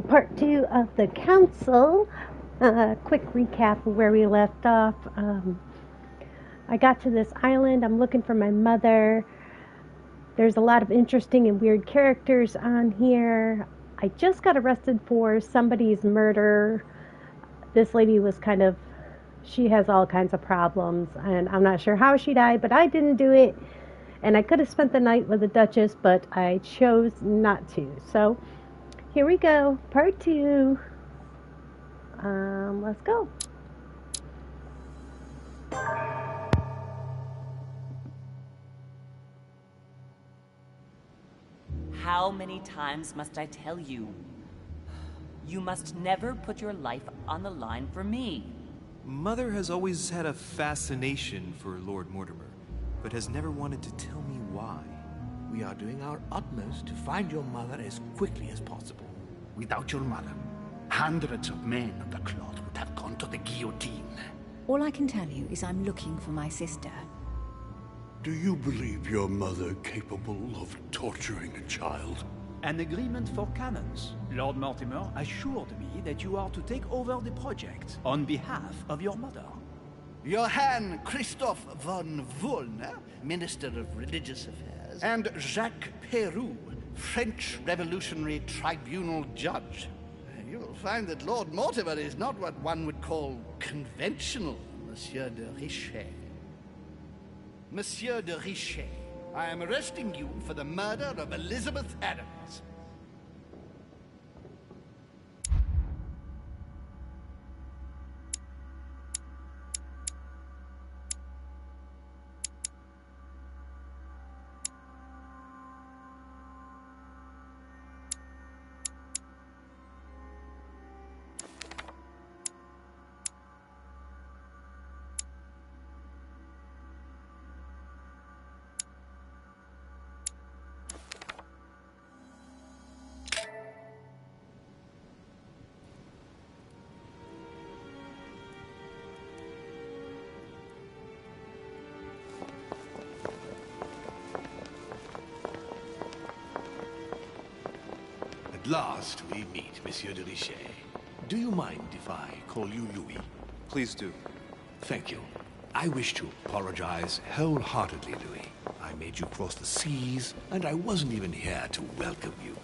Part two of the council. Quick recap of where we left off. I got to this island. I'm looking for my mother. There's a lot of interesting and weird characters on here. I just got arrested for somebody's murder. This lady was she has all kinds of problems, and I'm not sure how she died, but I didn't do it. And I could have spent the night with the Duchess, but I chose not to. So here we go, part two. Let's go. How many times must I tell you? You must never put your life on the line for me. Mother has always had a fascination for Lord Mortimer, but has never wanted to tell me why. We are doing our utmost to find your mother as quickly as possible. Without your mother, hundreds of men of the cloth would have gone to the guillotine. All I can tell you is I'm looking for my sister. Do you believe your mother capable of torturing a child? An agreement for cannons. Lord Mortimer assured me that you are to take over the project on behalf of your mother. Johann Christoph von Wollner, Minister of Religious Affairs, and Jacques Peroux, French Revolutionary Tribunal Judge. You'll find that Lord Mortimer is not what one would call conventional, Monsieur de Richet. Monsieur de Richet, I am arresting you for the murder of Elizabeth Adams. At last we meet, Monsieur de Richet. Do you mind if I call you Louis? Please do. Thank you. I wish to apologize wholeheartedly, Louis. I made you cross the seas, and I wasn't even here to welcome you.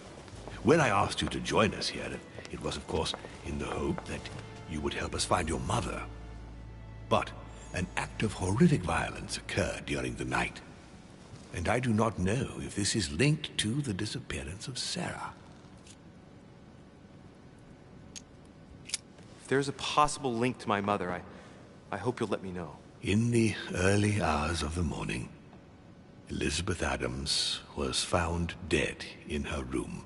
When I asked you to join us here, it was, of course, in the hope that you would help us find your mother. But an act of horrific violence occurred during the night, and I do not know if this is linked to the disappearance of Sarah. If there's a possible link to my mother, I hope you'll let me know. In the early hours of the morning, Elizabeth Adams was found dead in her room,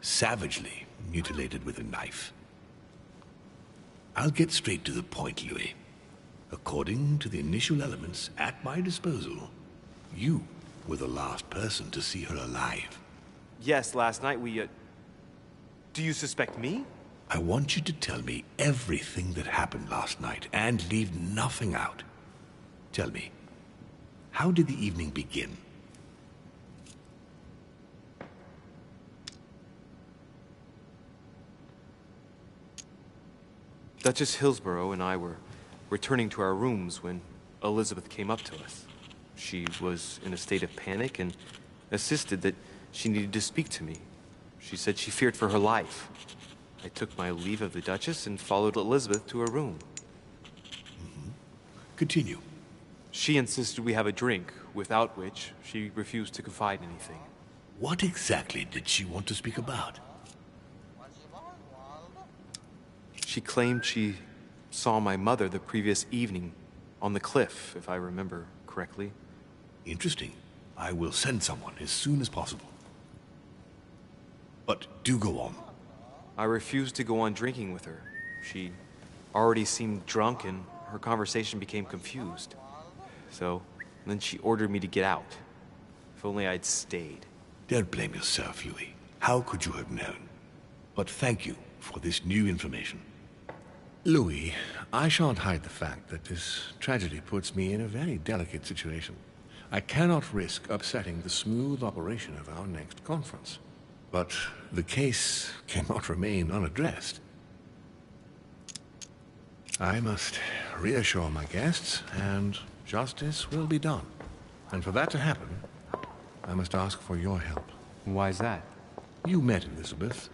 savagely mutilated with a knife. I'll get straight to the point, Louis. According to the initial elements at my disposal, you were the last person to see her alive. Yes, last night Do you suspect me? I want you to tell me everything that happened last night and leave nothing out. Tell me, how did the evening begin? Duchess Hillsborough and I were returning to our rooms when Elizabeth came up to us. She was in a state of panic and insisted that she needed to speak to me. She said she feared for her life. I took my leave of the Duchess and followed Elizabeth to her room. Continue. She insisted we have a drink, without which she refused to confide anything. What exactly did she want to speak about? She claimed she saw my mother the previous evening on the cliff, if I remember correctly. Interesting. I will send someone as soon as possible. But do go on. I refused to go on drinking with her. She already seemed drunk and her conversation became confused. So, then she ordered me to get out. If only I'd stayed. Don't blame yourself, Louis. How could you have known? But thank you for this new information. Louis, I shan't hide the fact that this tragedy puts me in a very delicate situation. I cannot risk upsetting the smooth operation of our next conference. But the case cannot remain unaddressed. I must reassure my guests, and justice will be done. And for that to happen, I must ask for your help. Why is that? You met Elizabeth.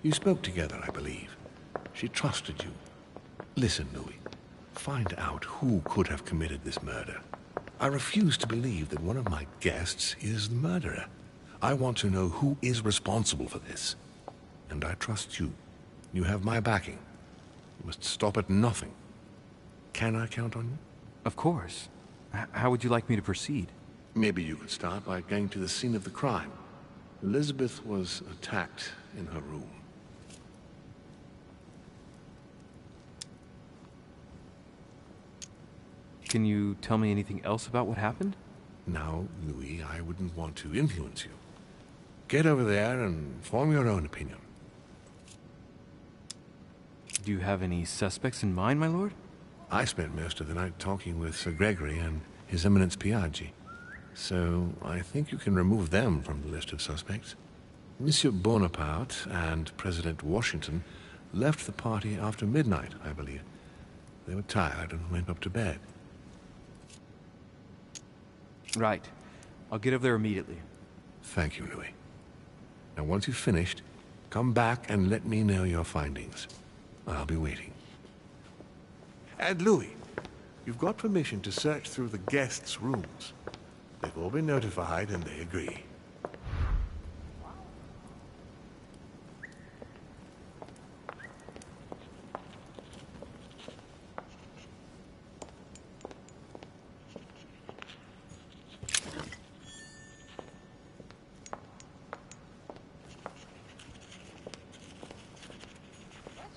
You spoke together, I believe. She trusted you. Listen, Louis. Find out who could have committed this murder. I refuse to believe that one of my guests is the murderer. I want to know who is responsible for this. And I trust you. You have my backing. You must stop at nothing. Can I count on you? Of course. How would you like me to proceed? Maybe you could start by going to the scene of the crime. Elizabeth was attacked in her room. Can you tell me anything else about what happened? Now, Louis, I wouldn't want to influence you. Get over there and form your own opinion. Do you have any suspects in mind, my lord? I spent most of the night talking with Sir Gregory and His Eminence Piaggi. So I think you can remove them from the list of suspects. Monsieur Bonaparte and President Washington left the party after midnight, I believe. They were tired and went up to bed. Right. I'll get over there immediately. Thank you, Louis. Now, once you've finished, come back and let me know your findings. I'll be waiting. And Louis, you've got permission to search through the guests' rooms. They've all been notified and they agree.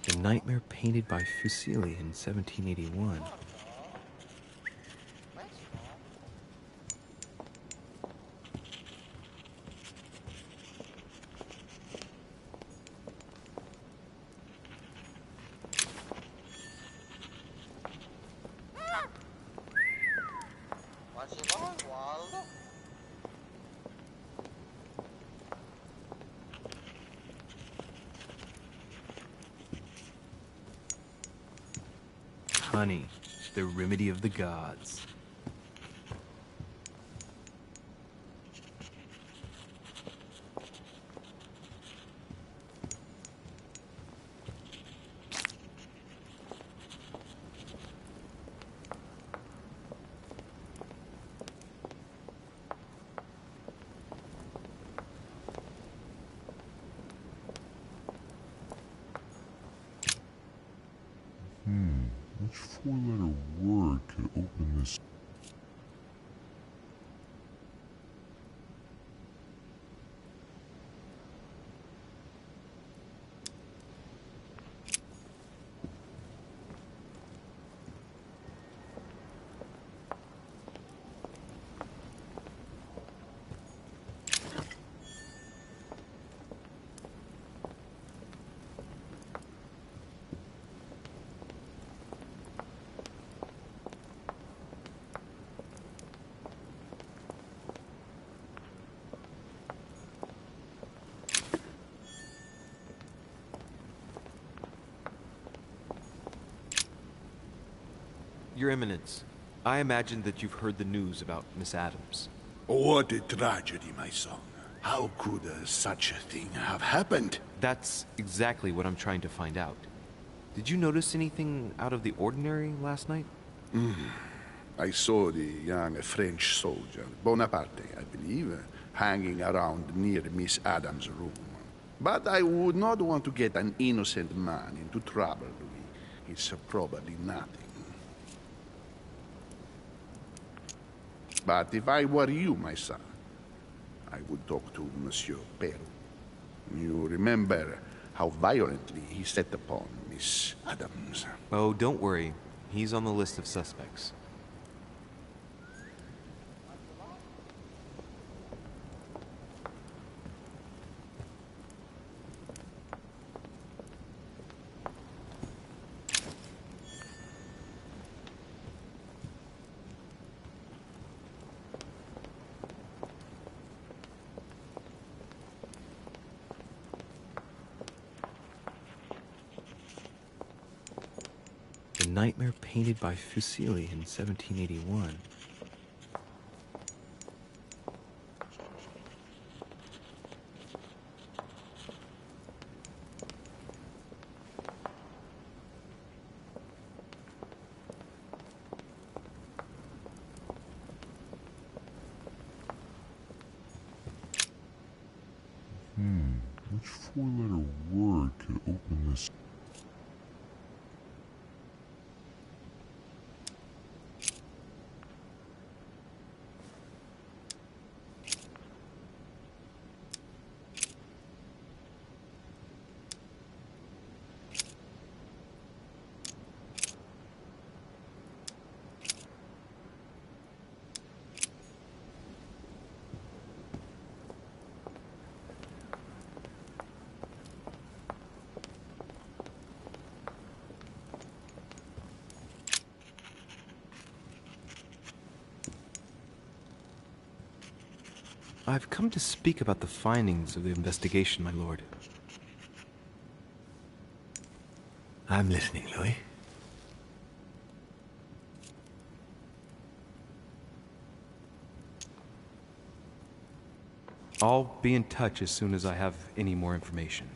The Nightmare painted by Fuseli in 1781. Honey, the remedy of the gods. Which four-letter word could open this? Your Eminence, I imagine that you've heard the news about Miss Adams. What a tragedy, my son. How could such a thing have happened? That's exactly what I'm trying to find out. Did you notice anything out of the ordinary last night? I saw the young French soldier, Bonaparte, I believe, hanging around near Miss Adams' room. But I would not want to get an innocent man into trouble, Louis. It's probably nothing. But if I were you, my son, I would talk to Monsieur Peru. You remember how violently he set upon Miss Adams. Oh, don't worry. He's on the list of suspects. nightmare painted by Fuseli in 1781. Which four-letter word could open this? I've come to speak about the findings of the investigation, my lord. I'm listening, Louis. I'll be in touch as soon as I have any more information.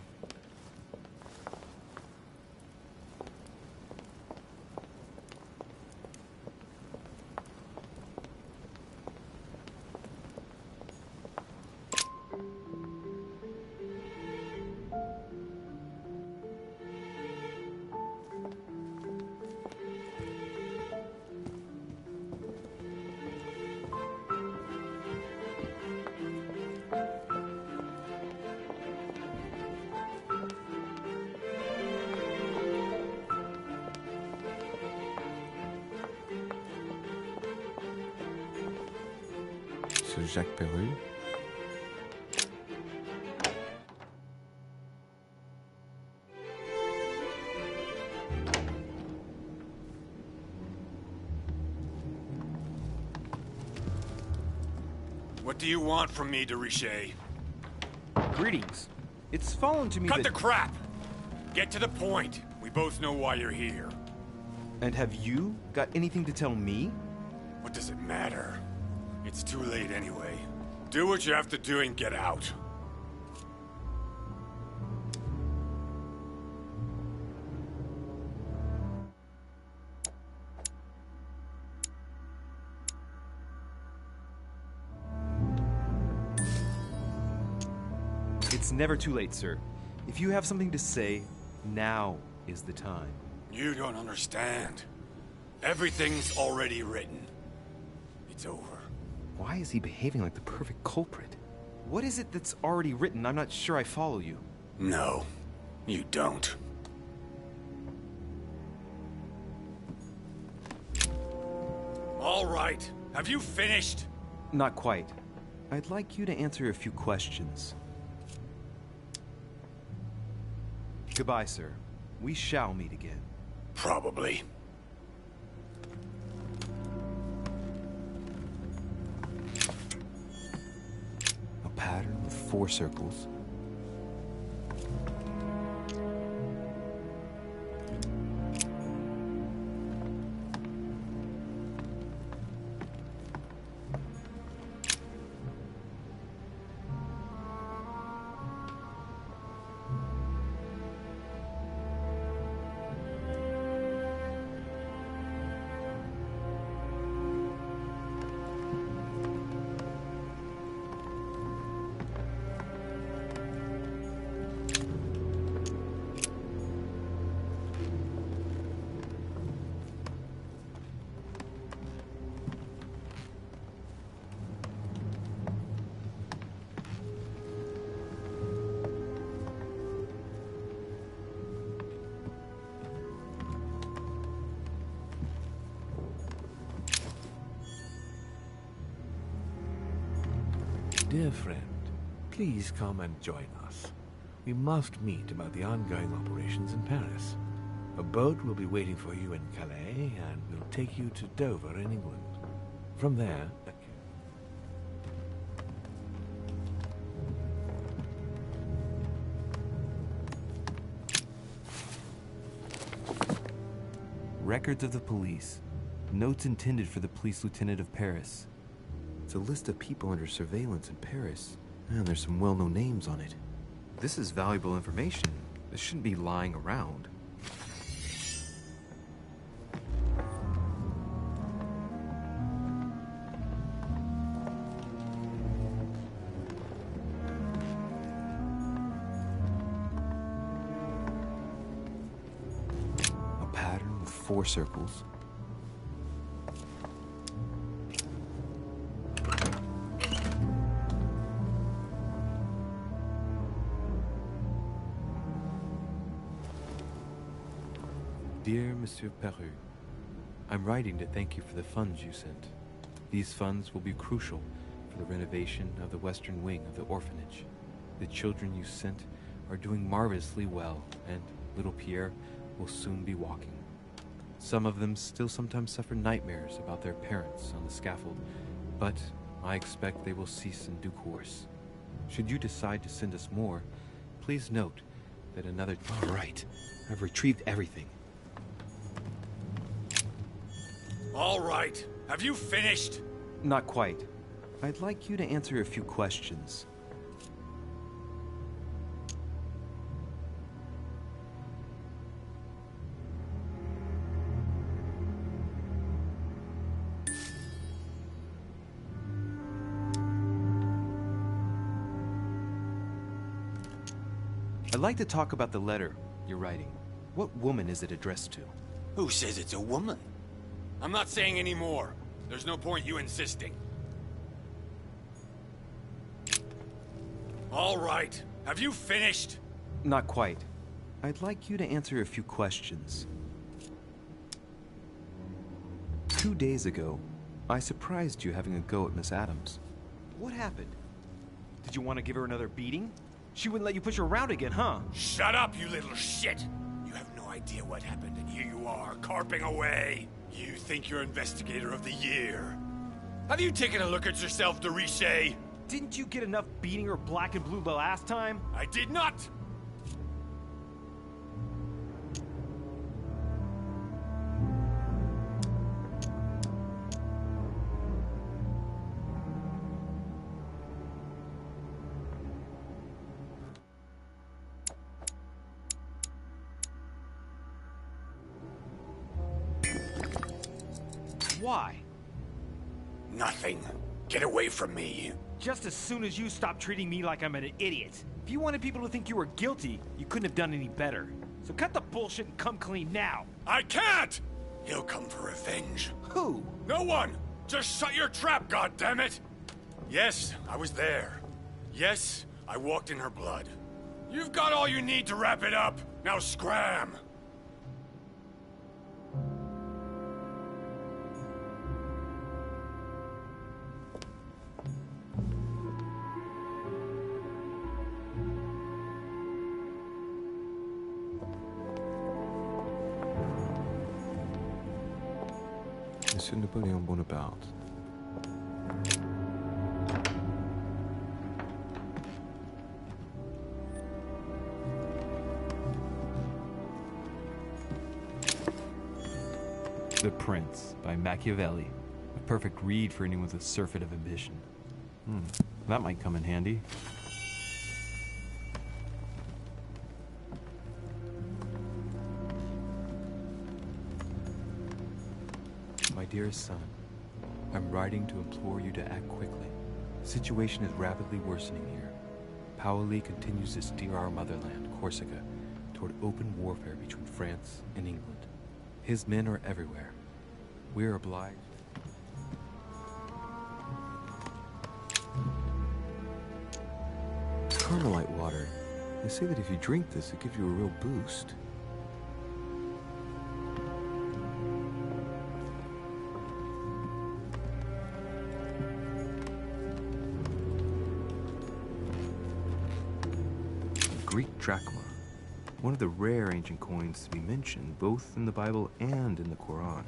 Ce Jacques Perru. What do you want from me, de Richet? Greetings. It's fallen to me Cut that... the crap! Get to the point. We both know why you're here. And have you got anything to tell me? What does it matter? It's too late anyway. Do what you have to do and get out. It's never too late, sir. If you have something to say, now is the time. You don't understand. Everything's already written. It's over. Why is he behaving like the perfect culprit? What is it that's already written? I'm not sure I follow you. No, you don't. All right. Have you finished? Not quite. I'd like you to answer a few questions. Goodbye, sir. We shall meet again. Probably. A pattern with 4 circles. Dear friend, please come and join us. We must meet about the ongoing operations in Paris. A boat will be waiting for you in Calais and will take you to Dover in England. From there... Records of the police. Notes intended for the police lieutenant of Paris. It's a list of people under surveillance in Paris. And there's some well-known names on it. This is valuable information. This shouldn't be lying around. A pattern with 4 circles. Dear Monsieur Peru, I'm writing to thank you for the funds you sent. These funds will be crucial for the renovation of the western wing of the orphanage. The children you sent are doing marvelously well, and little Pierre will soon be walking. Some of them still sometimes suffer nightmares about their parents on the scaffold, but I expect they will cease in due course. Should you decide to send us more, please note that another... All right, I've retrieved everything. All right. Have you finished? Not quite. I'd like you to answer a few questions. I'd like to talk about the letter you're writing. What woman is it addressed to? Who says it's a woman? I'm not saying any more. There's no point you insisting. All right. Have you finished? Not quite. I'd like you to answer a few questions. 2 days ago, I surprised you having a go at Miss Adams. What happened? Did you want to give her another beating? She wouldn't let you push her around again, huh? Shut up, you little shit! You have no idea what happened, and here you are, carping away. You think you're Investigator of the Year. Have you taken a look at yourself, de Richet? Didn't you get enough beating her black and blue the last time? I did not! Why? Nothing. Get away from me. Just as soon as you stop treating me like I'm an idiot. If you wanted people to think you were guilty, you couldn't have done any better. So cut the bullshit and come clean now. I can't! He'll come for revenge. Who? No one! Just shut your trap, goddammit! Yes, I was there. Yes, I walked in her blood. You've got all you need to wrap it up. Now scram! Monsieur Napoleon Bonaparte. The Prince by Machiavelli. A perfect read for anyone with a surfeit of ambition. That might come in handy. My dearest son, I'm writing to implore you to act quickly. The situation is rapidly worsening here. Paoli continues to steer our motherland, Corsica, toward open warfare between France and England. His men are everywhere. We are obliged. Carmelite water. They say that if you drink this, it gives you a real boost. Greek drachma, one of the rare ancient coins to be mentioned both in the Bible and in the Quran.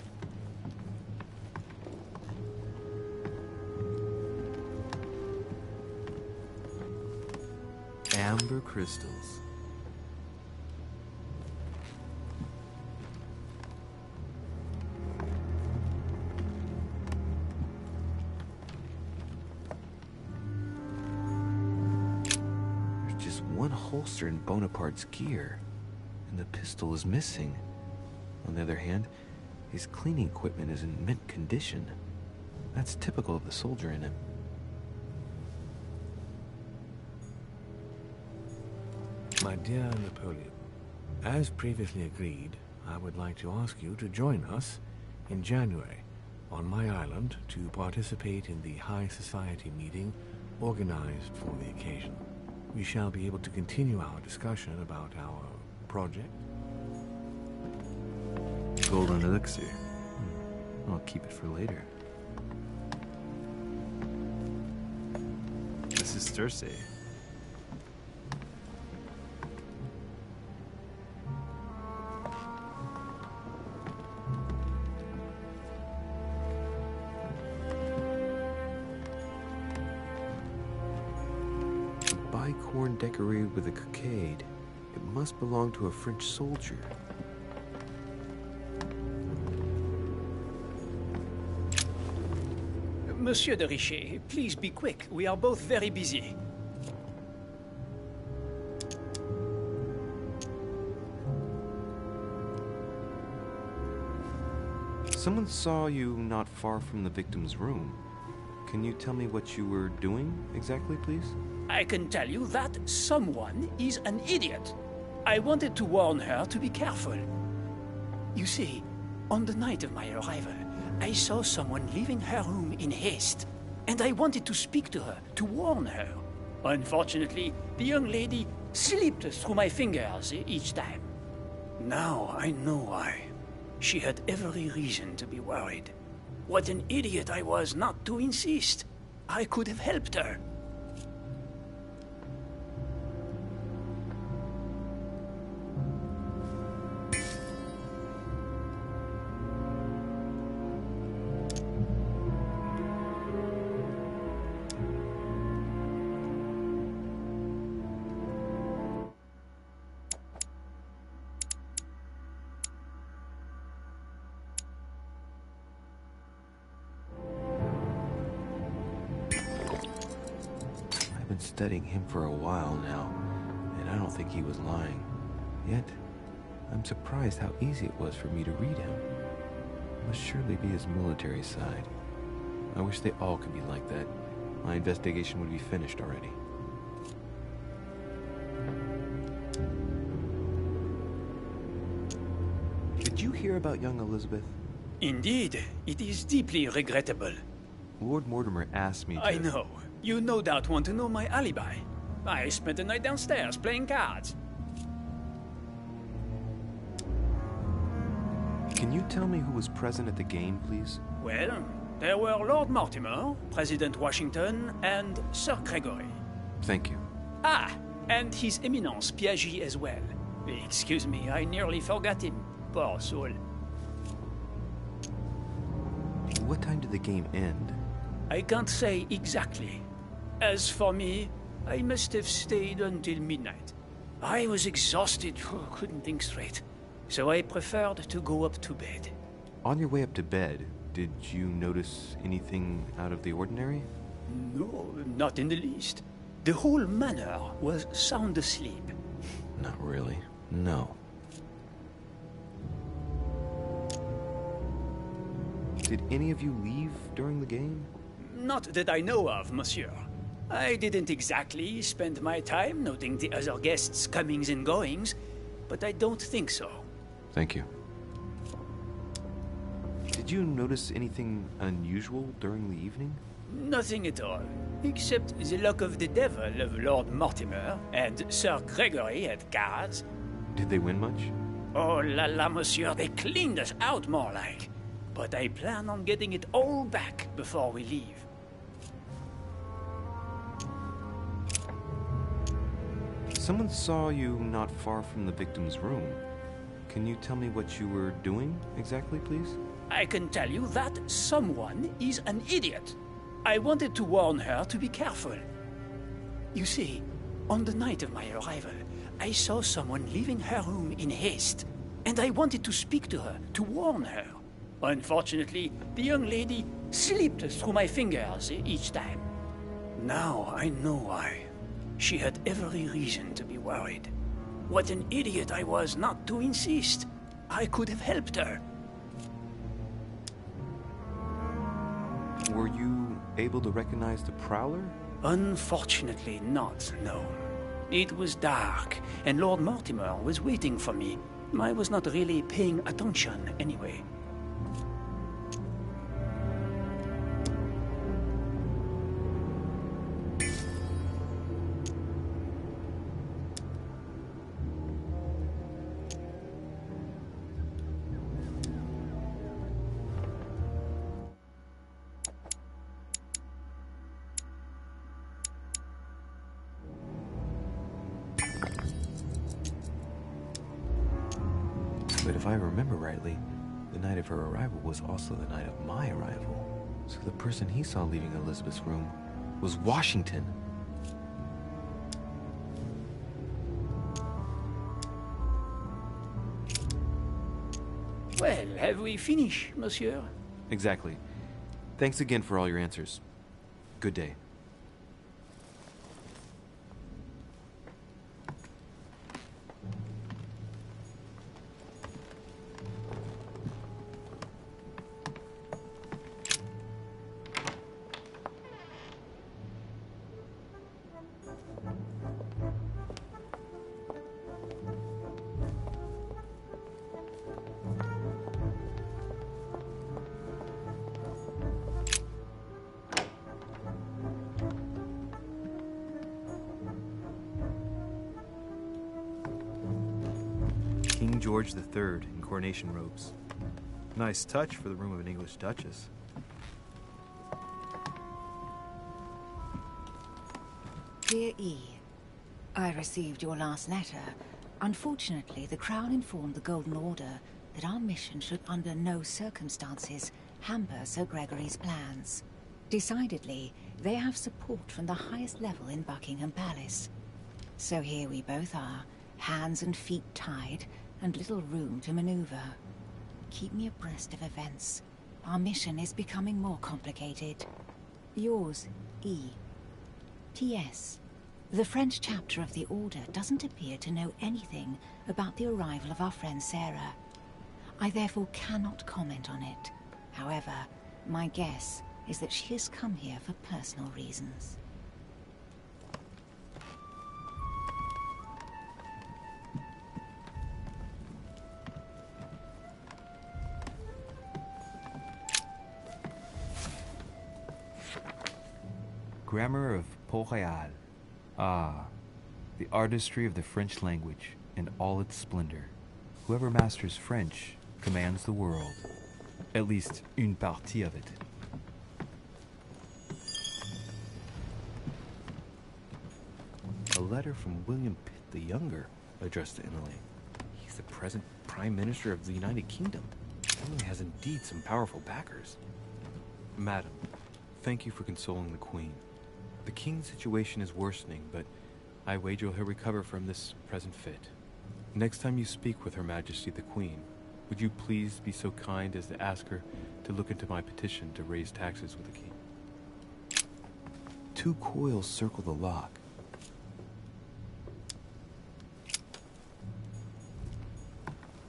Amber crystals. holster in Bonaparte's gear, and the pistol is missing. On the other hand, his cleaning equipment is in mint condition. That's typical of the soldier in him. My dear Napoleon, as previously agreed, I would like to ask you to join us in January on my island to participate in the High Society meeting organized for the occasion. We shall be able to continue our discussion about our project. Golden elixir. I'll keep it for later. This is Circe. Bicorn decorated with a cockade. It must belong to a French soldier. Monsieur de Richet, please be quick. We are both very busy. Someone saw you not far from the victim's room. Can you tell me what you were doing exactly, please? I can tell you that someone is an idiot. I wanted to warn her to be careful. You see, on the night of my arrival, I saw someone leaving her room in haste, and I wanted to speak to her, to warn her. Unfortunately, the young lady slipped through my fingers each time. Now I know why. She had every reason to be worried. What an idiot I was not to insist. I could have helped her. I've been studying him for a while now, and I don't think he was lying. Yet, I'm surprised how easy it was for me to read him. It must surely be his military side. I wish they all could be like that. My investigation would be finished already. Did you hear about young Elizabeth? Indeed, it is deeply regrettable. Lord Mortimer asked me to... I know. You no doubt want to know my alibi. I spent the night downstairs playing cards. Can you tell me who was present at the game, please? Well, there were Lord Mortimer, President Washington, and Sir Gregory. Thank you. Ah, and His Eminence Piaget as well. Excuse me, I nearly forgot him. Poor soul. What time did the game end? I can't say exactly. As for me, I must have stayed until midnight. I was exhausted, couldn't think straight. So I preferred to go up to bed. On your way up to bed, did you notice anything out of the ordinary? No, not in the least. The whole manor was sound asleep. Not really. No. Did any of you leave during the game? Not that I know of, monsieur. I didn't exactly spend my time noting the other guests' comings and goings, but I don't think so. Thank you. Did you notice anything unusual during the evening? Nothing at all, except the luck of the devil of Lord Mortimer and Sir Gregory at cards. Did they win much? Oh la la, monsieur, they cleaned us out more like. But I plan on getting it all back before we leave. Someone saw you not far from the victim's room. Can you tell me what you were doing exactly, please? I can tell you that someone is an idiot. I wanted to warn her to be careful. You see, on the night of my arrival, I saw someone leaving her room in haste, and I wanted to speak to her, to warn her. Unfortunately, the young lady slipped through my fingers each time. Now I know why. She had every reason to be worried. What an idiot I was not to insist. I could have helped her. Were you able to recognize the Prowler? Unfortunately not, no. It was dark, and Lord Mortimer was waiting for me. I was not really paying attention anyway. But if I remember rightly, the night of her arrival was also the night of my arrival. So the person he saw leaving Elizabeth's room was Washington. Well, have we finished, monsieur? Exactly. Thanks again for all your answers. Good day. King George III in coronation robes. Nice touch for the room of an English duchess. Dear E, I received your last letter. Unfortunately, the Crown informed the Golden Order that our mission should under no circumstances hamper Sir Gregory's plans. Decidedly, they have support from the highest level in Buckingham Palace. So here we both are, hands and feet tied, and little room to maneuver. Keep me abreast of events. Our mission is becoming more complicated. Yours, E. T.S. The French chapter of the Order doesn't appear to know anything about the arrival of our friend Sarah. I therefore cannot comment on it. However, my guess is that she has come here for personal reasons. Grammar of Port-Royal. Ah, the artistry of the French language and all its splendor. Whoever masters French commands the world. At least, une partie of it. A letter from William Pitt the Younger, addressed to Emily. He's the present Prime Minister of the United Kingdom. Emily has indeed some powerful backers. Madam, thank you for consoling the Queen. The King's situation is worsening, but I wager he'll recover from this present fit. Next time you speak with Her Majesty the Queen, would you please be so kind as to ask her to look into my petition to raise taxes with the King? 2 coils circle the lock.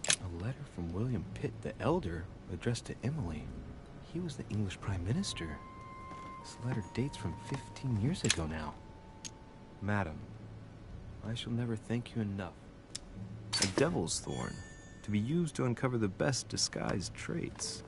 A letter from William Pitt the Elder, addressed to Emily. He was the English Prime Minister. This letter dates from 15 years ago now. Madam, I shall never thank you enough. A devil's thorn, to be used to uncover the best disguised traits.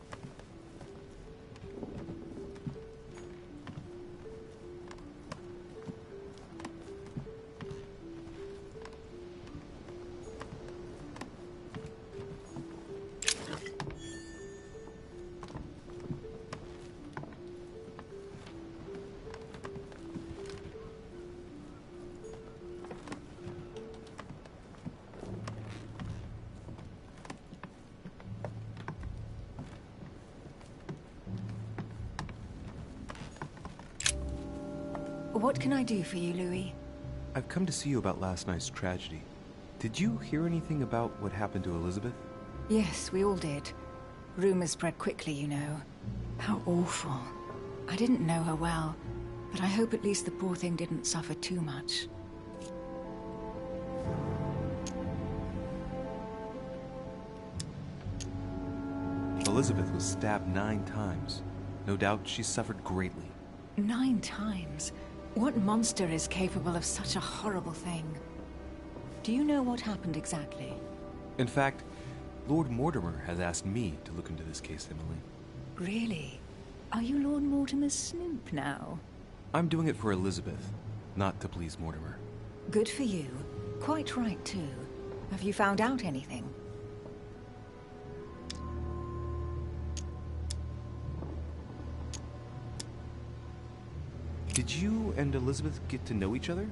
What can I do for you, Louis? I've come to see you about last night's tragedy. Did you hear anything about what happened to Elizabeth? Yes, we all did. Rumors spread quickly, you know. How awful. I didn't know her well, but I hope at least the poor thing didn't suffer too much. Elizabeth was stabbed 9 times. No doubt she suffered greatly. 9 times? What monster is capable of such a horrible thing? Do you know what happened exactly? In fact, Lord Mortimer has asked me to look into this case, Emily. Really? Are you Lord Mortimer's snoop now? I'm doing it for Elizabeth, not to please Mortimer. Good for you. Quite right, too. Have you found out anything? Did you and Elizabeth get to know each other?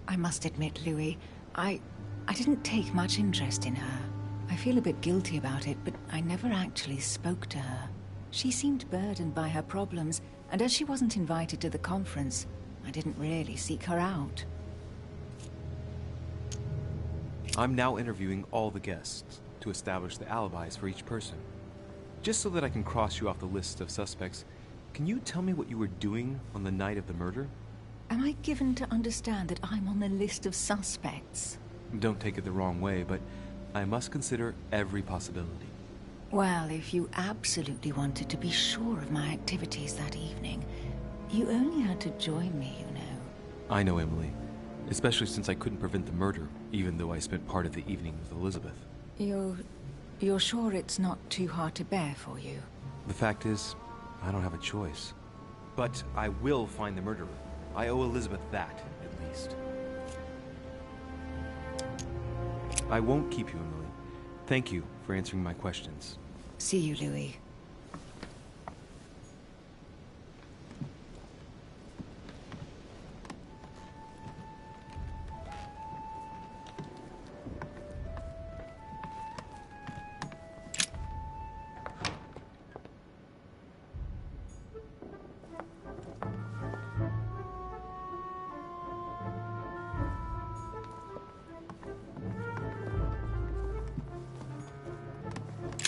I must admit, Louis, I didn't take much interest in her. I feel a bit guilty about it, but I never actually spoke to her. She seemed burdened by her problems, and as she wasn't invited to the conference, I didn't really seek her out. I'm now interviewing all the guests to establish the alibis for each person. Just so that I can cross you off the list of suspects, can you tell me what you were doing on the night of the murder? Am I given to understand that I'm on the list of suspects? Don't take it the wrong way, but I must consider every possibility. Well, if you absolutely wanted to be sure of my activities that evening, you only had to join me, you know. I know, Emily. Especially since I couldn't prevent the murder, even though I spent part of the evening with Elizabeth. You're sure it's not too hard to bear for you? The fact is, I don't have a choice. But I will find the murderer. I owe Elizabeth that, at least. I won't keep you, Emily. Thank you for answering my questions. See you, Louis.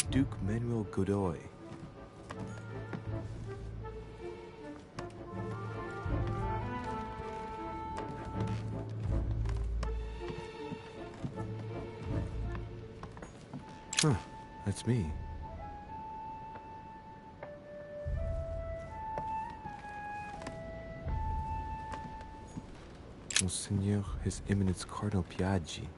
Duke Manuel Godoy. Huh, that's me. Monseigneur, His Eminence Cardinal Piaggi.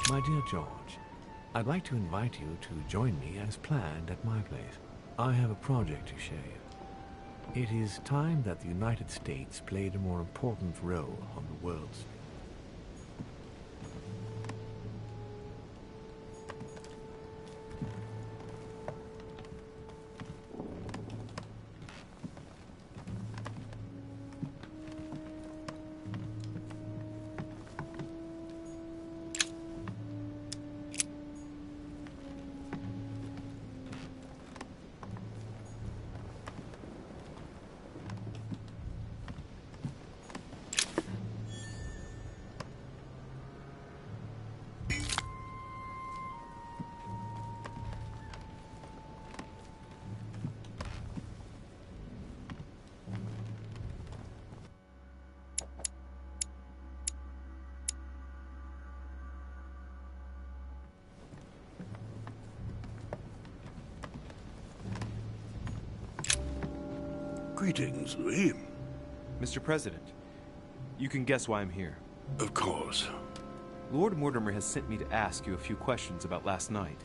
My dear George, I'd like to invite you to join me as planned at my place. I have a project to show you. It is time that the United States played a more important role on the world stage. Greetings, Louis. Mr. President, you can guess why I'm here. Of course. Lord Mortimer has sent me to ask you a few questions about last night.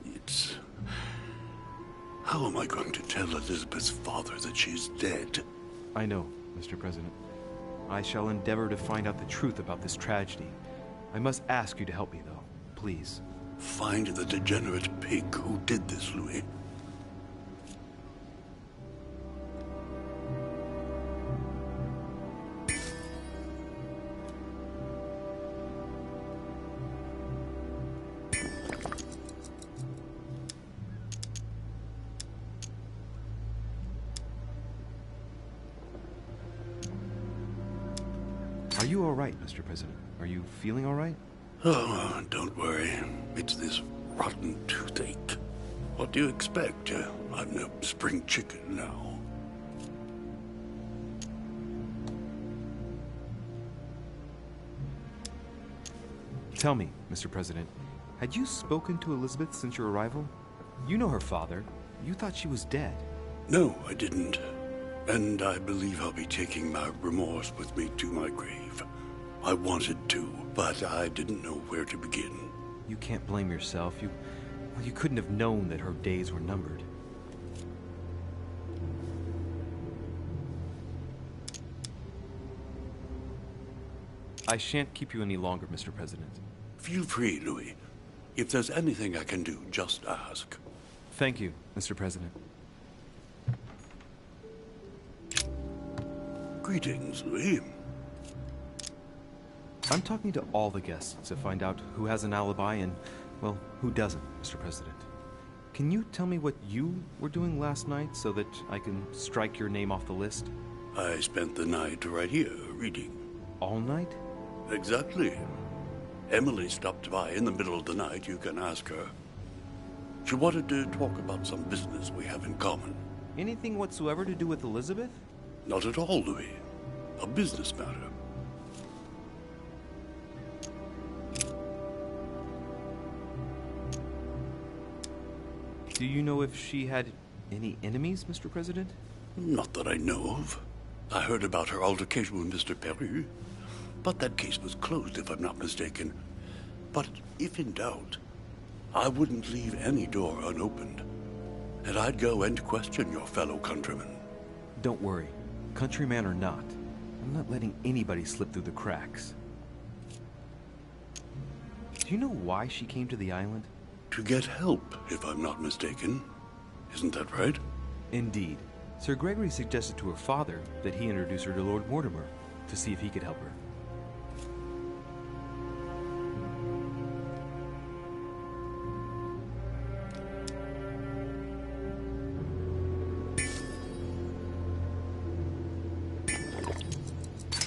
It's... How am I going to tell Elizabeth's father that she's dead? I know, Mr. President. I shall endeavor to find out the truth about this tragedy. I must ask you to help me, though. please. Find the degenerate pig who did this, Louis. Are you all right, Mr. President? Are you feeling all right? Oh, don't worry. It's this rotten toothache. What do you expect? I'm no spring chicken now. Tell me, Mr. President, had you spoken to Elizabeth since your arrival? You know her father. You thought she was dead. No, I didn't. And I believe I'll be taking my remorse with me to my grave. I wanted to, but I didn't know where to begin. You can't blame yourself. You couldn't have known that her days were numbered. I shan't keep you any longer, Mr. President. Feel free, Louis. If there's anything I can do, just ask. Thank you, Mr. President. Greetings, Louis. I'm talking to all the guests to find out who has an alibi and, well, who doesn't, Mr. President. Can you tell me what you were doing last night so that I can strike your name off the list? I spent the night right here, reading. All night? Exactly. Emily stopped by in the middle of the night. You can ask her. She wanted to talk about some business we have in common. Anything whatsoever to do with Elizabeth? Not at all, Louis. A business matter. Do you know if she had any enemies, Mr. President? Not that I know of. I heard about her altercation with Mr. Peru, but that case was closed, if I'm not mistaken. But if in doubt, I wouldn't leave any door unopened. And I'd go and question your fellow countrymen. Don't worry. Countryman or not, I'm not letting anybody slip through the cracks. Do you know why she came to the island? To get help, if I'm not mistaken. Isn't that right? Indeed. Sir Gregory suggested to her father that he introduce her to Lord Mortimer to see if he could help her.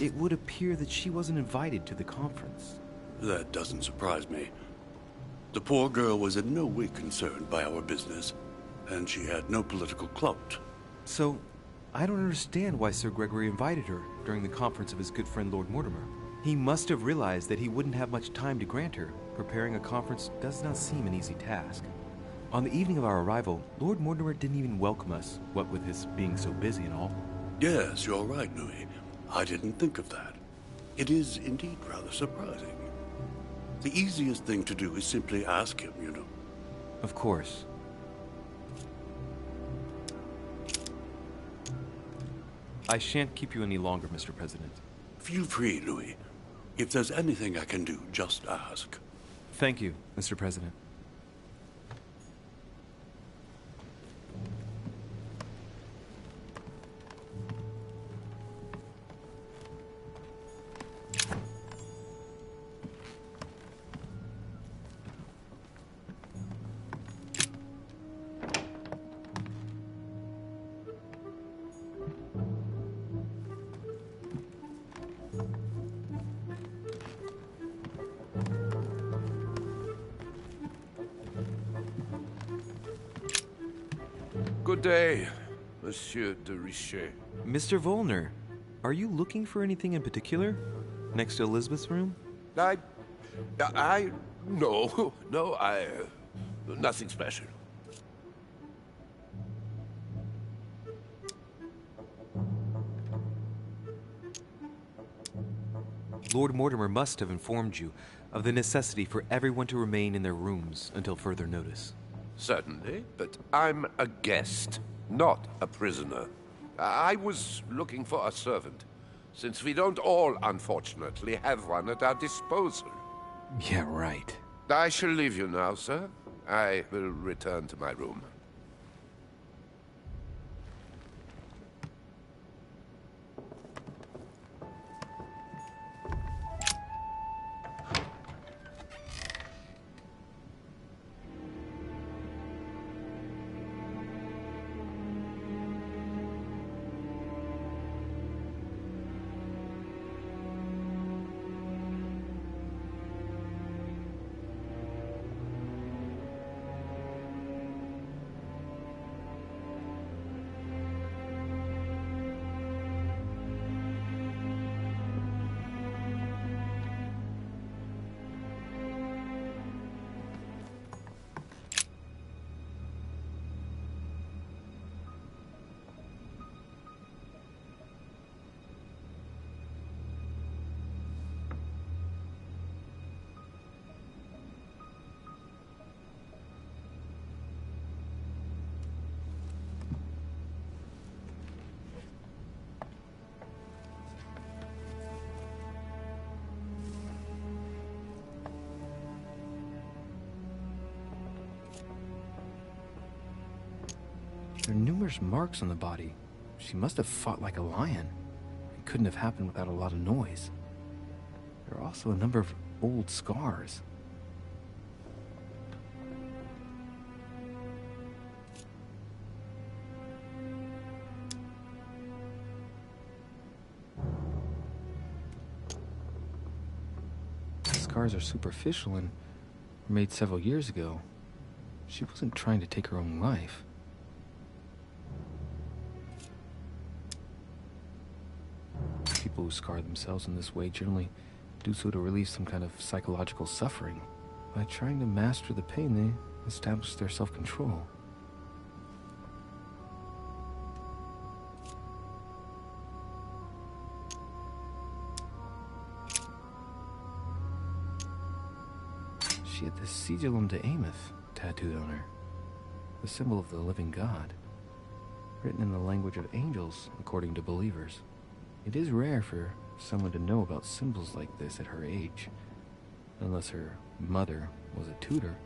It would appear that she wasn't invited to the conference. That doesn't surprise me. The poor girl was in no way concerned by our business, and she had no political clout. So, I don't understand why Sir Gregory invited her during the conference of his good friend Lord Mortimer. He must have realized that he wouldn't have much time to grant her. Preparing a conference does not seem an easy task. On the evening of our arrival, Lord Mortimer didn't even welcome us, what with his being so busy and all. Yes, you're right, Louis. I didn't think of that. It is indeed rather surprising. The easiest thing to do is simply ask him, you know. Of course. I shan't keep you any longer, Mr. President. Feel free, Louis. If there's anything I can do, just ask. Thank you, Mr. President. Good day, Monsieur de Richet. Mr. Volner, are you looking for anything in particular? Next to Elizabeth's room? No, nothing special. Lord Mortimer must have informed you of the necessity for everyone to remain in their rooms until further notice. Certainly, but I'm a guest, not a prisoner. I was looking for a servant, since we don't all, unfortunately, have one at our disposal. Yeah, right. I shall leave you now, sir. I will return to my room. There are numerous marks on the body. She must have fought like a lion. It couldn't have happened without a lot of noise. There are also a number of old scars. The scars are superficial and were made several years ago. She wasn't trying to take her own life. People who scar themselves in this way generally do so to relieve some kind of psychological suffering. By trying to master the pain, they establish their self-control. She had the Sigillum de Ameth tattooed on her, the symbol of the living God, written in the language of angels, according to believers. It is rare for someone to know about symbols like this at her age, unless her mother was a tutor.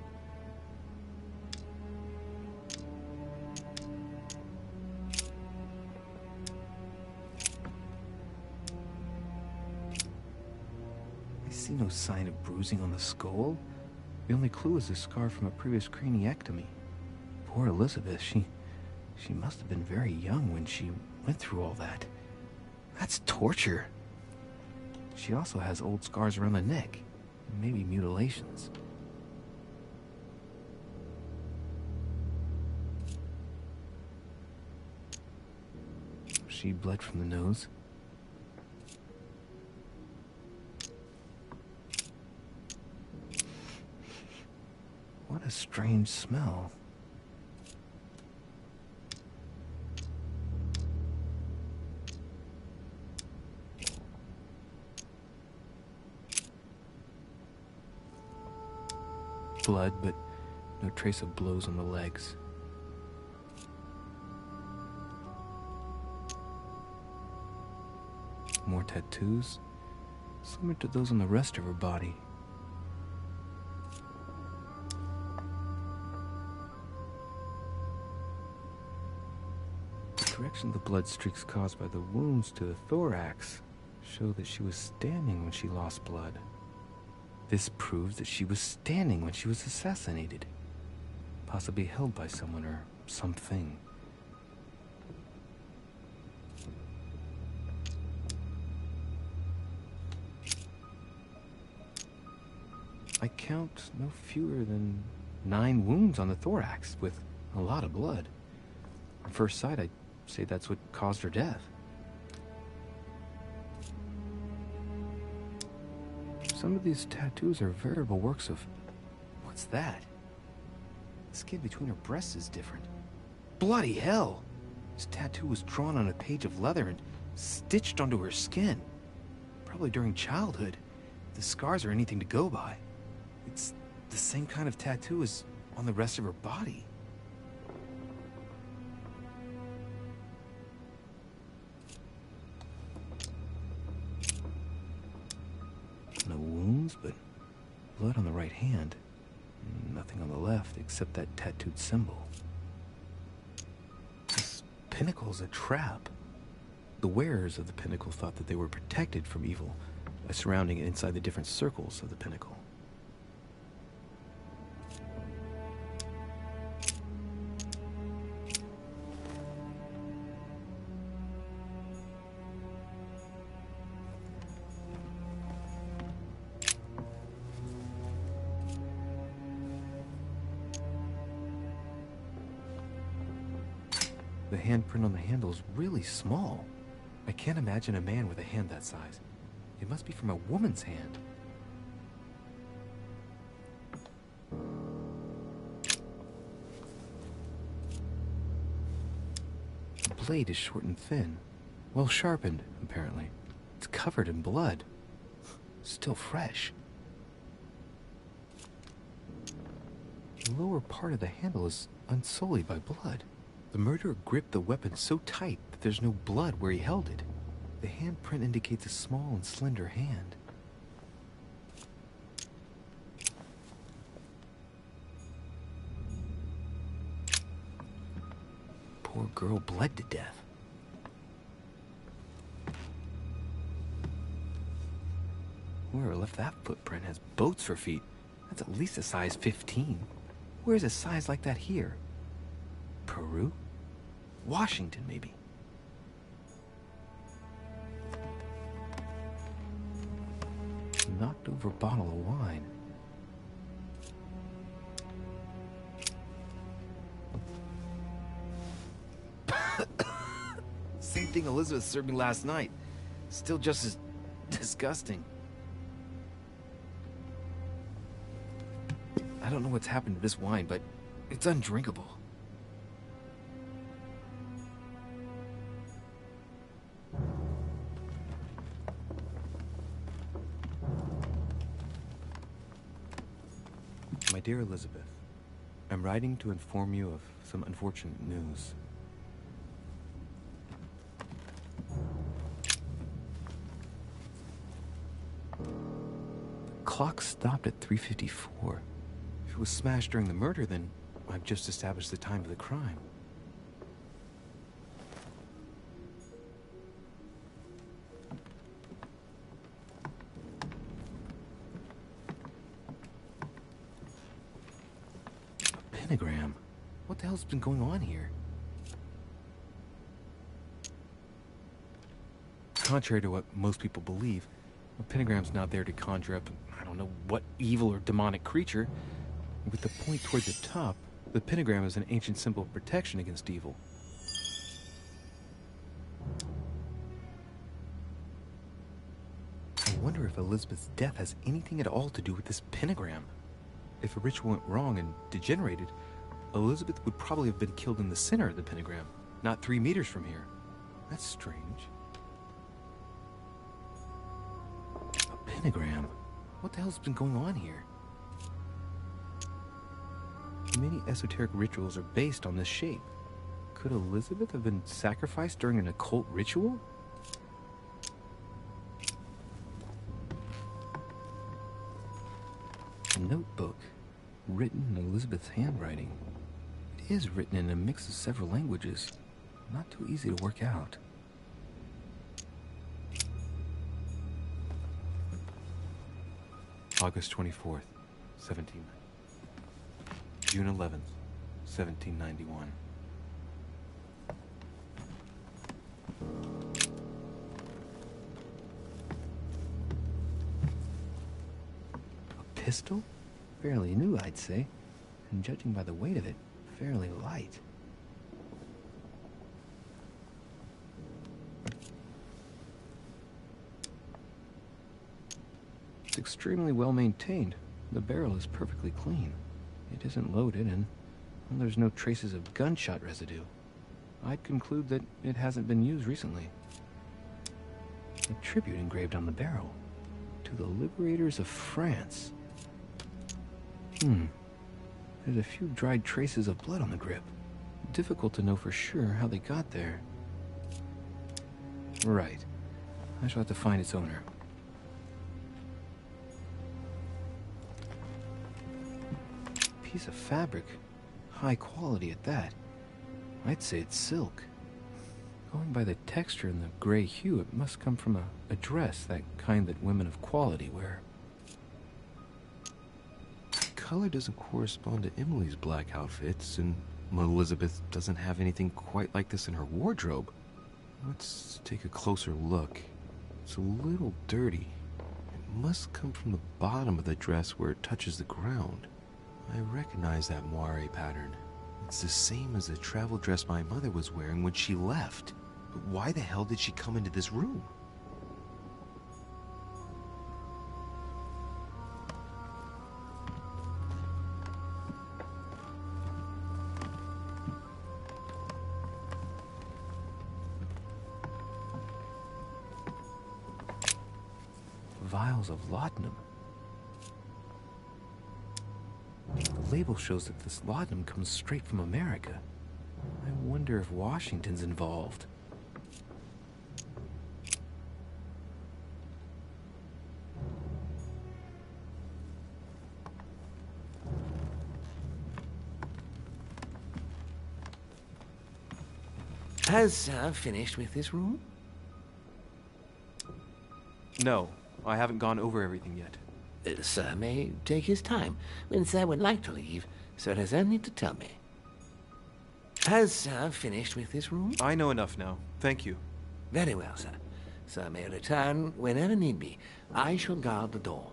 I see no sign of bruising on the skull. The only clue is a scar from a previous craniectomy. Poor Elizabeth, she must have been very young when she went through all that. That's torture. She also has old scars around the neck, and maybe mutilations. She bled from the nose. What a strange smell. Blood, but no trace of blows on the legs. More tattoos, similar to those on the rest of her body. The direction of the blood streaks caused by the wounds to the thorax show that she was standing when she lost blood. This proves that she was standing when she was assassinated, possibly held by someone or something. I count no fewer than 9 wounds on the thorax, with a lot of blood. At first sight, I'd say that's what caused her death. Some of these tattoos are veritable works of... What's that? The skin between her breasts is different. Bloody hell! This tattoo was drawn on a page of leather and stitched onto her skin. Probably during childhood. If the scars are anything to go by. It's the same kind of tattoo as on the rest of her body. No wounds, but blood on the right hand. Nothing on the left except that tattooed symbol. This pinnacle's a trap. The wearers of the pinnacle thought that they were protected from evil by surrounding it inside the different circles of the pinnacle. The handprint on the handle is really small. I can't imagine a man with a hand that size. It must be from a woman's hand. The blade is short and thin. Well sharpened, apparently. It's covered in blood. Still fresh. The lower part of the handle is unsullied by blood. The murderer gripped the weapon so tight that there's no blood where he held it. The handprint indicates a small and slender hand. Poor girl bled to death. Whoever left that footprint has boats for feet. That's at least a size 15. Where's a size like that here? Peru? Washington, maybe. Knocked over bottle of wine. Same thing Elizabeth served me last night. Still just as disgusting. I don't know what's happened to this wine, but it's undrinkable. My dear Elizabeth, I'm writing to inform you of some unfortunate news. The clock stopped at 3:54. If it was smashed during the murder, then I've just established the time of the crime. Pentagram? What the hell's been going on here? Contrary to what most people believe, a pentagram's not there to conjure up, I don't know what evil or demonic creature. With the point toward the top, the pentagram is an ancient symbol of protection against evil. I wonder if Elizabeth's death has anything at all to do with this pentagram. If a ritual went wrong and degenerated, Elizabeth would probably have been killed in the center of the pentagram, not 3 meters from here. That's strange. A pentagram? What the hell's been going on here? Many esoteric rituals are based on this shape. Could Elizabeth have been sacrificed during an occult ritual? A notebook, written in Elizabeth's handwriting. It is written in a mix of several languages. Not too easy to work out. August 24th, 17. June 11th, 1791. A pistol? Fairly new, I'd say. And judging by the weight of it, fairly light. It's extremely well maintained. The barrel is perfectly clean. It isn't loaded, and well, there's no traces of gunshot residue. I'd conclude that it hasn't been used recently. A tribute engraved on the barrel. To the liberators of France. There's a few dried traces of blood on the grip. Difficult to know for sure how they got there. Right. I shall have to find its owner. piece of fabric. High quality at that. I'd say it's silk. Going by the texture and the gray hue, it must come from a dress, that kind that women of quality wear. The color doesn't correspond to Emily's black outfits, and Elizabeth doesn't have anything quite like this in her wardrobe. Let's take a closer look. It's a little dirty. It must come from the bottom of the dress where it touches the ground. I recognize that moire pattern. It's the same as the travel dress my mother was wearing when she left. But why the hell did she come into this room? Vials of laudanum. The label shows that this laudanum comes straight from America. I wonder if Washington's involved. Has Sir finished with this room? No, I haven't gone over everything yet. Sir may take his time. When Sir would like to leave, Sir has only to tell me. Has Sir finished with this room? I know enough now. Thank you. Very well, Sir. Sir may return whenever need be. I shall guard the door.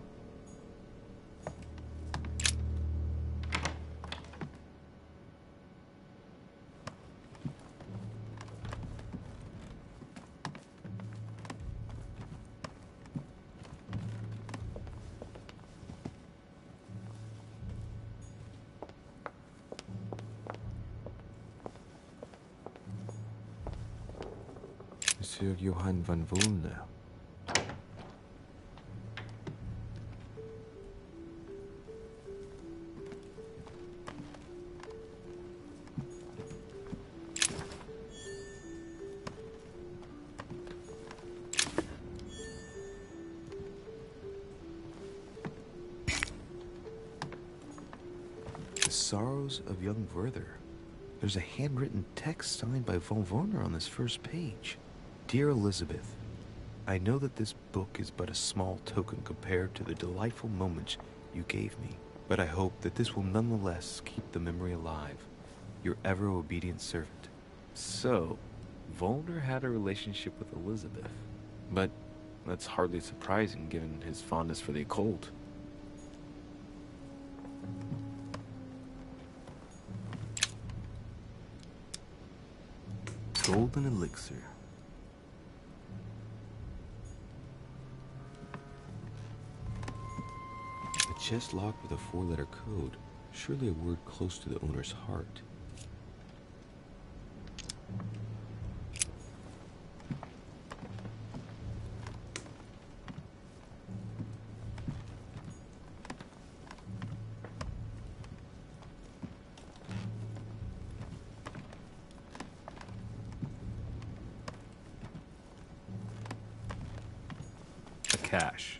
Monsieur Johann van Volner. The Sorrows of Young Werther. There's a handwritten text signed by von Werner on this first page. Dear Elizabeth, I know that this book is but a small token compared to the delightful moments you gave me, but I hope that this will nonetheless keep the memory alive. Your ever-obedient servant. So, Volner had a relationship with Elizabeth. But that's hardly surprising given his fondness for the occult. Golden elixir. A chest locked with a 4-letter code. Surely a word close to the owner's heart. A cache.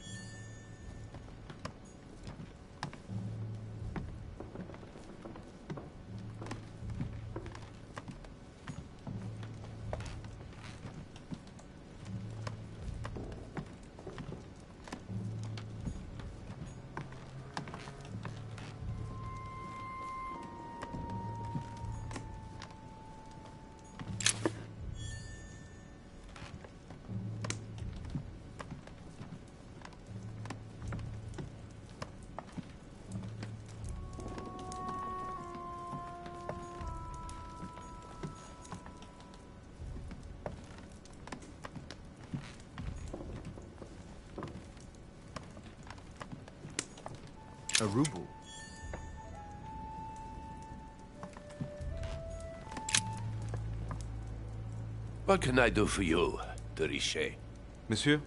A ruble. What can I do for you, de Richet? Monsieur,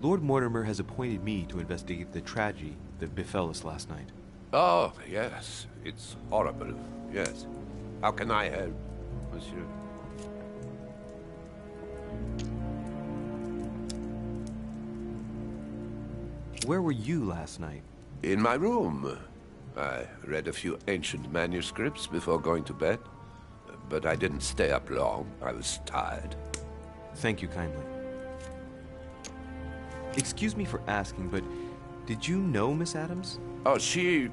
Lord Mortimer has appointed me to investigate the tragedy that befell us last night. Oh, yes. It's horrible. Yes. How can I help, monsieur? Where were you last night? In my room. I read a few ancient manuscripts before going to bed, but I didn't stay up long. I was tired. Thank you kindly. Excuse me for asking, but did you know Miss Adams? Oh, she...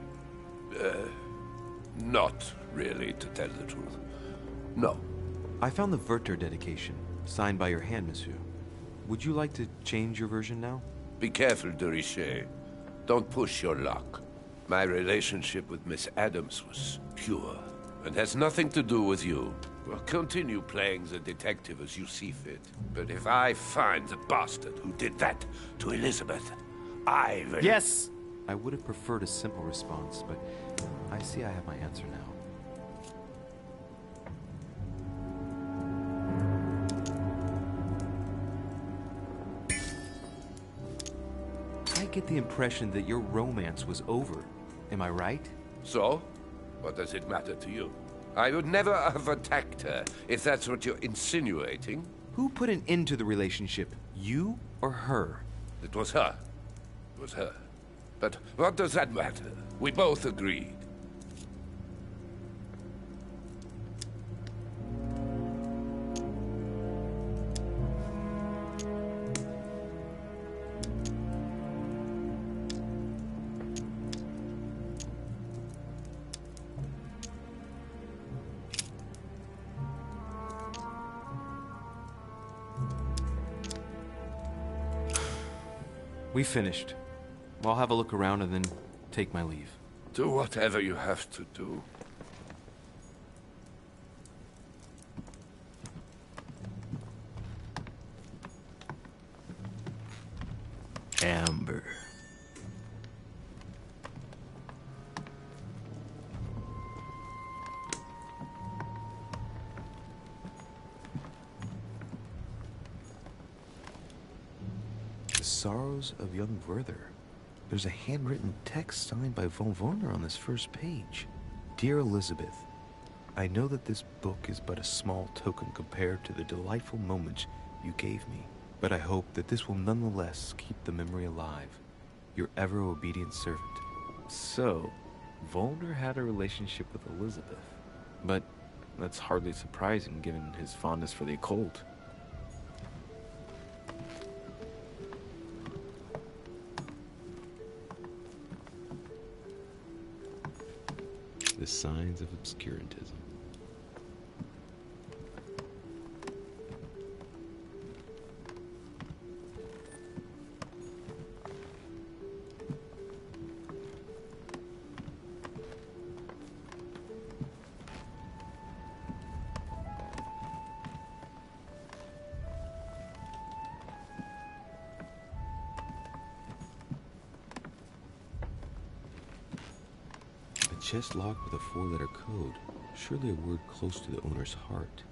not really, to tell the truth. No. I found the Werther dedication, signed by your hand, monsieur. Would you like to change your version now? Be careful, de Richet. Don't push your luck. My relationship with Miss Adams was pure, and has nothing to do with you. Well, continue playing the detective as you see fit. But if I find the bastard who did that to Elizabeth, I will... Yes! I would have preferred a simple response, but I see I have my answer now. I get the impression that your romance was over. Am I right? So? What does it matter to you? I would never have attacked her, if that's what you're insinuating. Who put an end to the relationship? You or her? It was her. It was her. But what does that matter? We both agreed. We finished. I'll have a look around and then take my leave. Do whatever you have to do. Amber. The Sorrows of Young Werther. There's a handwritten text signed by von Werner on this first page. Dear Elizabeth, I know that this book is but a small token compared to the delightful moments you gave me, but I hope that this will nonetheless keep the memory alive. Your ever-obedient servant. So, Werner had a relationship with Elizabeth. But that's hardly surprising given his fondness for the occult. The signs of obscurantism. Chest locked with a 4-letter code. Surely a word close to the owner's heart.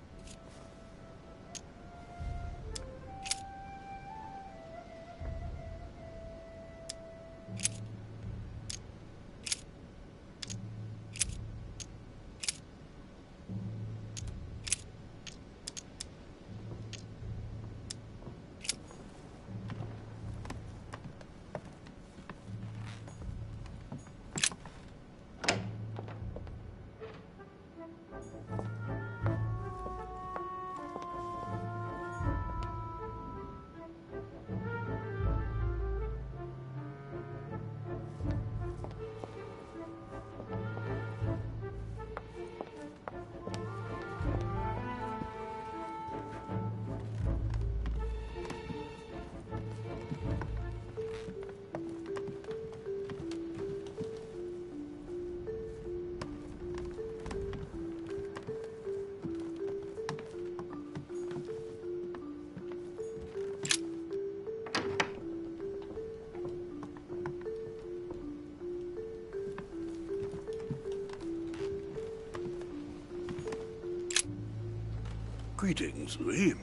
Greetings, Louis.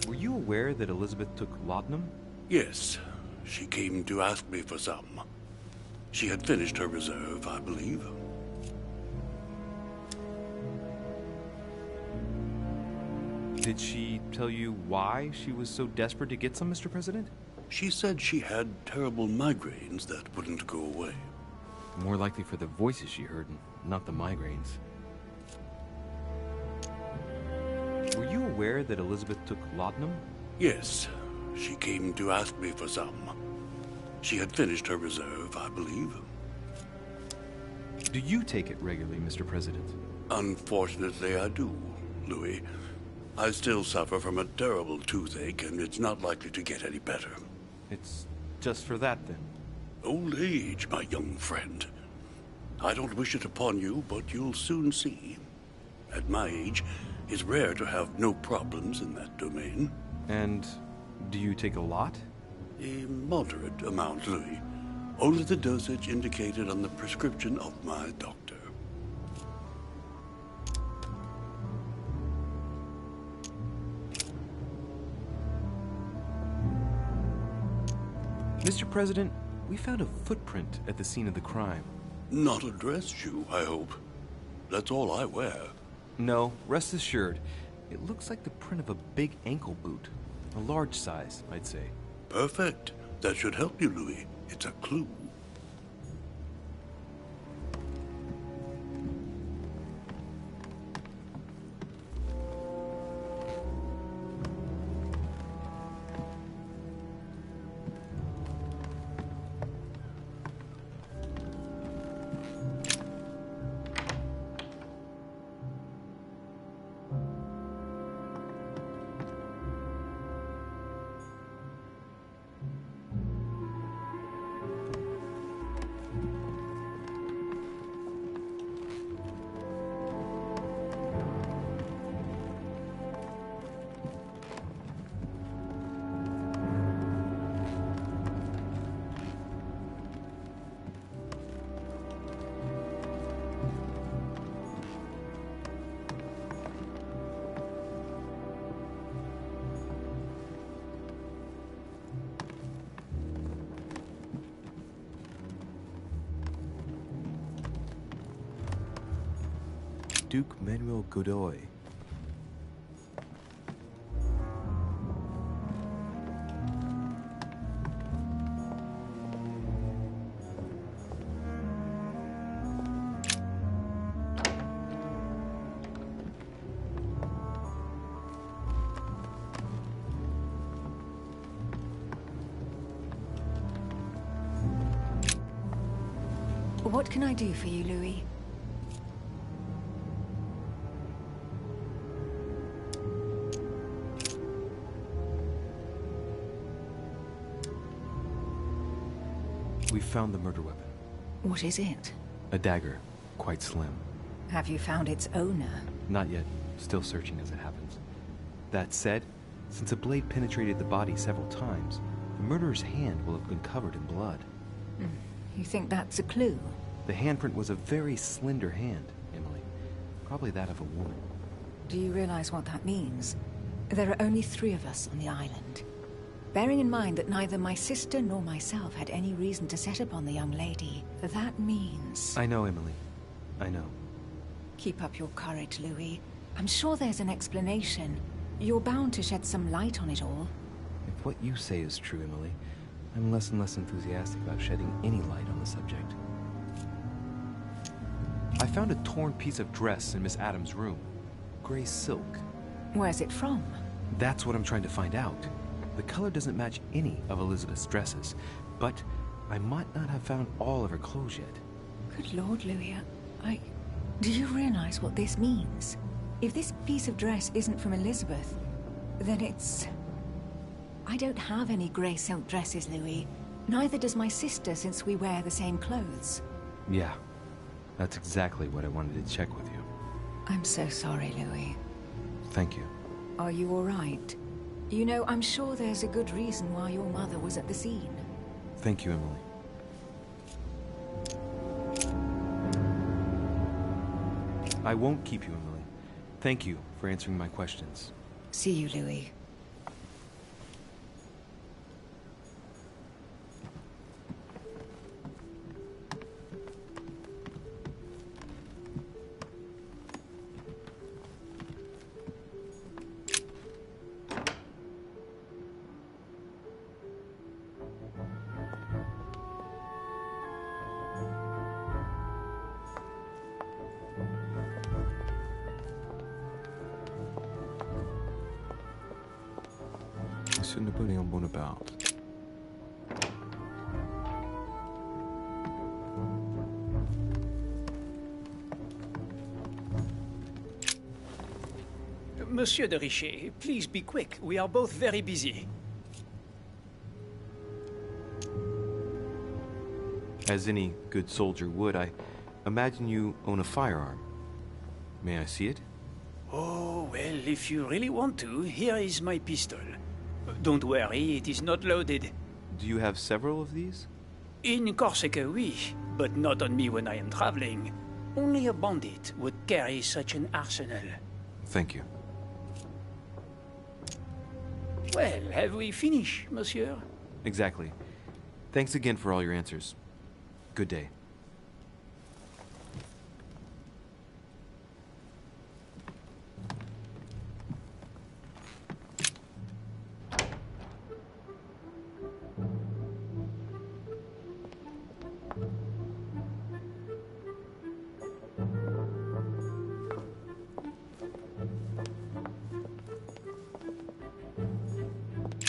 Were you aware that Elizabeth took laudanum? Yes, she came to ask me for some. She had finished her reserve, I believe. Did she tell you why she was so desperate to get some, Mr. President? She said she had terrible migraines that wouldn't go away. More likely for the voices she heard, not the migraines. Were you aware that Elizabeth took laudanum? Yes, she came to ask me for some. She had finished her reserve, I believe. Do you take it regularly, Mr. President? Unfortunately, I do, Louis. I still suffer from a terrible toothache, and it's not likely to get any better. It's just for that, then? Old age, my young friend. I don't wish it upon you, but you'll soon see. At my age, it's rare to have no problems in that domain. And do you take a lot? A moderate amount, Louis. Only the dosage indicated on the prescription of my doctor. Mr. President, we found a footprint at the scene of the crime. Not a dress shoe, I hope. That's all I wear. No, rest assured. It looks like the print of a big ankle boot. A large size, I'd say. Perfect. That should help you, Louis. It's a clue. Duke Manuel Godoy. What can I do for you, Louis? We found the murder weapon. What is it? A dagger, quite slim. Have you found its owner? Not yet. Still searching as it happens. That said, since a blade penetrated the body several times, the murderer's hand will have been covered in blood. You think that's a clue? The handprint was a very slender hand, Emily. Probably that of a woman. Do you realize what that means? There are only 3 of us on the island. Bearing in mind that neither my sister nor myself had any reason to set upon the young lady, that means... I know, Emily. I know. Keep up your courage, Louis. I'm sure there's an explanation. You're bound to shed some light on it all. If what you say is true, Emily, I'm less and less enthusiastic about shedding any light on the subject. I found a torn piece of dress in Miss Adams' room. Gray silk. Where's it from? That's what I'm trying to find out. The color doesn't match any of Elizabeth's dresses, but I might not have found all of her clothes yet. Good Lord, Louis, Do you realize what this means? If this piece of dress isn't from Elizabeth, then it's... I don't have any grey silk dresses, Louis. Neither does my sister, since we wear the same clothes. Yeah, that's exactly what I wanted to check with you. I'm so sorry, Louis. Thank you. Are you all right? You know, I'm sure there's a good reason why your mother was at the scene. Thank you, Emily. I won't keep you, Emily. Thank you for answering my questions. See you, Louis. sur Napoléon Bonaparte. Monsieur de Richet, please be quick. We are both very busy. As any good soldier would, I imagine you own a firearm. May I see it? Oh, well, if you really want to, here is my pistol. Don't worry, it is not loaded. Do you have several of these? In Corsica, oui, but not on me when I am traveling. Only a bandit would carry such an arsenal. Thank you. Well, have we finished, monsieur? Exactly. Thanks again for all your answers. Good day.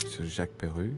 Sur Jacques Perru.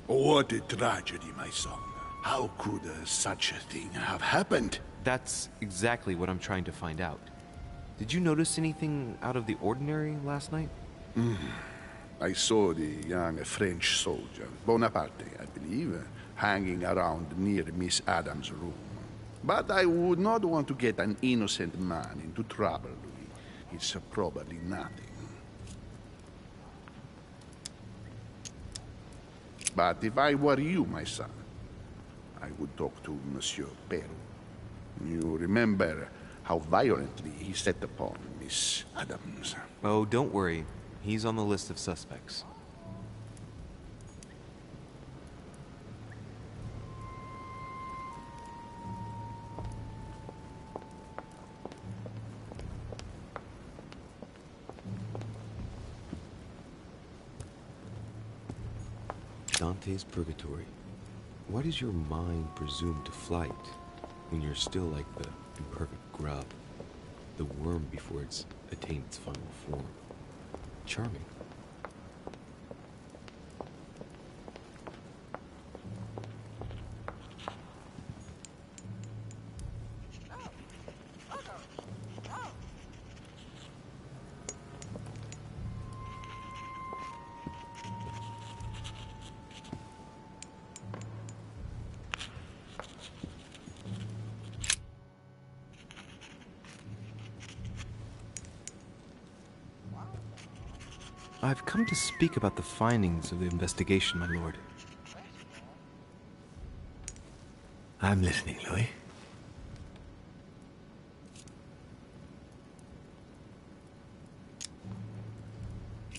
What a tragedy, my son. How could such a thing have happened? That's exactly what I'm trying to find out. Did you notice anything out of the ordinary last night? I saw the young French soldier, Bonaparte, I believe, hanging around near Miss Adams' room. But I would not want to get an innocent man into trouble, Louis. It's probably nothing. But if I were you, my son, I would talk to Monsieur Peru. You remember how violently he set upon Miss Adams. Oh, don't worry. He's on the list of suspects. Dante's Purgatory. Why does your mind presume to flight when you're still like the imperfect grub, the worm before it's attained its final form? Charming. I've come to speak about the findings of the investigation, my lord. I'm listening, Louis.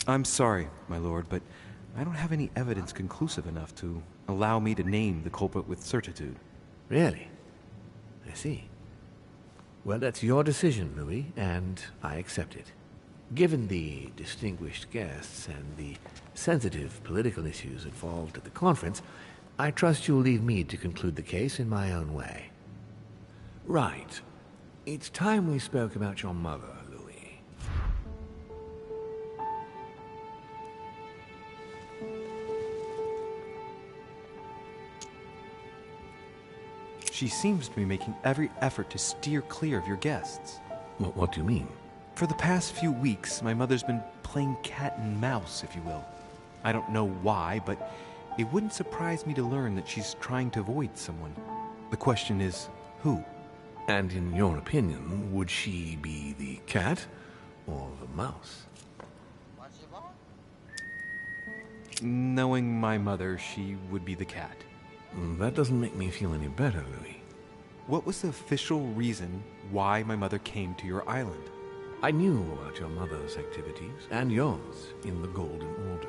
I'm sorry, my lord, but I don't have any evidence conclusive enough to allow me to name the culprit with certitude. Really? I see. Well, that's your decision, Louis, and I accept it. Given the distinguished guests and the sensitive political issues involved at the conference, I trust you'll leave me to conclude the case in my own way. Right. It's time we spoke about your mother, Louis. She seems to be making every effort to steer clear of your guests. What do you mean? For the past few weeks, my mother's been playing cat and mouse, if you will. I don't know why, but it wouldn't surprise me to learn that she's trying to avoid someone. The question is, who? And in your opinion, would she be the cat or the mouse? Knowing my mother, she would be the cat. That doesn't make me feel any better, Louis. What was the official reason why my mother came to your island? I knew about your mother's activities, and yours, in the Golden Order.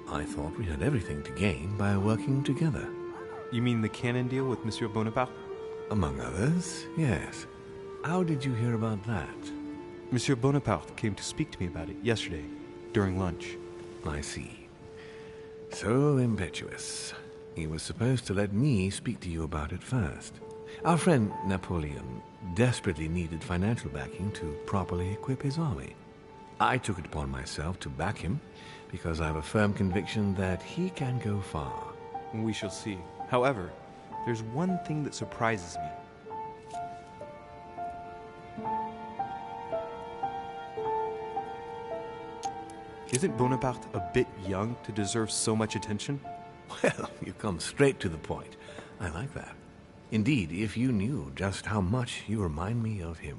I thought we had everything to gain by working together. You mean the canon deal with Monsieur Bonaparte? Among others, yes. How did you hear about that? Monsieur Bonaparte came to speak to me about it yesterday, during lunch. I see. So impetuous. He was supposed to let me speak to you about it first. Our friend Napoleon desperately needed financial backing to properly equip his army. I took it upon myself to back him because I have a firm conviction that he can go far. We shall see. However, there's one thing that surprises me. Isn't Bonaparte a bit young to deserve so much attention? Well, you come straight to the point. I like that. Indeed, if you knew just how much you remind me of him.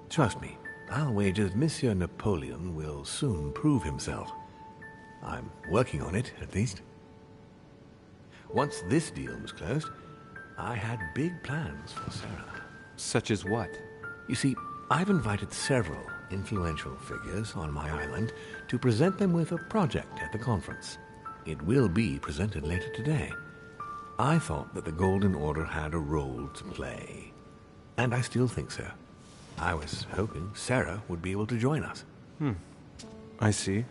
Trust me, I'll wager that Monsieur Napoleon will soon prove himself. I'm working on it, at least. Once this deal was closed, I had big plans for Sarah. Such as what? You see, I've invited several influential figures on my island to present them with a project at the conference. It will be presented later today. I thought that the Golden Order had a role to play. And I still think so. I was hoping Sarah would be able to join us. I see.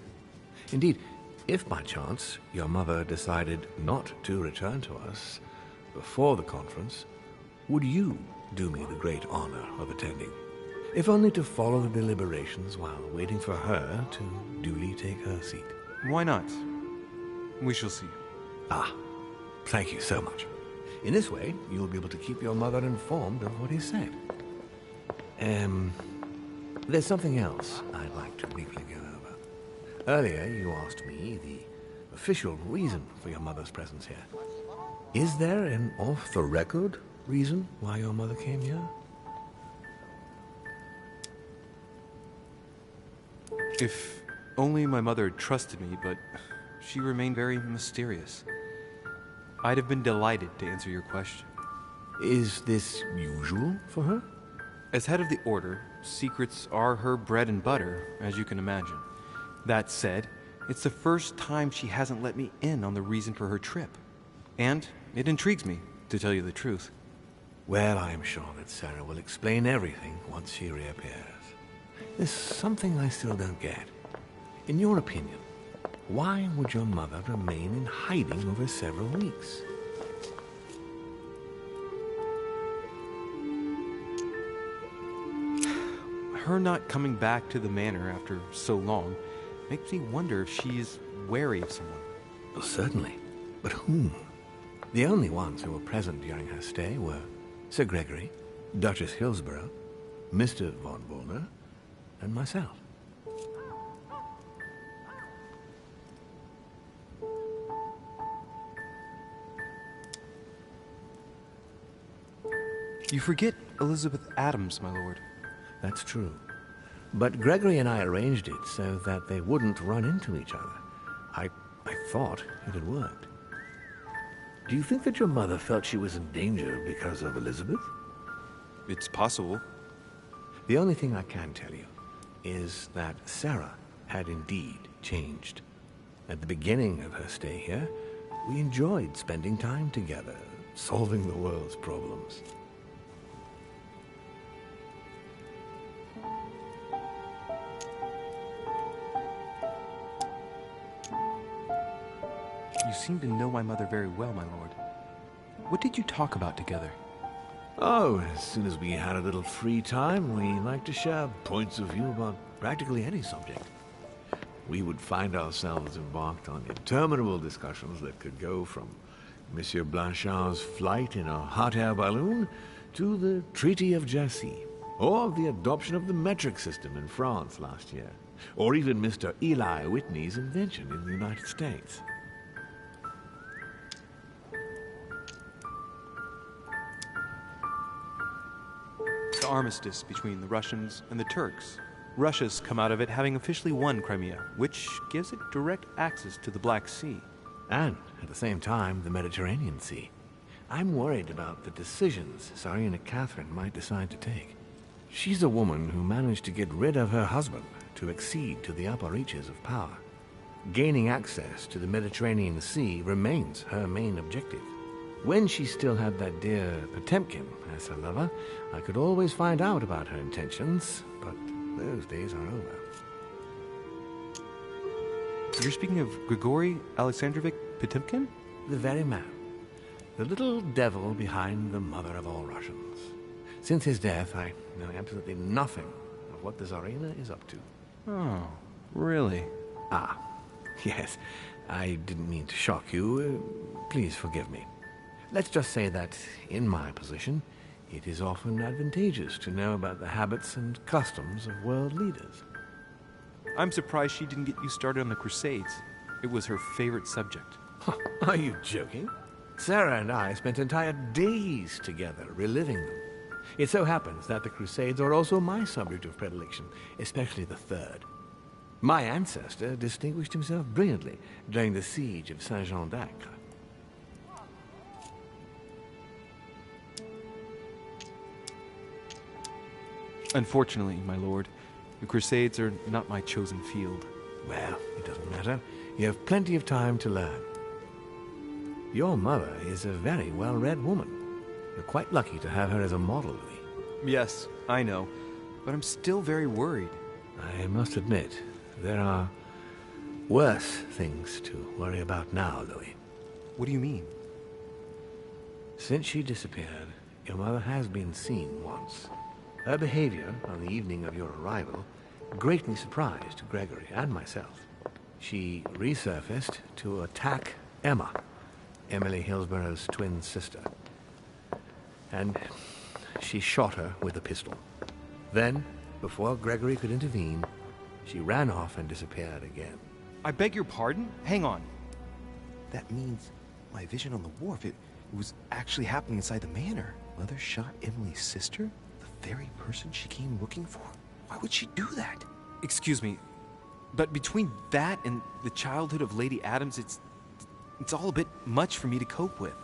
Indeed, if by chance your mother decided not to return to us before the conference, would you do me the great honor of attending? If only to follow the deliberations while waiting for her to duly take her seat. Why not? We shall see. Ah, thank you so much. In this way, you'll be able to keep your mother informed of what is said. There's something else I'd like to briefly go over. Earlier, you asked me the official reason for your mother's presence here. Is there an off-the-record reason why your mother came here? If only my mother had trusted me, but she remained very mysterious. I'd have been delighted to answer your question. Is this usual for her? As head of the Order, secrets are her bread and butter, as you can imagine. That said, it's the first time she hasn't let me in on the reason for her trip. And it intrigues me, to tell you the truth. Well, I am sure that Sarah will explain everything once she reappears. There's something I still don't get. In your opinion, why would your mother remain in hiding over several weeks? Her not coming back to the manor after so long makes me wonder if she's wary of someone. Well, certainly. But whom? The only ones who were present during her stay were Sir Gregory, Duchess Hillsborough, Mr. von Wollner, and myself. You forget Elizabeth Adams, my lord. That's true. But Gregory and I arranged it so that they wouldn't run into each other. I thought it had worked. Do you think that your mother felt she was in danger because of Elizabeth? It's possible. The only thing I can tell you is that Sarah had indeed changed. At the beginning of her stay here, we enjoyed spending time together, solving the world's problems. You seem to know my mother very well, my lord. What did you talk about together? Oh, as soon as we had a little free time, we liked to share points of view about practically any subject. We would find ourselves embarked on interminable discussions that could go from Monsieur Blanchard's flight in a hot air balloon to the Treaty of Jassy, or the adoption of the metric system in France last year, or even Mr. Eli Whitney's invention in the United States. The armistice between the Russians and the Turks. Russia's come out of it having officially won Crimea, which gives it direct access to the Black Sea. And, at the same time, the Mediterranean Sea. I'm worried about the decisions Tsarina Catherine might decide to take. She's a woman who managed to get rid of her husband to accede to the upper reaches of power. Gaining access to the Mediterranean Sea remains her main objective. When she still had that dear Potemkin as her lover, I could always find out about her intentions, but those days are over. You're speaking of Grigory Alexandrovich Potemkin? The very man. The little devil behind the mother of all Russians. Since his death, I know absolutely nothing of what the Tsarina is up to. Oh, really? Ah, yes. I didn't mean to shock you. Please forgive me. Let's just say that, in my position, it is often advantageous to know about the habits and customs of world leaders. I'm surprised she didn't get you started on the Crusades. It was her favorite subject. Are you joking? Sarah and I spent entire days together reliving them. It so happens that the Crusades are also my subject of predilection, especially the Third. My ancestor distinguished himself brilliantly during the siege of Saint-Jean d'Acre. Unfortunately, my lord, the Crusades are not my chosen field. Well, it doesn't matter. You have plenty of time to learn. Your mother is a very well-read woman. You're quite lucky to have her as a model, Louis. Yes, I know, but I'm still very worried. I must admit, there are worse things to worry about now, Louis. What do you mean? Since she disappeared, your mother has been seen once. Her behavior on the evening of your arrival greatly surprised Gregory and myself. She resurfaced to attack Emma, Emily Hillsborough's twin sister. And she shot her with a pistol. Then, before Gregory could intervene, she ran off and disappeared again. I beg your pardon? Hang on. That means my vision on the wharf, it was actually happening inside the manor. Mother shot Emily's sister? The very person she came looking for? Why would she do that? Excuse me, but between that and the childhood of Lady Adams, it's all a bit much for me to cope with.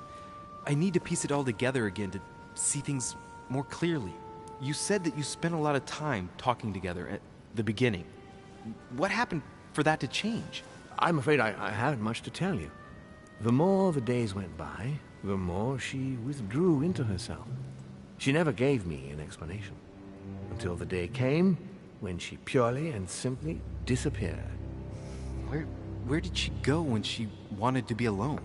I need to piece it all together again to see things more clearly. You said that you spent a lot of time talking together at the beginning. What happened for that to change? I'm afraid I haven't much to tell you. The more the days went by, the more she withdrew into herself. She never gave me an explanation. Until the day came when she purely and simply disappeared. Where did she go when she wanted to be alone?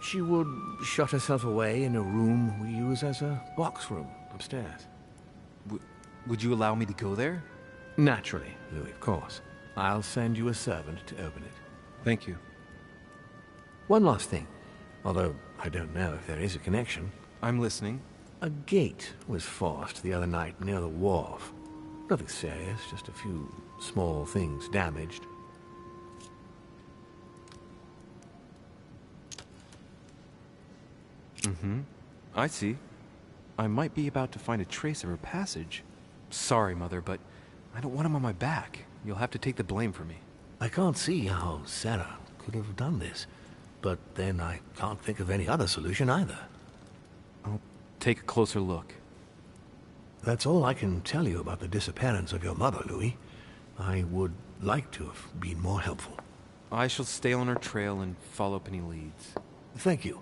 She would shut herself away in a room we use as a box room upstairs. Would you allow me to go there? Naturally, Louis, of course. I'll send you a servant to open it. Thank you. One last thing, although I don't know if there is a connection. I'm listening. A gate was forced the other night near the wharf. Nothing serious, just a few small things damaged. Mm-hmm. I see. I might be about to find a trace of her passage. Sorry, Mother, but I don't want him on my back. You'll have to take the blame for me. I can't see how Sarah could have done this, but then I can't think of any other solution either. I'll take a closer look. That's all I can tell you about the disappearance of your mother, Louis. I would like to have been more helpful. I shall stay on her trail and follow up any leads. Thank you.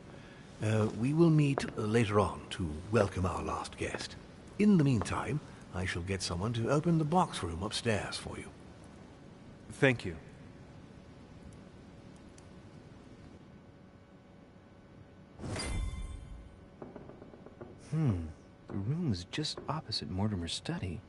We will meet later on to welcome our last guest. In the meantime, I shall get someone to open the box room upstairs for you. Thank you. The room is just opposite Mortimer's study.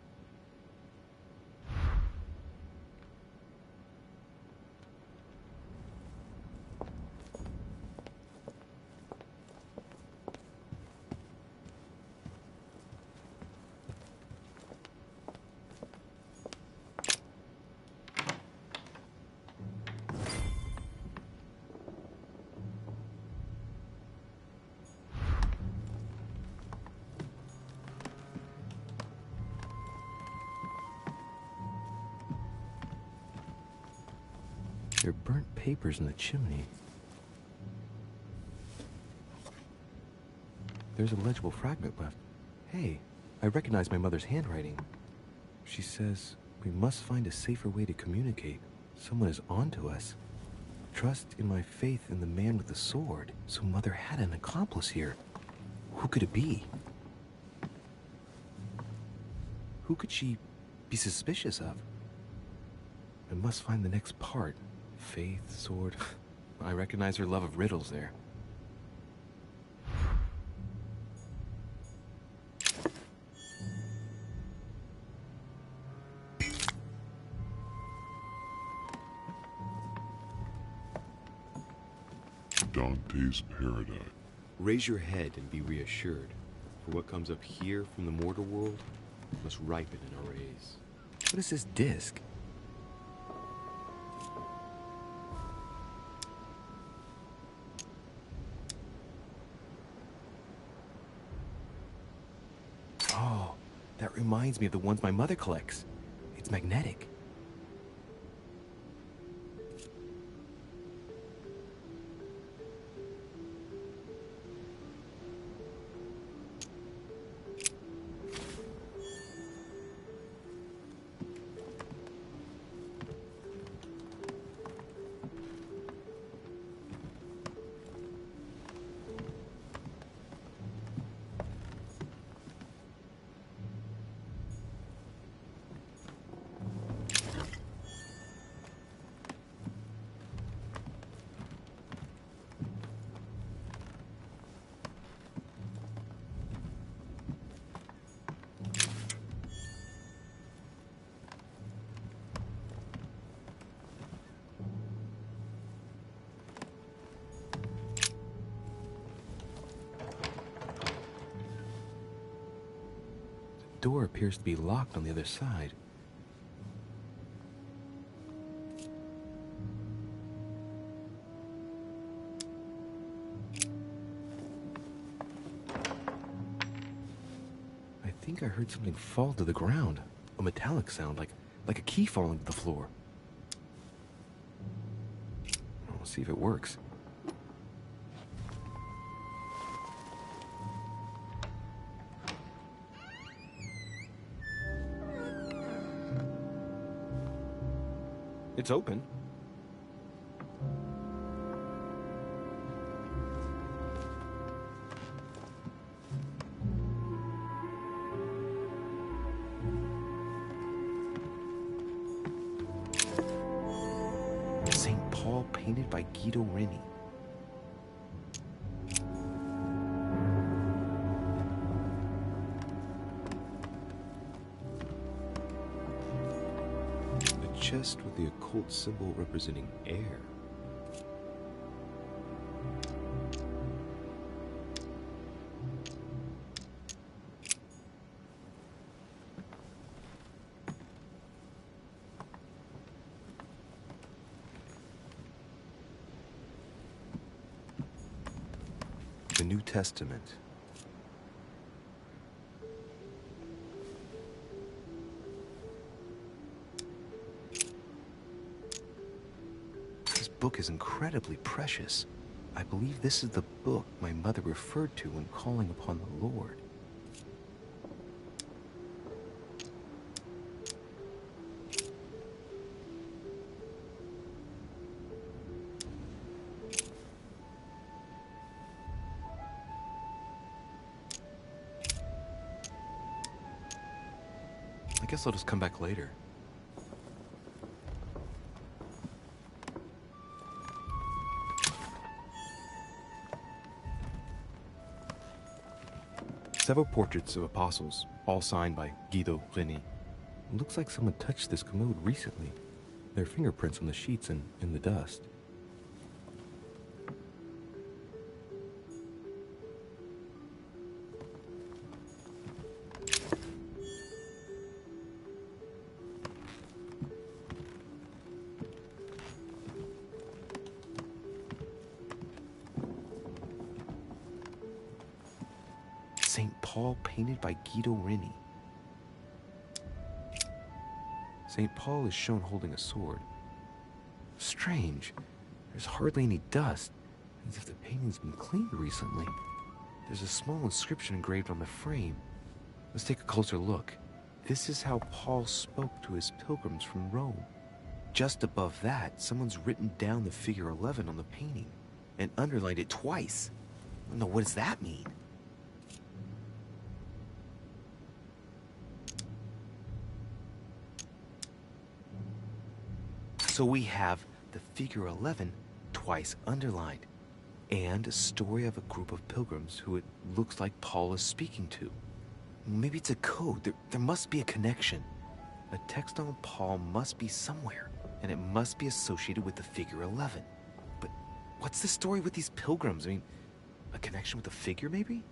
There are burnt papers in the chimney. There's a legible fragment left. Hey, I recognize my mother's handwriting. She says, we must find a safer way to communicate. Someone is onto us. Trust in my faith in the man with the sword. So Mother had an accomplice here. Who could it be? Who could she be suspicious of? I must find the next part. Faith, sword. I recognize her love of riddles there. Dante's Paradise. Raise your head and be reassured, for what comes up here from the mortal world must ripen in our rays. What is this disc? Oh, that reminds me of the ones my mother collects. It's magnetic. The door appears to be locked on the other side. I think I heard something fall to the ground. A metallic sound, like a key falling to the floor. We'll see if it works. It's open. St. Paul painted by Guido Reni. Chest with the occult symbol representing air. The New Testament. This book is incredibly precious. I believe this is the book my mother referred to when calling upon the Lord. I guess I'll just come back later. Several portraits of apostles, all signed by Guido Reni. It looks like someone touched this commode recently. There are fingerprints on the sheets and in the dust. St. Paul painted by Guido Reni. St. Paul is shown holding a sword. Strange. There's hardly any dust, as if the painting's been cleaned recently. There's a small inscription engraved on the frame. Let's take a closer look. This is how Paul spoke to his pilgrims from Rome. Just above that, someone's written down the figure 11 on the painting and underlined it twice. No, what does that mean? So we have the figure 11 twice underlined, and a story of a group of pilgrims who it looks like Paul is speaking to. Maybe it's a code. There must be a connection. A text on Paul must be somewhere, and it must be associated with the figure 11. But what's the story with these pilgrims? I mean, a connection with the figure, maybe?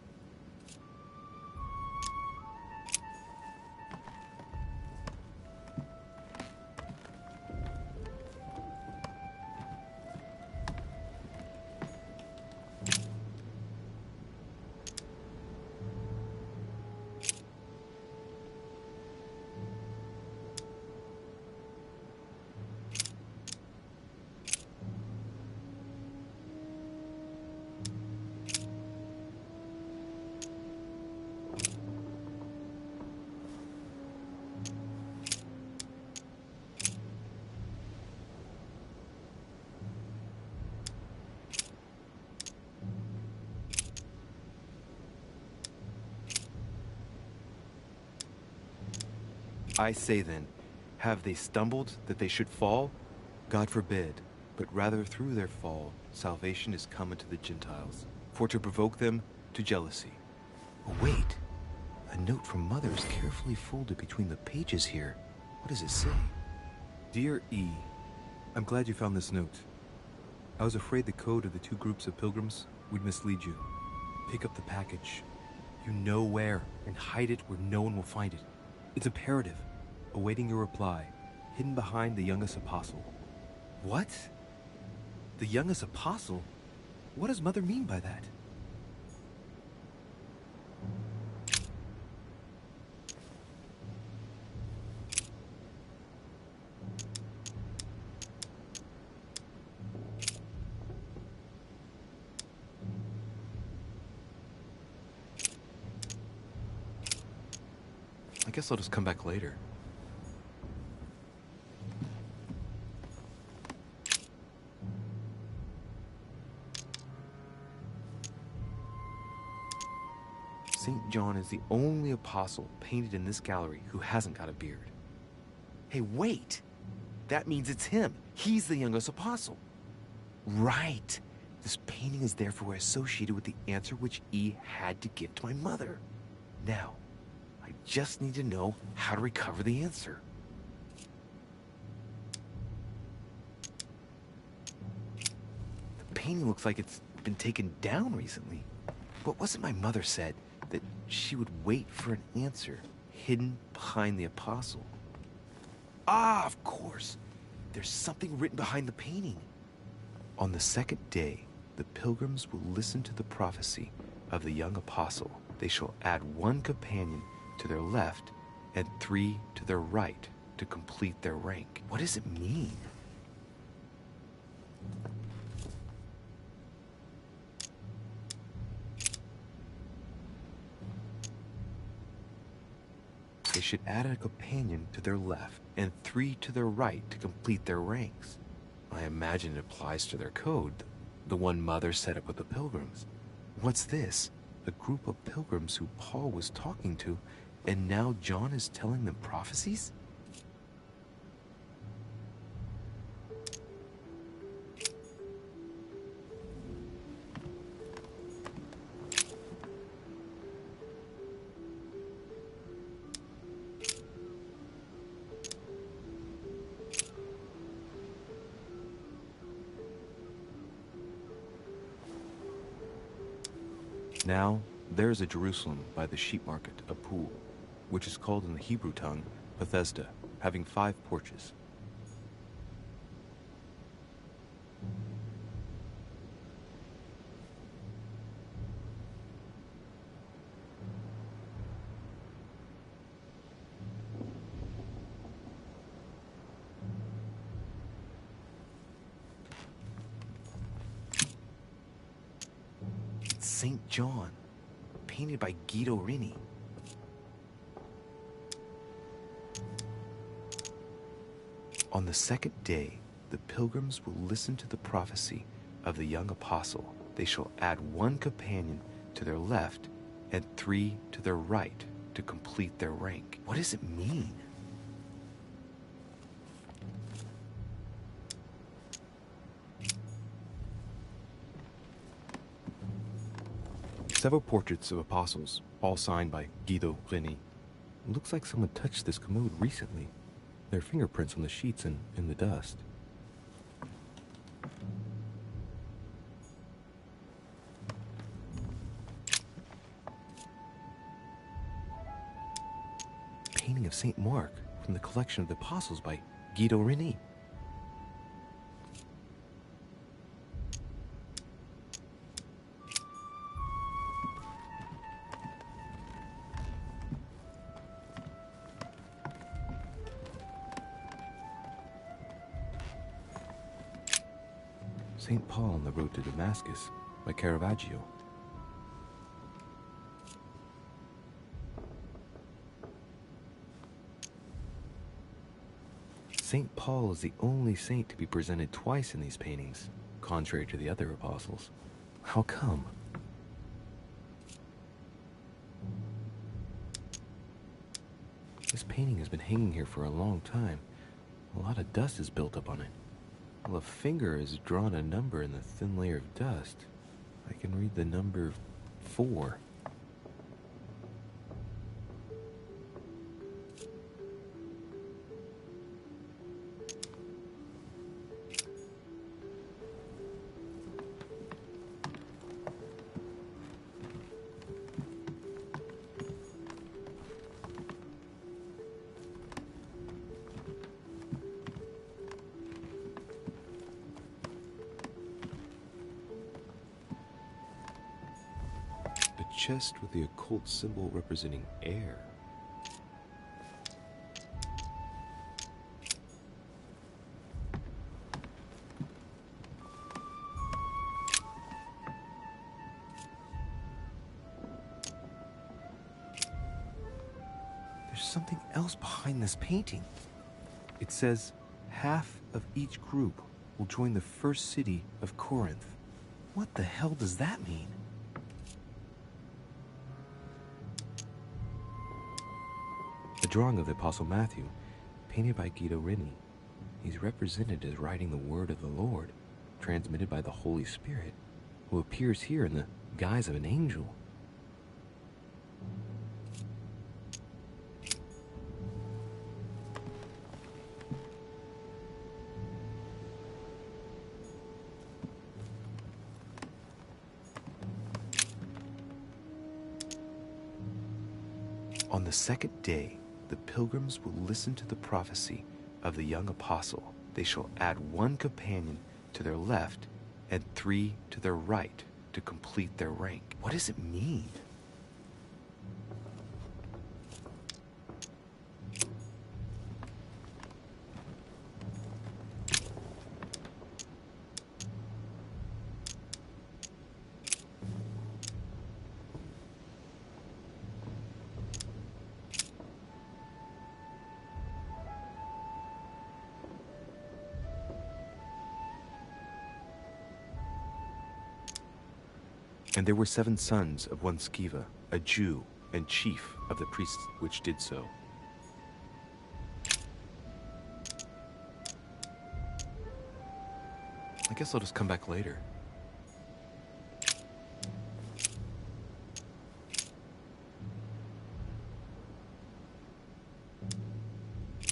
I say then, have they stumbled that they should fall? God forbid, but rather through their fall, salvation is come unto the Gentiles, for to provoke them to jealousy. Oh, wait, a note from Mother is carefully folded between the pages here. What does it say? Dear E, I'm glad you found this note. I was afraid the code of the two groups of pilgrims would mislead you. Pick up the package. You know where, and hide it where no one will find it. It's imperative. Awaiting your reply, hidden behind the youngest apostle. What? The youngest apostle? What does Mother mean by that? I guess I'll just come back later. St. John is the only apostle painted in this gallery who hasn't got a beard. Hey, wait! That means it's him. He's the youngest apostle. Right. This painting is therefore associated with the answer which E had to give to my mother. Now, I just need to know how to recover the answer. The painting looks like it's been taken down recently. But wasn't my mother said that she would wait for an answer hidden behind the apostle? Ah, of course. There's something written behind the painting. On the second day, the pilgrims will listen to the prophecy of the young apostle. They shall add one companion to their left and 3 to their right to complete their rank. What does it mean? They should add a companion to their left and 3 to their right to complete their ranks. I imagine it applies to their code, the one Mother set up with the pilgrims. What's this? A group of pilgrims who Paul was talking to, and now John is telling them prophecies? Now, there is a Jerusalem by the sheep market, a pool, which is called in the Hebrew tongue Bethesda, having 5 porches. St. John, painted by Guido Rini. On the second day, the pilgrims will listen to the prophecy of the young apostle. They shall add 1 companion to their left and 3 to their right to complete their rank. What does it mean? Several portraits of apostles, all signed by Guido Rini. It looks like someone touched this commode recently. There are fingerprints on the sheets and in the dust. Painting of St. Mark from the collection of the apostles by Guido Rini. St. Paul on the road to Damascus by Caravaggio. St. Paul is the only saint to be presented twice in these paintings, contrary to the other apostles. How come? This painting has been hanging here for a long time. A lot of dust is built up on it. Well, a finger has drawn a number in the thin layer of dust. I can read the number 4. Chest with the occult symbol representing air. There's something else behind this painting. It says, half of each group will join the first city of Corinth. What the hell does that mean? A drawing of the Apostle Matthew, painted by Guido Rini. He's represented as writing the word of the Lord, transmitted by the Holy Spirit, who appears here in the guise of an angel. On the second day, the pilgrims will listen to the prophecy of the young apostle. They shall add 1 companion to their left and 3 to their right to complete their rank. What does it mean? And there were 7 sons of one Sceva, a Jew, and chief of the priests which did so. I guess I'll just come back later.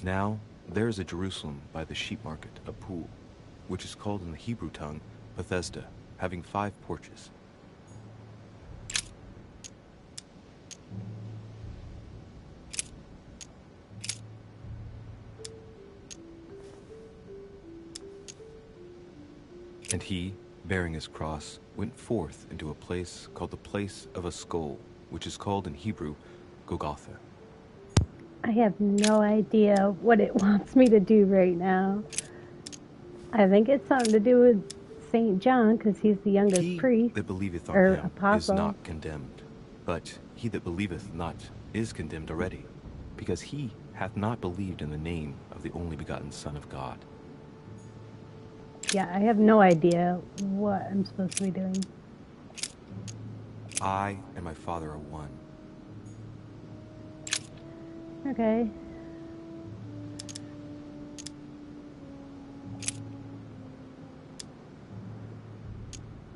Now, there is a Jerusalem by the sheep market, a pool, which is called in the Hebrew tongue Bethesda, having 5 porches. And he, bearing his cross, went forth into a place called the place of a skull, which is called in Hebrew, Golgotha. I have no idea what it wants me to do right now. I think it's something to do with Saint John, because he's the youngest He priest that believeth on or him apostle. is not condemned, but he that believeth not is condemned already, because he hath not believed in the name of the only begotten Son of God. Yeah, I have no idea what I'm supposed to be doing. I and my Father are one. Okay.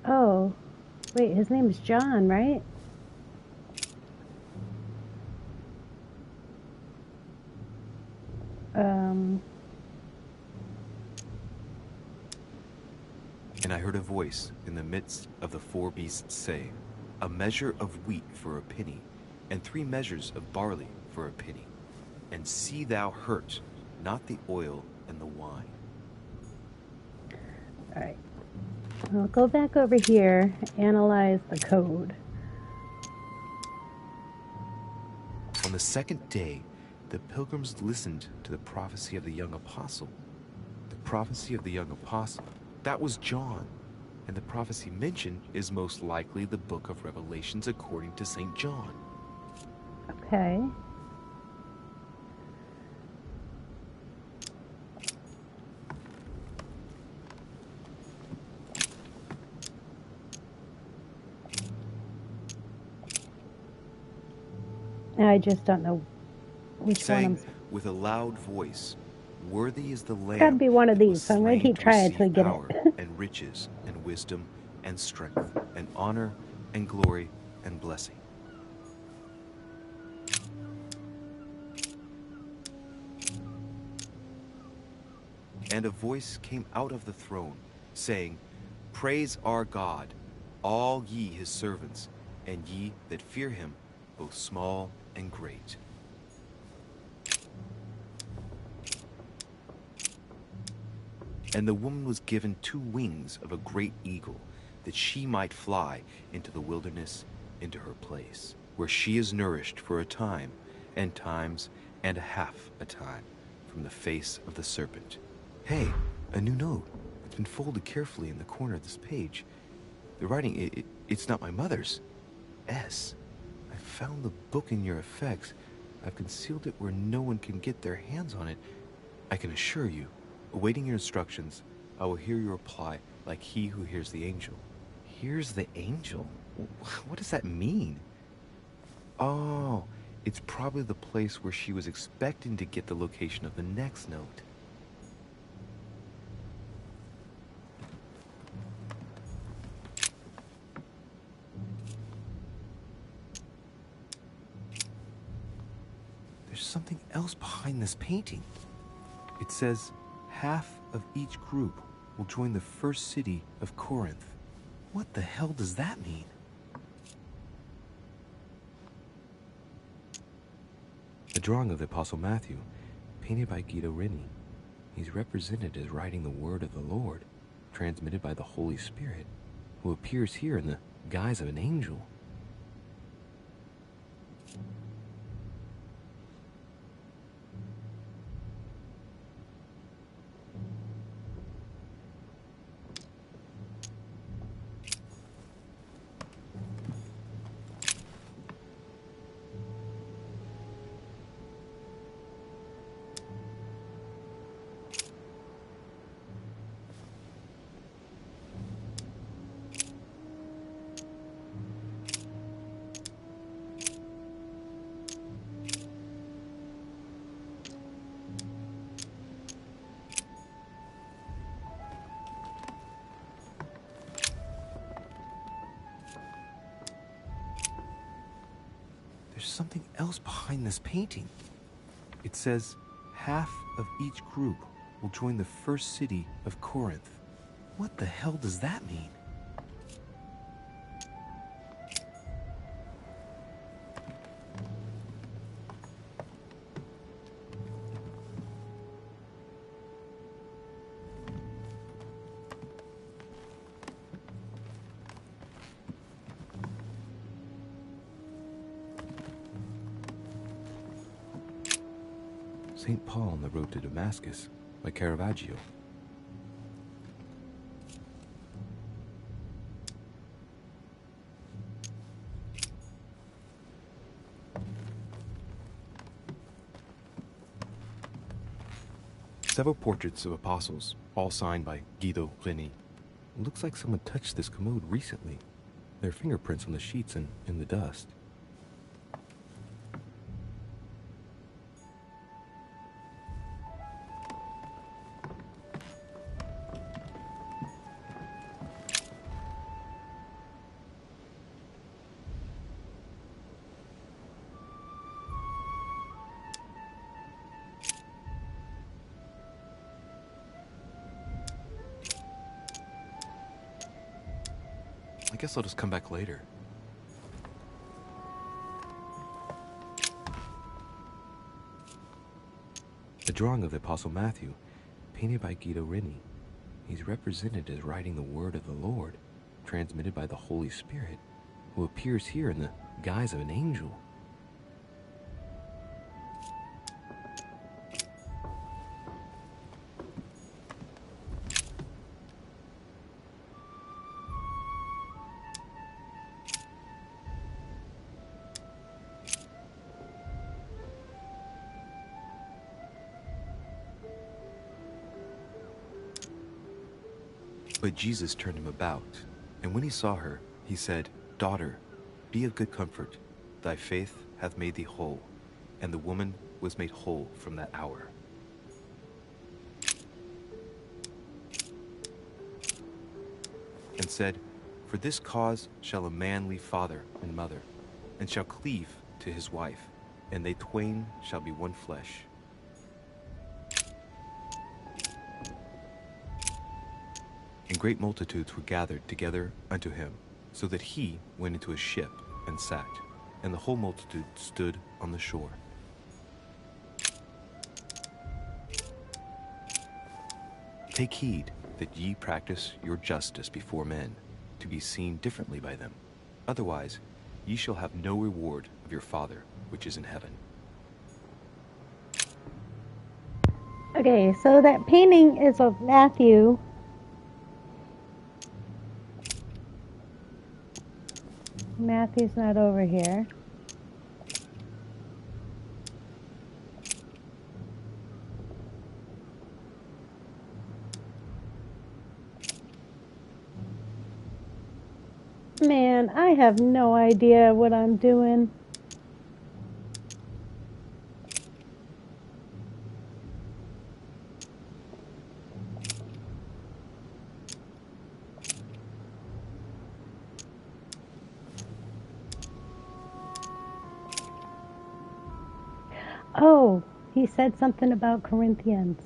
Oh, wait, his name is John, right? And I heard a voice in the midst of the four beasts say, a measure of wheat for a penny, and 3 measures of barley for a penny. And see thou hurt not the oil and the wine. All right. I'll go back over here, analyze the code. On the 2nd day, the pilgrims listened to the prophecy of the young apostle. The prophecy of the young apostle, that was John. And the prophecy mentioned is most likely the book of Revelations according to St. John. Okay. I just don't know which Saying one with a loud voice, worthy is the Lamb. Gotta be one of that was these, so I'm gonna slain keep to trying receive till I get power it. and riches and wisdom and strength and honor and glory and blessing. And a voice came out of the throne, saying, Praise our God, all ye his servants, and ye that fear him, both small and great. And the woman was given 2 wings of a great eagle, that she might fly into the wilderness, into her place, where she is nourished for a time, and times, and a half a time, from the face of the serpent. Hey, a new note. It's been folded carefully in the corner of this page. The writing, it's not my mother's. S. I found the book in your effects. I've concealed it where no one can get their hands on it. I can assure you, awaiting your instructions, I will hear your reply like he who hears the angel. Hears the angel? What does that mean? Oh, it's probably the place where she was expecting to get the location of the next note. There's something else behind this painting. It says, half of each group will join the first city of Corinth. What the hell does that mean? A drawing of the Apostle Matthew, painted by Guido Reni. He's represented as writing the word of the Lord, transmitted by the Holy Spirit, who appears here in the guise of an angel. There's something else behind this painting. It says, half of each group will join the first city of Corinth. What the hell does that mean? St. Paul on the Road to Damascus by Caravaggio. Several portraits of apostles, all signed by Guido Reni. It looks like someone touched this commode recently. There are fingerprints on the sheets and in the dust. I guess I'll just come back later. A drawing of the Apostle Matthew, painted by Guido Reni. He's represented as writing the word of the Lord, transmitted by the Holy Spirit, who appears here in the guise of an angel. But Jesus turned him about, and when he saw her, he said, "Daughter, be of good comfort. Thy faith hath made thee whole." And the woman was made whole from that hour. And said, "For this cause shall a man leave father and mother, and shall cleave to his wife, and they twain shall be one flesh." And great multitudes were gathered together unto him, so that he went into a ship and sat, and the whole multitude stood on the shore. Take heed that ye practice your justice before men, to be seen differently by them. Otherwise, ye shall have no reward of your Father which is in heaven. Okay, so that painting is of Matthew. Matthew's not over here. Man, I have no idea what I'm doing. Oh, he said something about Corinthians.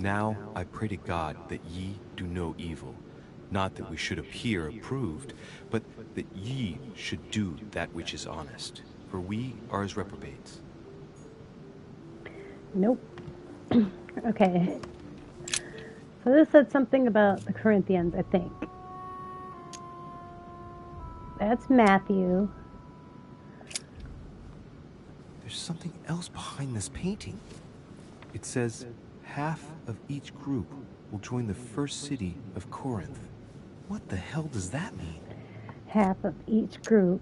Now I pray to God that ye do no evil, not that we should appear approved, but that ye should do that which is honest, for we are as reprobates. Nope. Okay. So this said something about the Corinthians, I think. That's Matthew. There's something else behind this painting. It says, half of each group will join the first city of Corinth. What the hell does that mean? Half of each group.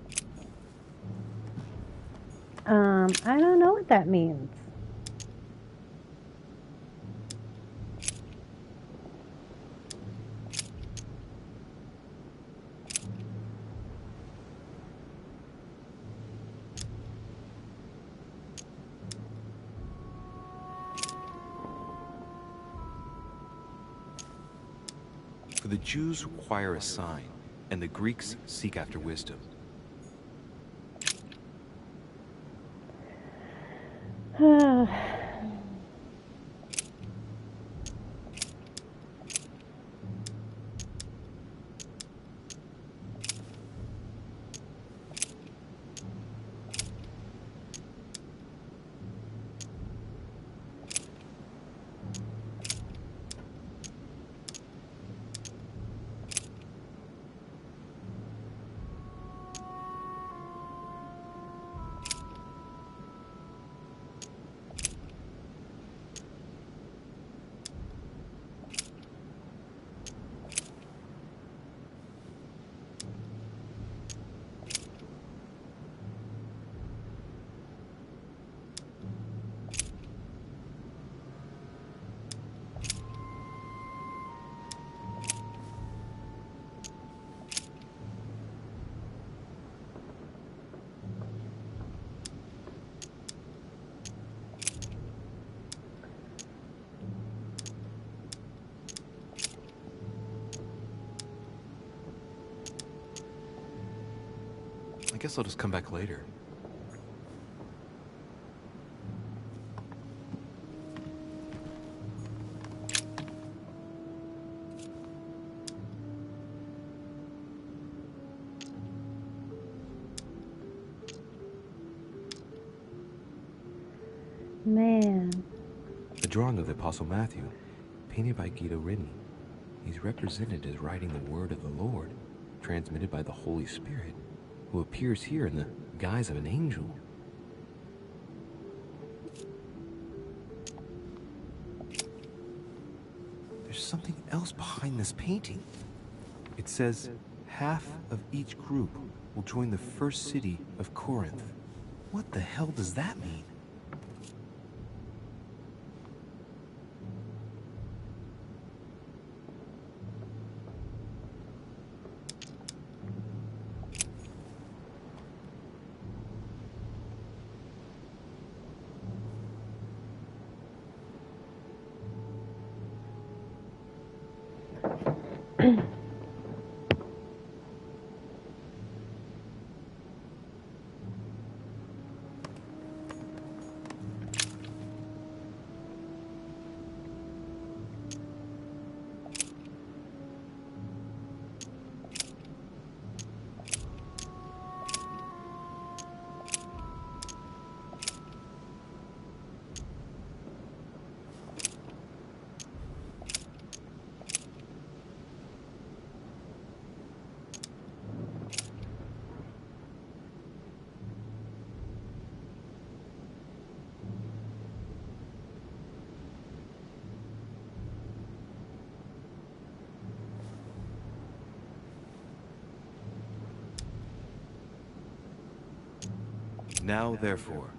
I don't know what that means. For the Jews require a sign, and the Greeks seek after wisdom. guess I'll just come back later. Man. A drawing of the Apostle Matthew, painted by Guido Rini. He's represented as writing the word of the Lord, transmitted by the Holy Spirit, who appears here in the guise of an angel. There's something else behind this painting. It says, half of each group will join the first city of Corinth. What the hell does that mean? Now, therefore,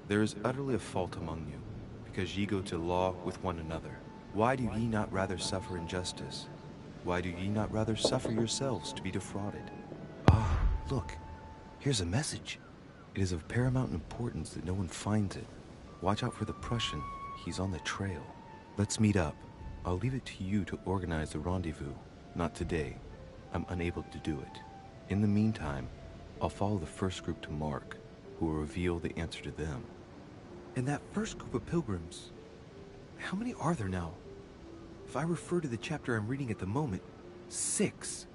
there is utterly a fault among you, because ye go to law with one another. Why do ye not rather suffer injustice? Why do ye not rather suffer yourselves to be defrauded? Ah, look, here's a message. It is of paramount importance that no one finds it. Watch out for the Prussian. He's on the trail. Let's meet up. I'll leave it to you to organize the rendezvous. Not today. I'm unable to do it. In the meantime, I'll follow the first group to Mark, who will reveal the answer to them. And that first group of pilgrims, how many are there now? If I refer to the chapter I'm reading at the moment, 6.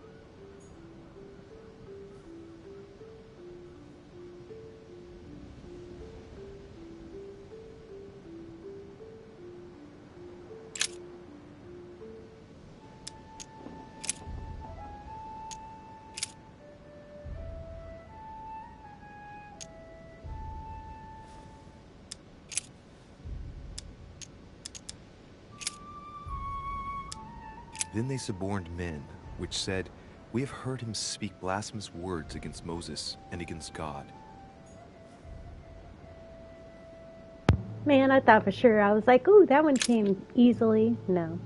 Then they suborned men, which said, "We have heard him speak blasphemous words against Moses and against God." Man, I thought for sure. I was like, ooh, that one came easily. No.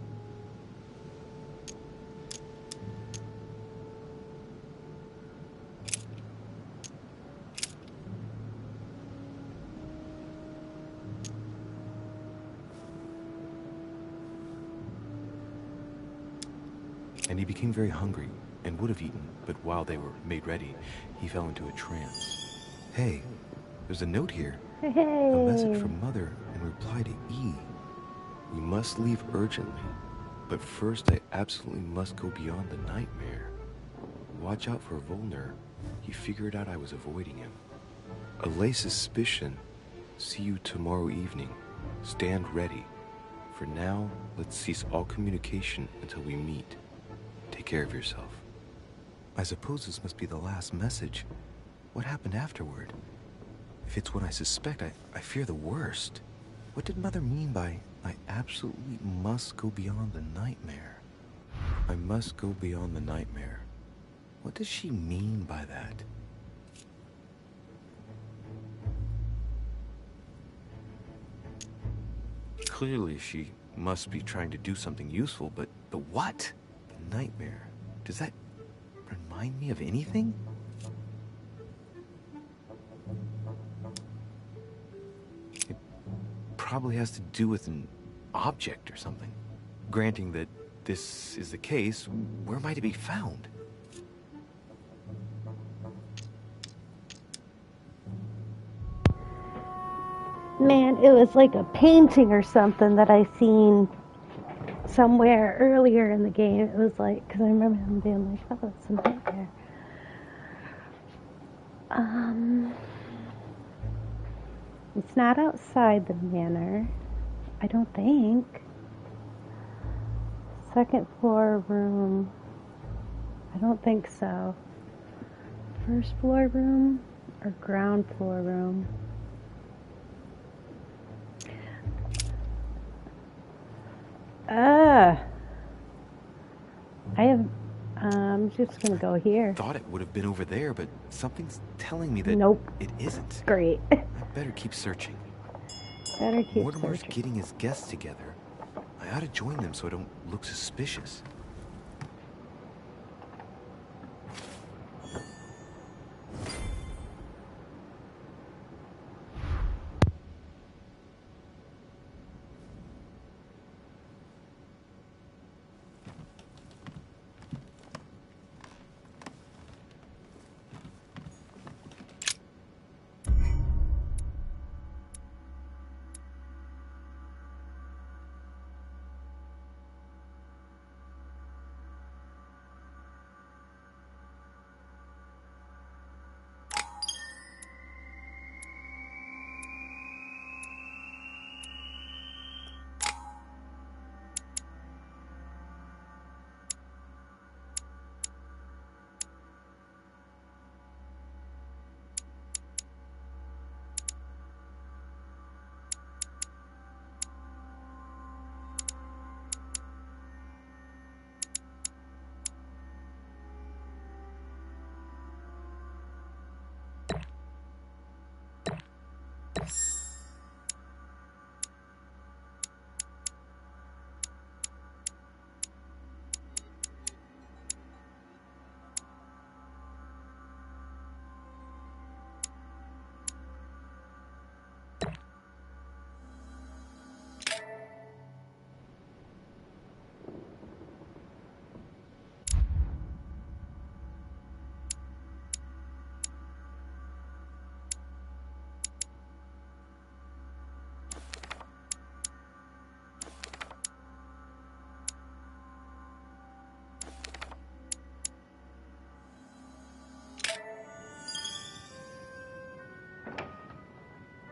And he became very hungry, and would have eaten, but while they were made ready, he fell into a trance. Hey, there's a note here. Hey. A message from Mother in reply to E. We must leave urgently, but first I absolutely must go beyond the nightmare. Watch out for Volner. He figured out I was avoiding him. Allay suspicion. See you tomorrow evening. Stand ready. For now, let's cease all communication until we meet. Take care of yourself. I suppose this must be the last message. What happened afterward? If it's what I suspect, I fear the worst. What did Mother mean by, I absolutely must go beyond the nightmare? I must go beyond the nightmare. What does she mean by that? Clearly, she must be trying to do something useful, but the what? The nightmare. Does that remind me of anything? It probably has to do with an object or something. Granting that this is the case, where might it be found? it was like a painting or something that I seen somewhere earlier in the game. It was like, because I remember him being like, oh, it's a nightmare. It's not outside the manor, I don't think. Second floor room, I don't think so. First floor room or ground floor room? I'm just gonna go here. Thought it would have been over there, but something's telling me that Nope. it isn't. Great. I better keep searching. Better keep Mortimer's searching. getting his guests together. I ought to join them so I don't look suspicious.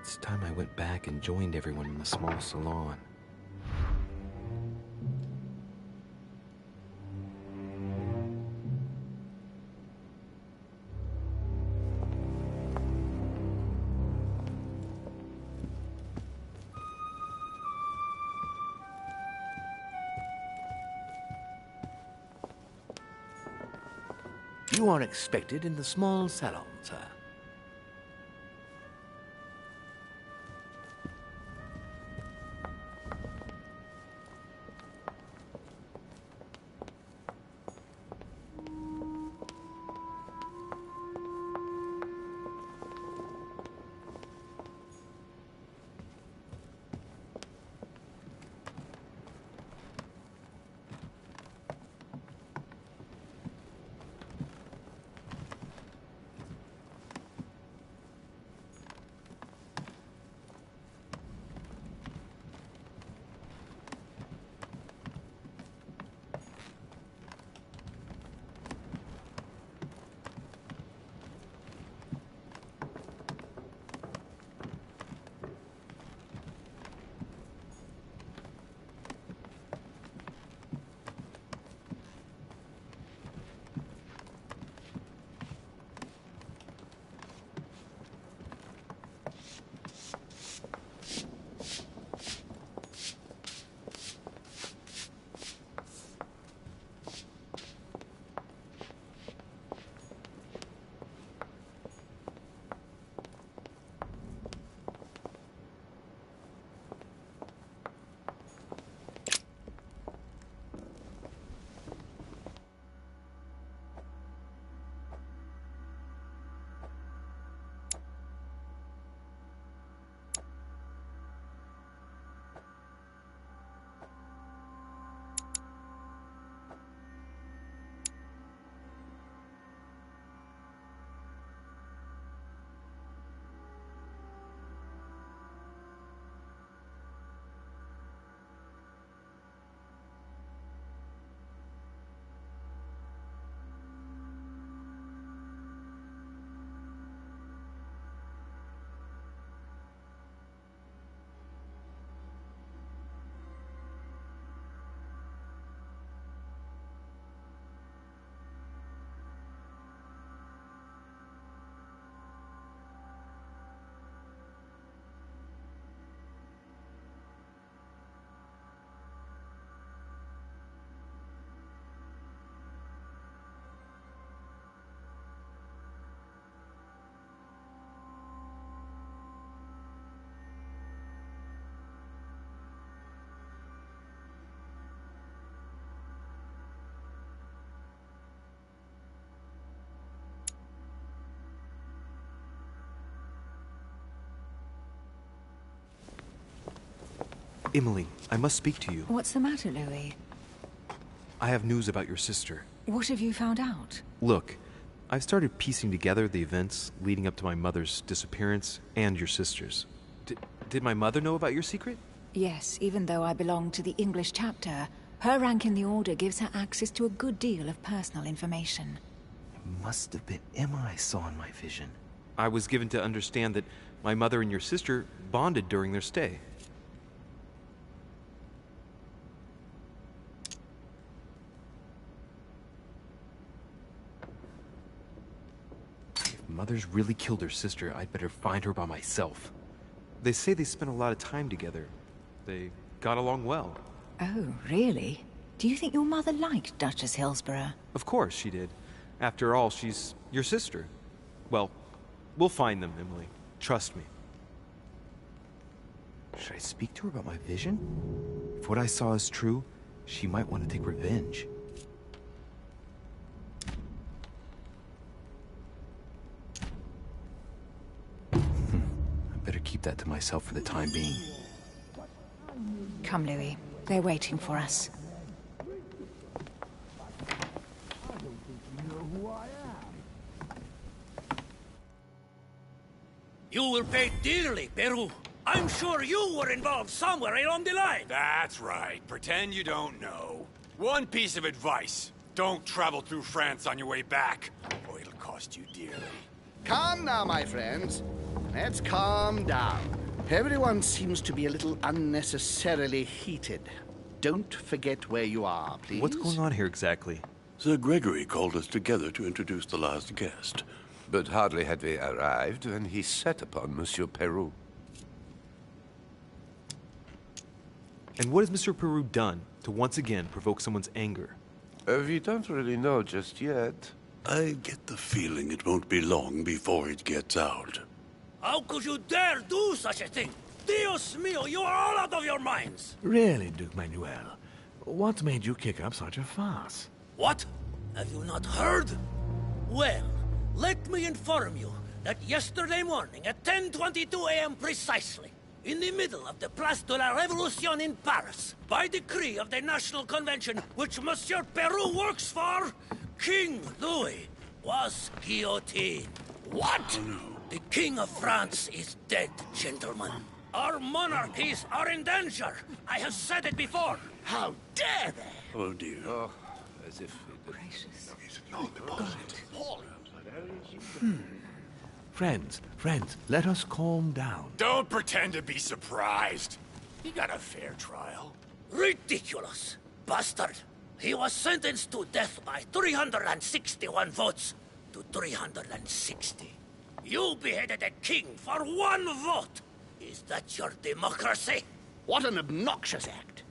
It's time I went back and joined everyone in the small salon. You are expected in the small salon, sir. Emily, I must speak to you. What's the matter, Louis? I have news about your sister. What have you found out? Look, I've started piecing together the events leading up to my mother's disappearance and your sister's. Did my mother know about your secret? Yes, even though I belong to the English chapter, her rank in the Order gives her access to a good deal of personal information. It must have been Emma I saw in my vision. I was given to understand that my mother and your sister bonded during their stay. If Mother's really killed her sister, I'd better find her by myself. They say they spent a lot of time together. They got along well. Oh, really? Do you think your mother liked Duchess Hillsborough? Of course she did. After all, she's your sister. Well, we'll find them, Emily. Trust me. Should I speak to her about my vision? If what I saw is true, she might want to take revenge. I better keep that to myself for the time being. Come, Louis. They're waiting for us. You will pay dearly, Peru. I'm sure you were involved somewhere along the line. That's right. Pretend you don't know. One piece of advice. Don't travel through France on your way back, or it'll cost you dearly. Calm now, my friends. Let's calm down. Everyone seems to be a little unnecessarily heated. Don't forget where you are, please. What's going on here exactly? Sir Gregory called us together to introduce the last guest. But hardly had we arrived when he set upon Monsieur Peru. And what has Mr. Peru done to once again provoke someone's anger? We don't really know just yet. I get the feeling it won't be long before it gets out. How could you dare do such a thing? Dios mío, you are all out of your minds! Really, Duke Manuel? What made you kick up such a fuss? What? Have you not heard? Well, let me inform you that yesterday morning at 10:22 a.m. precisely, in the middle of the Place de la Révolution in Paris, by decree of the National Convention which Monsieur Peru works for, King Louis was guillotined. What? Oh, no. The King of France is dead, gentlemen. Our monarchies are in danger. I have said it before. How dare they? Oh, dear. Oh, as if... Gracious. Friends, let us calm down. Don't pretend to be surprised. He got a fair trial. Ridiculous. Bastard. He was sentenced to death by 361 votes to 360. You beheaded a king for one vote. Is that your democracy? What an obnoxious act.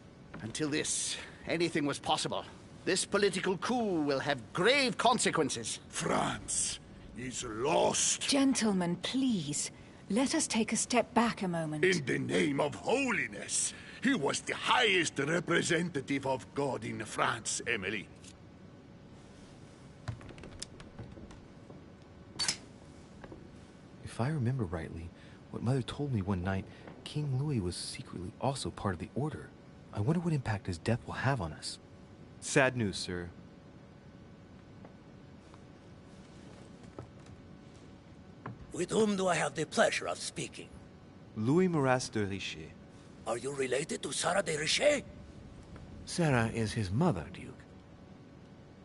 Until this, anything was possible. This political coup will have grave consequences. France is lost. Gentlemen, please. Let us take a step back a moment. In the name of holiness. He was the highest representative of God in France, Emily. If I remember rightly, what Mother told me one night, King Louis was secretly also part of the Order. I wonder what impact his death will have on us. Sad news, sir. With whom do I have the pleasure of speaking? Louis Maras de Richet. Are you related to Sarah de Richet? Sarah is his mother, Duke.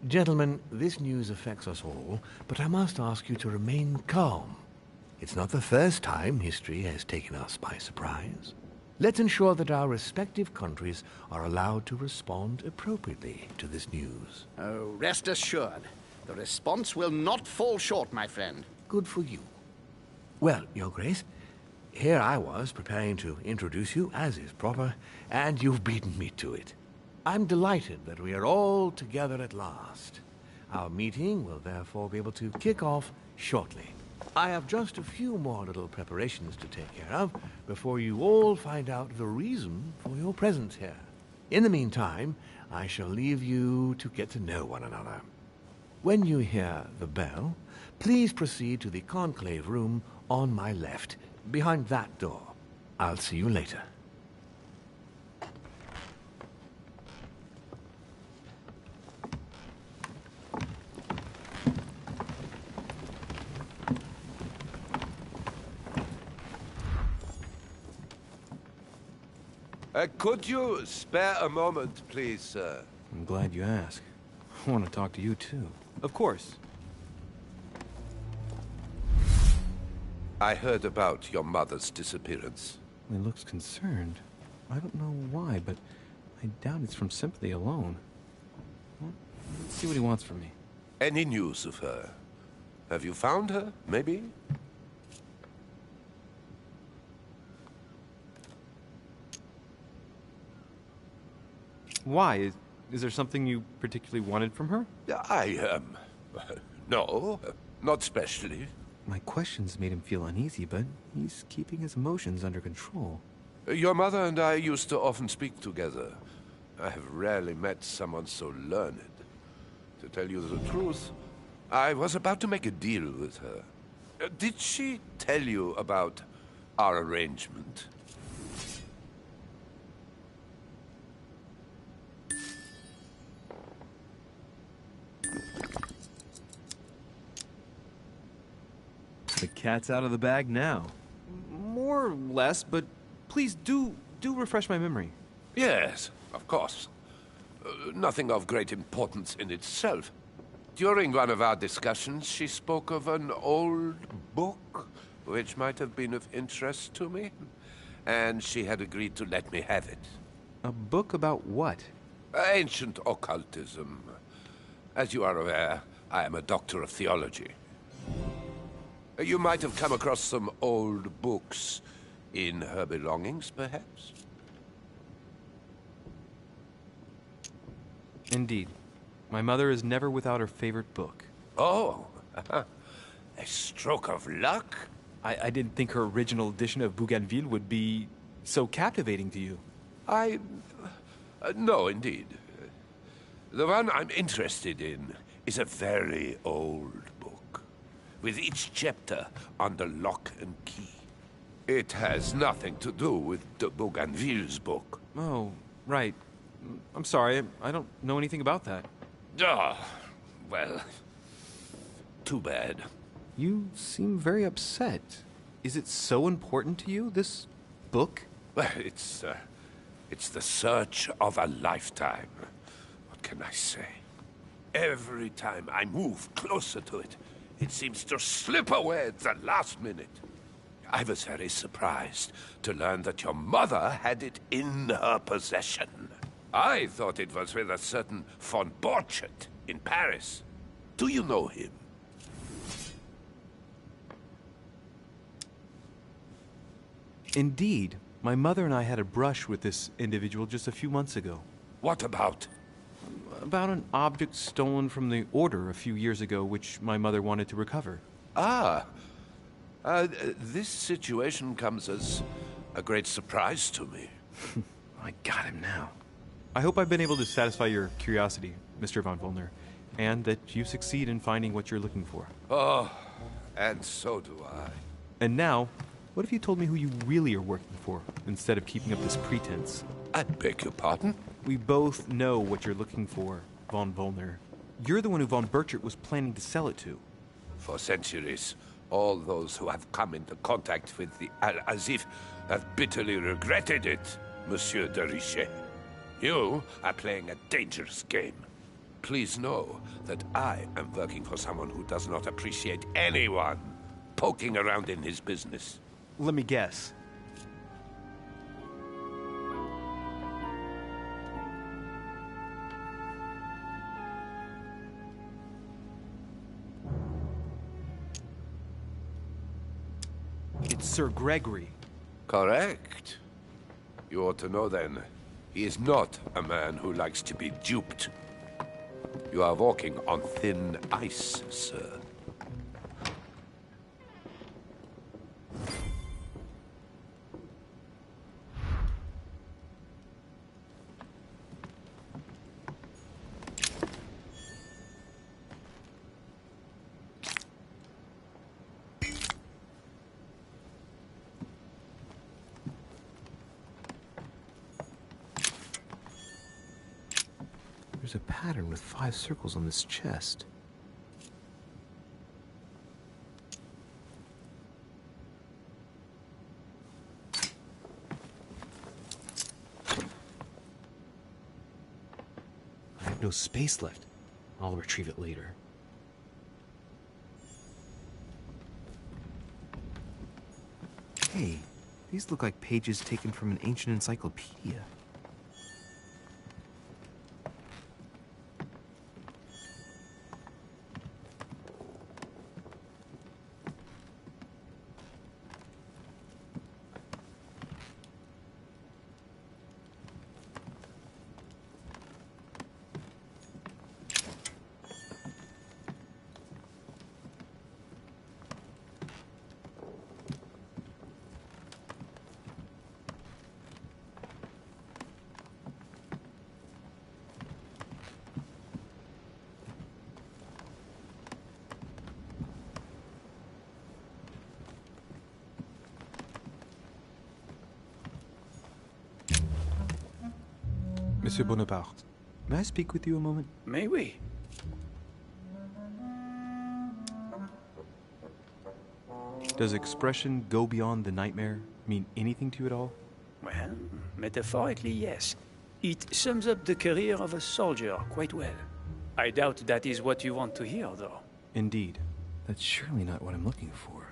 Gentlemen, this news affects us all, but I must ask you to remain calm. It's not the first time history has taken us by surprise. Let's ensure that our respective countries are allowed to respond appropriately to this news. Oh, rest assured. The response will not fall short, my friend. Good for you. Well, Your Grace, here I was preparing to introduce you, as is proper, and you've beaten me to it. I'm delighted that we are all together at last. Our meeting will therefore be able to kick off shortly. I have just a few more little preparations to take care of before you all find out the reason for your presence here. In the meantime, I shall leave you to get to know one another. When you hear the bell, please proceed to the conclave room on my left, behind that door. I'll see you later. Could you spare a moment, please, sir? I'm glad you asked. I want to talk to you, too. Of course. I heard about your mother's disappearance. He looks concerned. I don't know why, but I doubt it's from sympathy alone. Well, let's see what he wants from me. Any news of her? Have you found her, maybe? Why? Is there something you particularly wanted from her? No, not specially. My questions made him feel uneasy, but he's keeping his emotions under control. Your mother and I used to often speak together. I have rarely met someone so learned. To tell you the truth, I was about to make a deal with her. Did she tell you about our arrangement? The cat's out of the bag now. More or less, but please do refresh my memory. Yes, of course. Nothing of great importance in itself. During one of our discussions, she spoke of an old book, which might have been of interest to me, and she had agreed to let me have it. A book about what? Ancient occultism. As you are aware, I am a doctor of theology. You might have come across some old books in her belongings, perhaps? Indeed. My mother is never without her favorite book. Oh, a stroke of luck? I didn't think her original edition of Bougainville would be so captivating to you. No, indeed. The one I'm interested in is a very old book, with each chapter under lock and key. It has nothing to do with de Bougainville's book. Oh, right. I'm sorry, I don't know anything about that. Ah, well, too bad. You seem very upset. Is it so important to you, this book? Well, it's the search of a lifetime. What can I say? Every time I move closer to it, it seems to slip away at the last minute. I was very surprised to learn that your mother had it in her possession. I thought it was with a certain von Borchardt in Paris. Do you know him? Indeed. My mother and I had a brush with this individual just a few months ago. What about? About an object stolen from the Order a few years ago, which my mother wanted to recover. This situation comes as a great surprise to me. I got him now. I hope I've been able to satisfy your curiosity, Mr. von Wollner, and that you succeed in finding what you're looking for. Oh, and so do I. And now, what if you told me who you really are working for, instead of keeping up this pretense? I beg your pardon? We both know what you're looking for, von Wollner. You're the one who von Borchardt was planning to sell it to. For centuries, all those who have come into contact with the Al-Azif have bitterly regretted it, Monsieur de Richet. You are playing a dangerous game. Please know that I am working for someone who does not appreciate anyone poking around in his business. Let me guess. It's Sir Gregory. Correct. You ought to know then. He is not a man who likes to be duped. You are walking on thin ice, sir. There's a pattern with 5 circles on this chest. have no space left. I'll retrieve it later. Hey, these look like pages taken from an ancient encyclopedia. Monsieur Bonaparte, may I speak with you a moment? May we? Does expression "go beyond the nightmare" mean anything to you at all? Well, metaphorically, yes. It sums up the career of a soldier quite well. I doubt that is what you want to hear, though. Indeed. That's surely not what I'm looking for.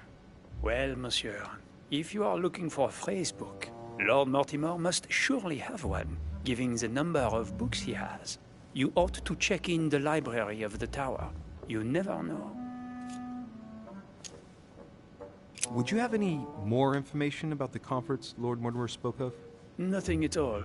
Well, monsieur, if you are looking for a phrase book, Lord Mortimer must surely have one, given the number of books he has. You ought to check in the library of the tower. You never know. Would you have any more information about the conference Lord Mortimer spoke of? Nothing at all.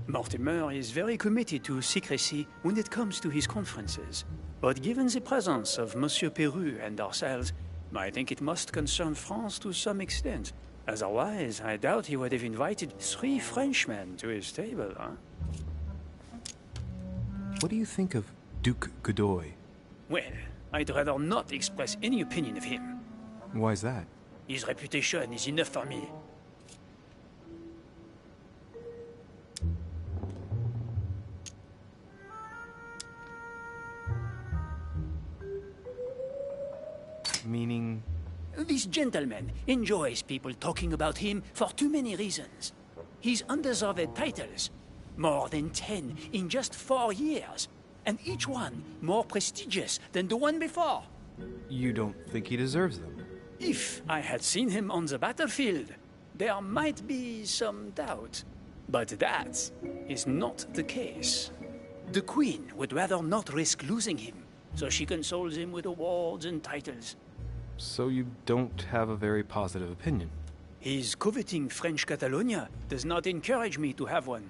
Mortimer is very committed to secrecy when it comes to his conferences. But given the presence of Monsieur Peru and ourselves, I think it must concern France to some extent. Otherwise, I doubt he would have invited 3 Frenchmen to his table, huh? What do you think of Duke Godoy? Well, I'd rather not express any opinion of him. Why is that? His reputation is enough for me. Meaning? This gentleman enjoys people talking about him for too many reasons. His undeserved titles, more than 10 in just 4 years, and each one more prestigious than the one before. You don't think he deserves them? If I had seen him on the battlefield, there might be some doubt. But that is not the case. The Queen would rather not risk losing him, so she consoles him with awards and titles. So you don't have a very positive opinion? His coveting French Catalonia does not encourage me to have one.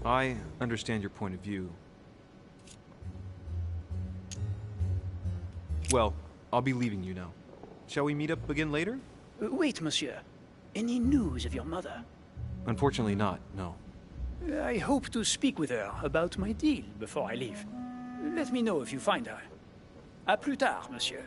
I understand your point of view. Well, I'll be leaving you now. Shall we meet up again later? Wait, monsieur. Any news of your mother? Unfortunately not, no. I hope to speak with her about my deal before I leave. Let me know if you find her. À plus tard, monsieur.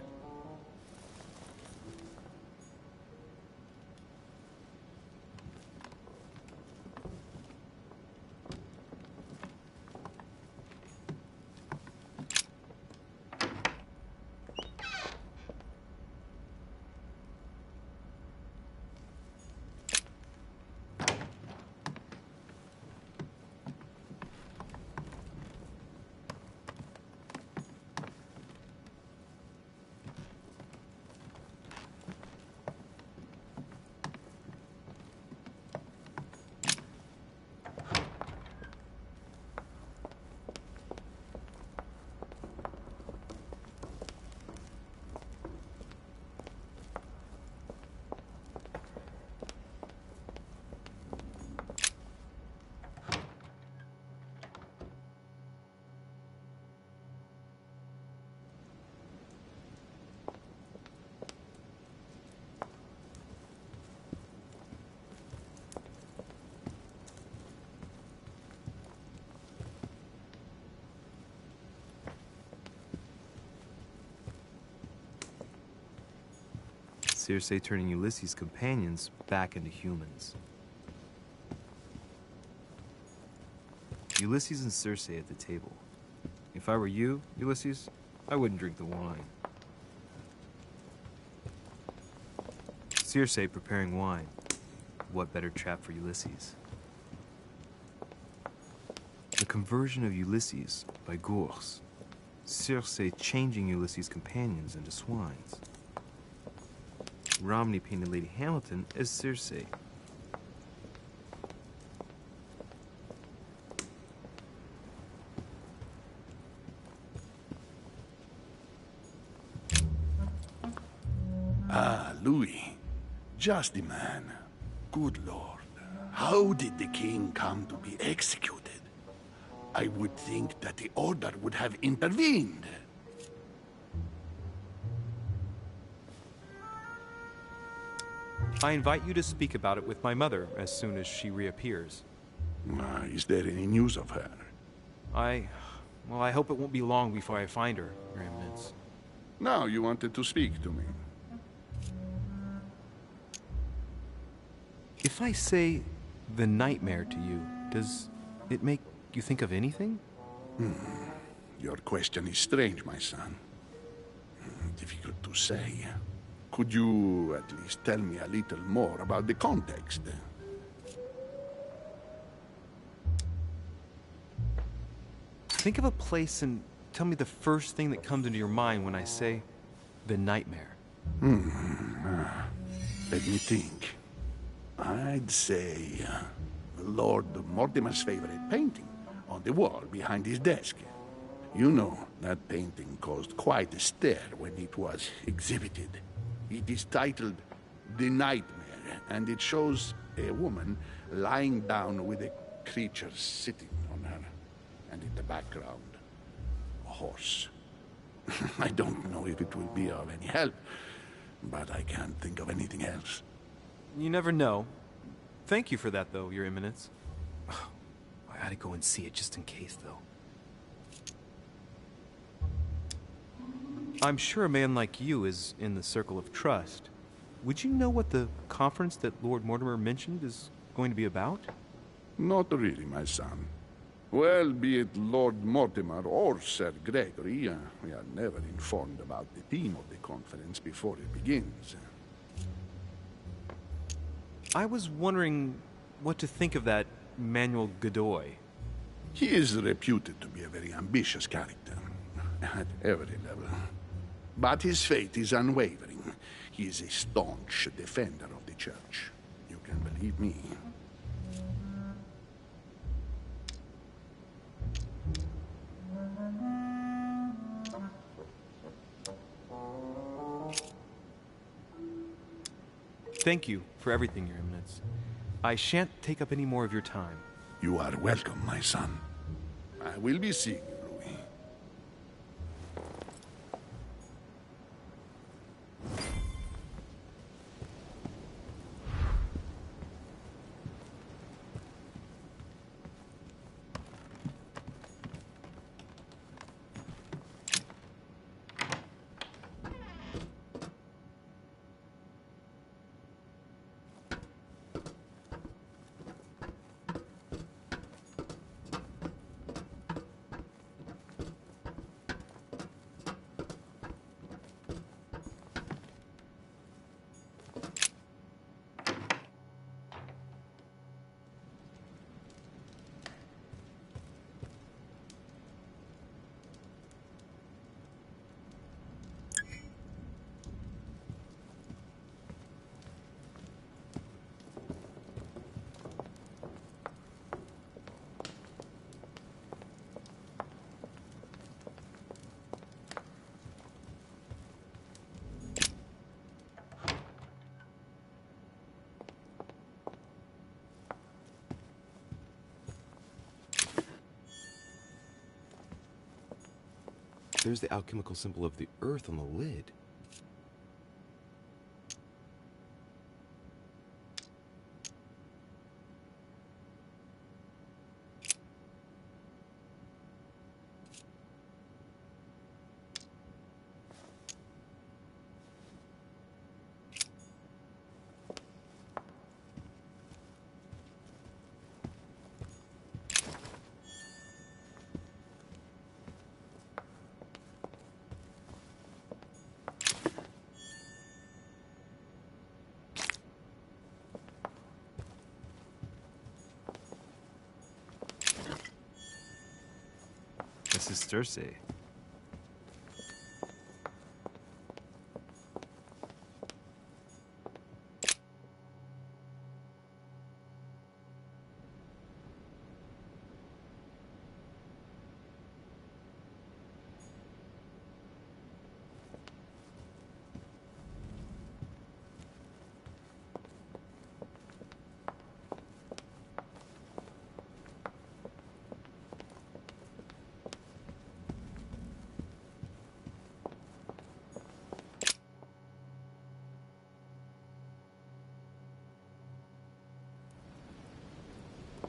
Circe turning Ulysses' companions back into humans. Ulysses and Circe at the table. If I were you, Ulysses, I wouldn't drink the wine. Circe preparing wine. What better trap for Ulysses? The Conversion of Ulysses by Gurs. Circe changing Ulysses' companions into swines. Romney painted Lady Hamilton as Circe. Ah, Louis. Just the man. Good Lord. How did the king come to be executed? I would think that the order would have intervened. I invite you to speak about it with my mother as soon as she reappears. Is there any news of her? Well, I hope it won't be long before I find her, Your Eminence. Now you wanted to speak to me. If I say the nightmare to you, does it make you think of anything? Your question is strange, my son. Difficult to say. Could you at least tell me a little more about the context? Think of a place and tell me the first thing that comes into your mind when I say the nightmare. Let me think. I'd say Lord Mortimer's favorite painting on the wall behind his desk. You know, that painting caused quite a stir when it was exhibited. It is titled The Nightmare, and it shows a woman lying down with a creature sitting on her, and in the background, a horse. I don't know if it will be of any help, but I can't think of anything else. You never know. Thank you for that, though, Your Eminence. I gotta go and see it just in case, though. I'm sure a man like you is in the circle of trust. Would you know what the conference that Lord Mortimer mentioned is going to be about? Not really, my son. Well, be it Lord Mortimer or Sir Gregory, we are never informed about the theme of the conference before it begins. I was wondering what to think of that Manuel Godoy. He is reputed to be a very ambitious character, at every level. But his faith is unwavering. He is a staunch defender of the church. You can believe me. Thank you for everything, Your Eminence. I shan't take up any more of your time. You are welcome, my son. I will be seeing you, Louis. There's the alchemical symbol of the earth on the lid. Sisterse.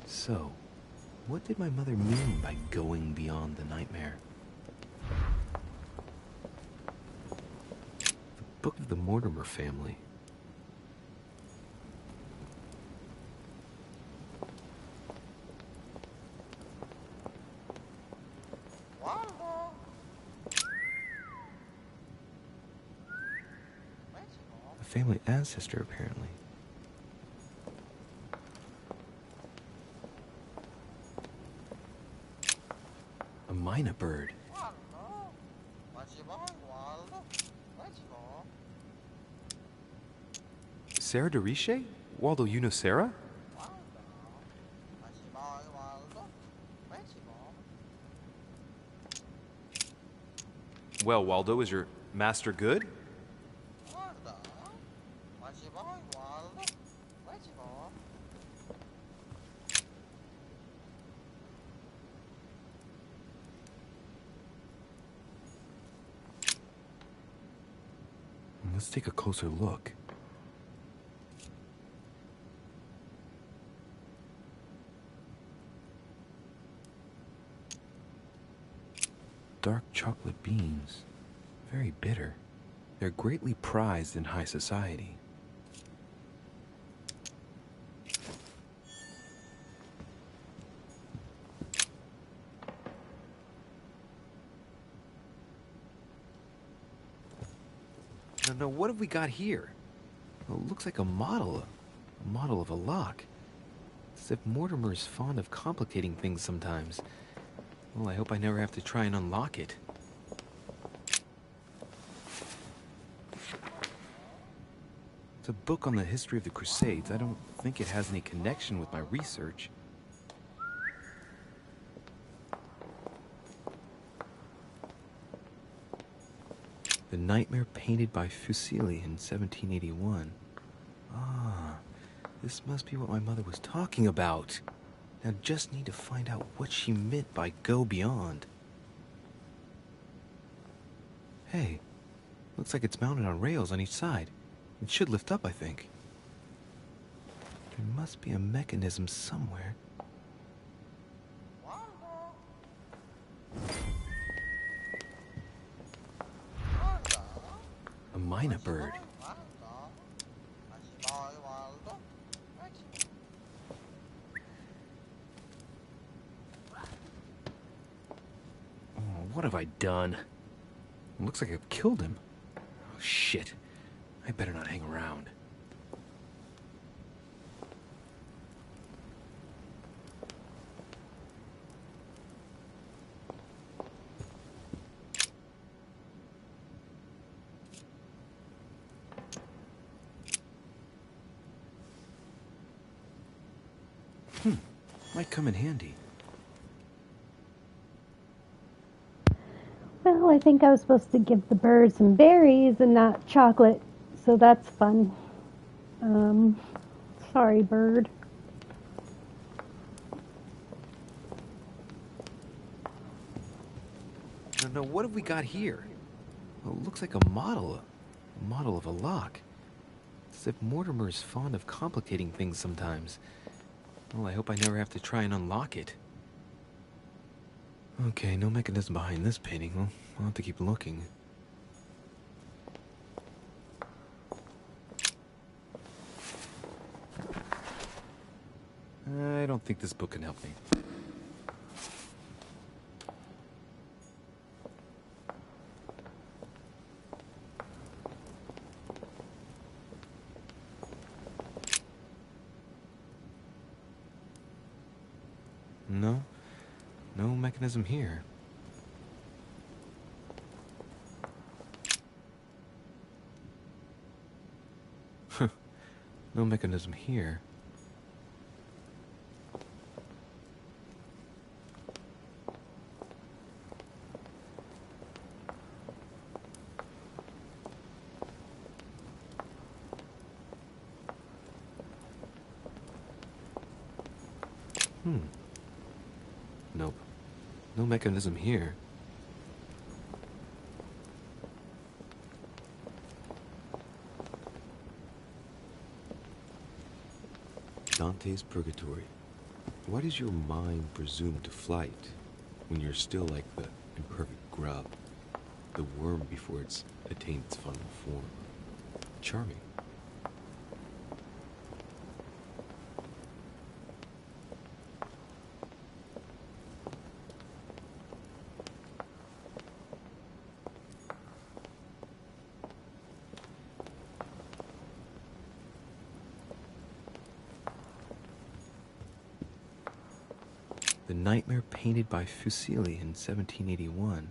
So, what did my mother mean by going beyond the nightmare? The Book of the Mortimer Family. A family ancestor, apparently. A myna bird. Sarah Deriche? Waldo, you know Sarah? Well, Waldo, is your master good? Let's take a closer look. Dark chocolate beans. Very bitter. They're greatly prized in high society. No, what have we got here? Well, it looks like a model of a lock. As if Mortimer is fond of complicating things sometimes. Well, I hope I never have to try and unlock it. It's a book on the history of the Crusades. I don't think it has any connection with my research. The Nightmare painted by Fuseli in 1781. Ah, this must be what my mother was talking about. Now just need to find out what she meant by go beyond. Hey, looks like it's mounted on rails on each side. It should lift up, I think. There must be a mechanism somewhere. A myna bird. Oh, what have I done? It looks like I've killed him. Oh, shit. I better not hang around. Might come in handy. Well, I think I was supposed to give the bird some berries and not chocolate, so that's fun. Sorry, bird. No, what have we got here? Well, it looks like a model of a lock. As if Mortimer is fond of complicating things sometimes. Well, I hope I never have to try and unlock it. Okay, no mechanism behind this painting. Well, I'll have to keep looking. I don't think this book can help me. No mechanism here. No mechanism here. Nope. No mechanism here. Dante's Purgatory. Why does your mind presume to flight when you're still like the imperfect grub, the worm before it's attained its final form? Charming. The Nightmare painted by Fuseli in 1781.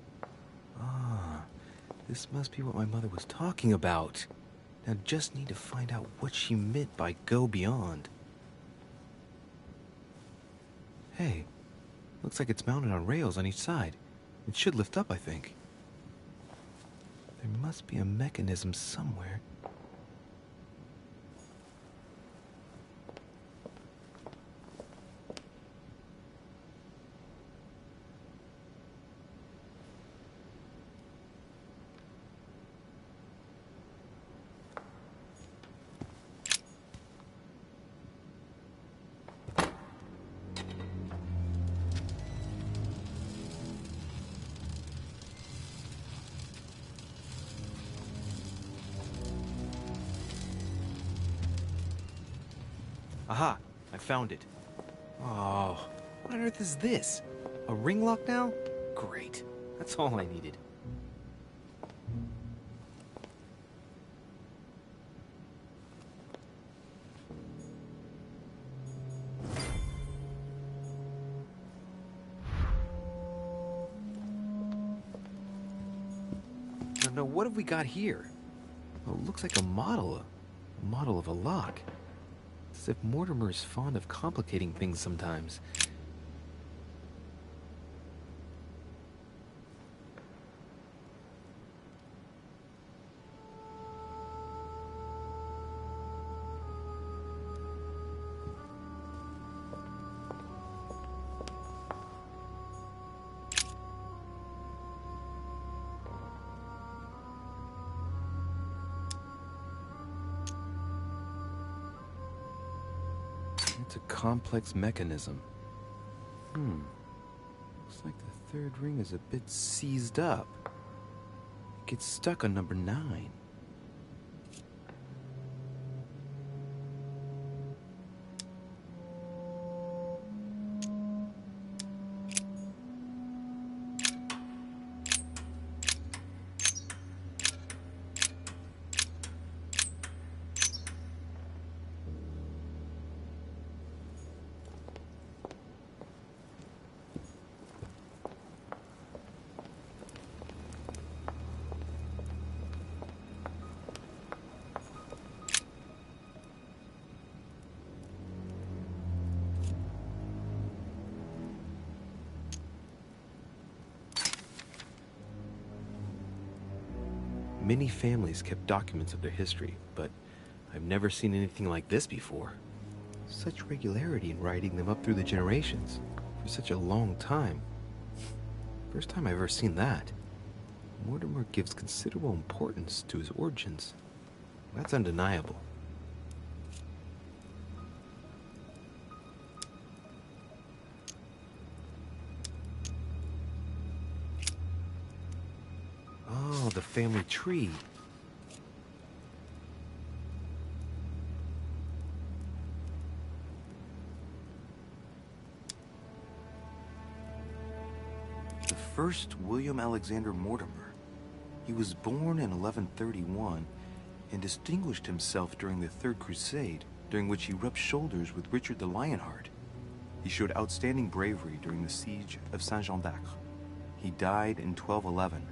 Ah, this must be what my mother was talking about. Now just need to find out what she meant by go beyond. Hey, looks like it's mounted on rails on each side. It should lift up, I think. There must be a mechanism somewhere. Aha! I found it. Oh, what on earth is this? A ring lock now? Great. That's all I needed. Now, what have we got here? Oh, it looks like a model of a lock. As if Mortimer is fond of complicating things sometimes. It's a complex mechanism. Looks like the third ring is a bit seized up. It gets stuck on number 9. Many families kept documents of their history, but I've never seen anything like this before. Such regularity in writing them up through the generations for such a long time. First time I've ever seen that. Mortimer gives considerable importance to his origins. That's undeniable. Oh, the family tree. The first William Alexander Mortimer. He was born in 1131 and distinguished himself during the Third Crusade, during which he rubbed shoulders with Richard the Lionheart. He showed outstanding bravery during the siege of Saint-Jean d'Acre. He died in 1211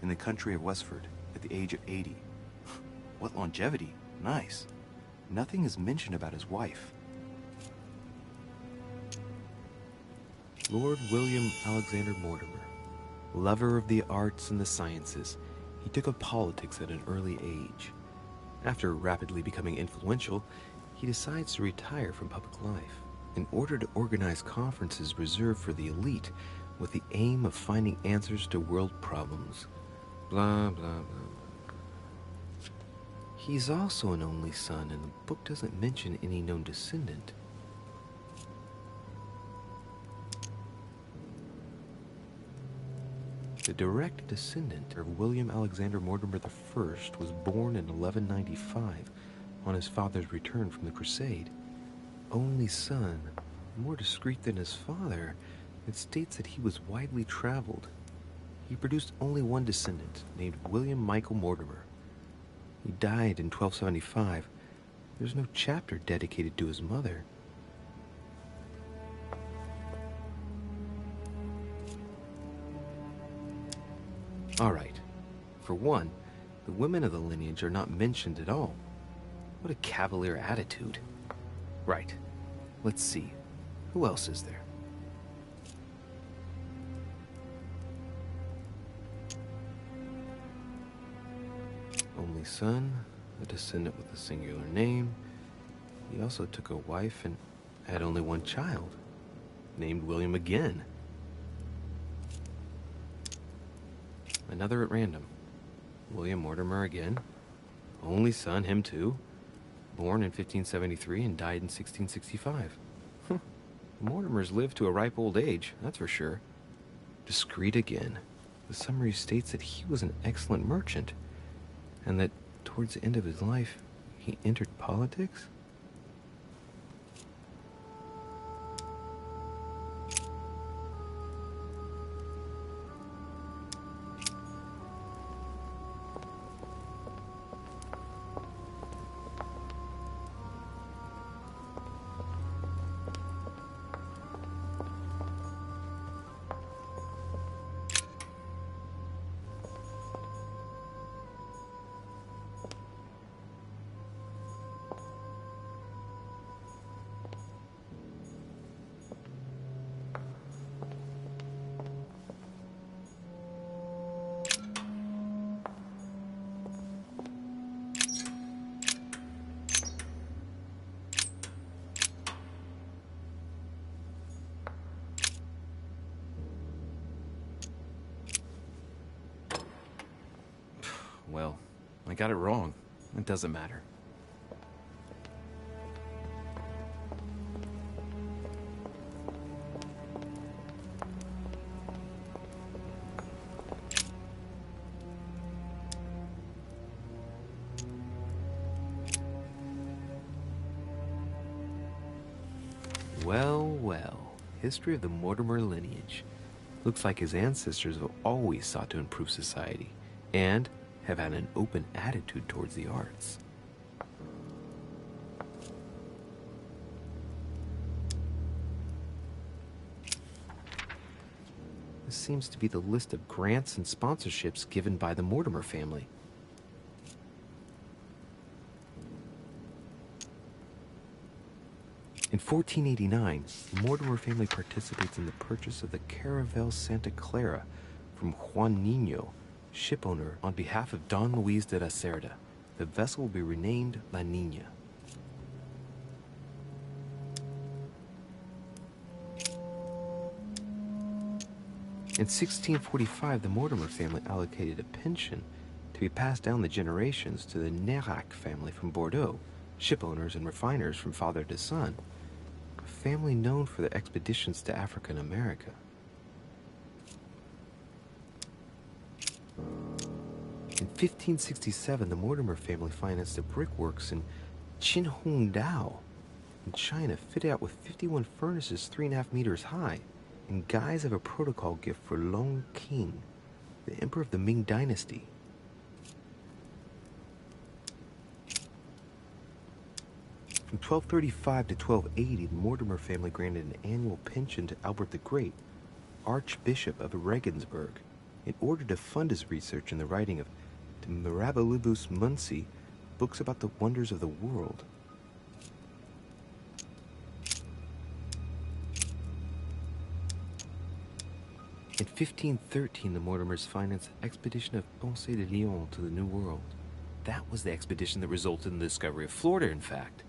in the country of Westford at the age of 80. What longevity. Nice. nothing is mentioned about his wife. Lord William Alexander Mortimer, lover of the arts and the sciences, he took up politics at an early age. After rapidly becoming influential, he decides to retire from public life in order to organize conferences reserved for the elite with the aim of finding answers to world problems. Blah, blah, blah, blah. He's also an only son, and the book doesn't mention any known descendant. The direct descendant of William Alexander Mortimer I was born in 1195 on his father's return from the Crusade. Only son, more discreet than his father, it states that he was widely traveled. He produced only one descendant, named William Michael Mortimer. He died in 1275. There's no chapter dedicated to his mother. All right. For one, the women of the lineage are not mentioned at all. What a cavalier attitude. Right. Let's see. Who else is there? Only son, a descendant with a singular name. He also took a wife and had only one child, named William again. Another at random. William Mortimer again. Only son, him too. Born in 1573 and died in 1665. The Mortimers lived to a ripe old age, that's for sure. Discreet again. The summary states that he was an excellent merchant, and that towards the end of his life, he entered politics? Well, I got it wrong. It doesn't matter. Well, well. History of the Mortimer lineage. Looks like his ancestors have always sought to improve society, and have had an open attitude towards the arts. This seems to be the list of grants and sponsorships given by the Mortimer family. In 1489, the Mortimer family participates in the purchase of the Caravel Santa Clara from Juan Niño, shipowner on behalf of Don Luis de la Cerda. The vessel will be renamed La Niña. In 1645, the Mortimer family allocated a pension to be passed down the generations to the Nérac family from Bordeaux, shipowners and refiners from father to son, a family known for their expeditions to Africa and America. In 1567, the Mortimer family financed the brickworks in Qinhongdao in China, fitted out with 51 furnaces 3.5 meters high, in guise of a protocol gift for Long King, the emperor of the Ming Dynasty. From 1235 to 1280, the Mortimer family granted an annual pension to Albert the Great, Archbishop of Regensburg, in order to fund his research in the writing of De Mirabilibus Munci, books about the wonders of the world. In 1513, the Mortimers financed the expedition of Ponce de Leon to the New World. That was the expedition that resulted in the discovery of Florida, in fact.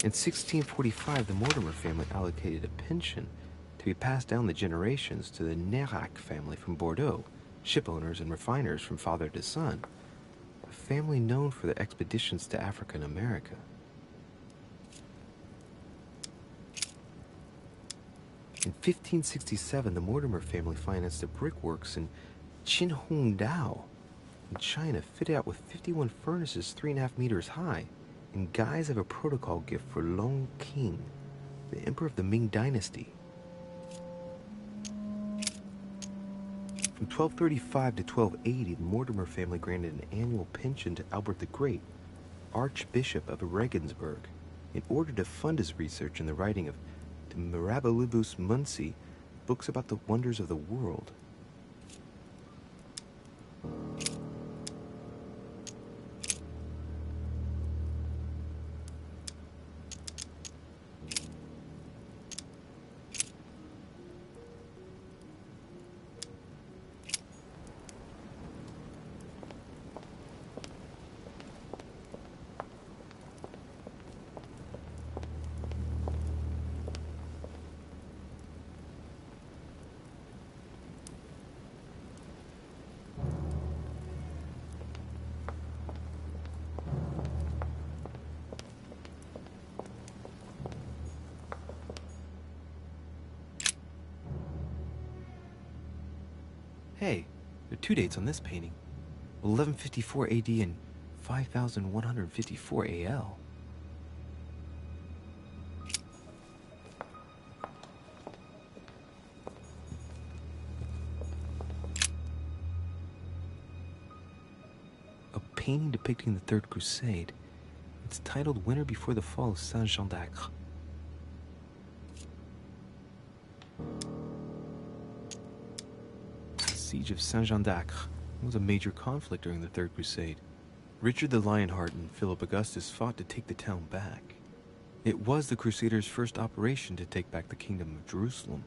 In 1645, the Mortimer family allocated a pension to be passed down the generations to the Nérac family from Bordeaux, ship owners and refiners from father to son, a family known for their expeditions to Africa and America. In 1567, the Mortimer family financed the brickworks in Qinhongdao in China, fitted out with 51 furnaces 3.5 meters high, in guise of a protocol gift for Long King, the emperor of the Ming Dynasty. From 1235 to 1280, the Mortimer family granted an annual pension to Albert the Great, Archbishop of Regensburg, in order to fund his research in the writing of De Mirabilibus Munci, books about the wonders of the world. Hey, there are two dates on this painting. 1154 AD and 5154 AL. A painting depicting the Third Crusade. It's titled Winter Before the Fall of Saint-Jean d'Acre. The Siege of Saint-Jean d'Acre was a major conflict during the Third Crusade. Richard the Lionheart and Philip Augustus fought to take the town back. It was the Crusaders' first operation to take back the Kingdom of Jerusalem.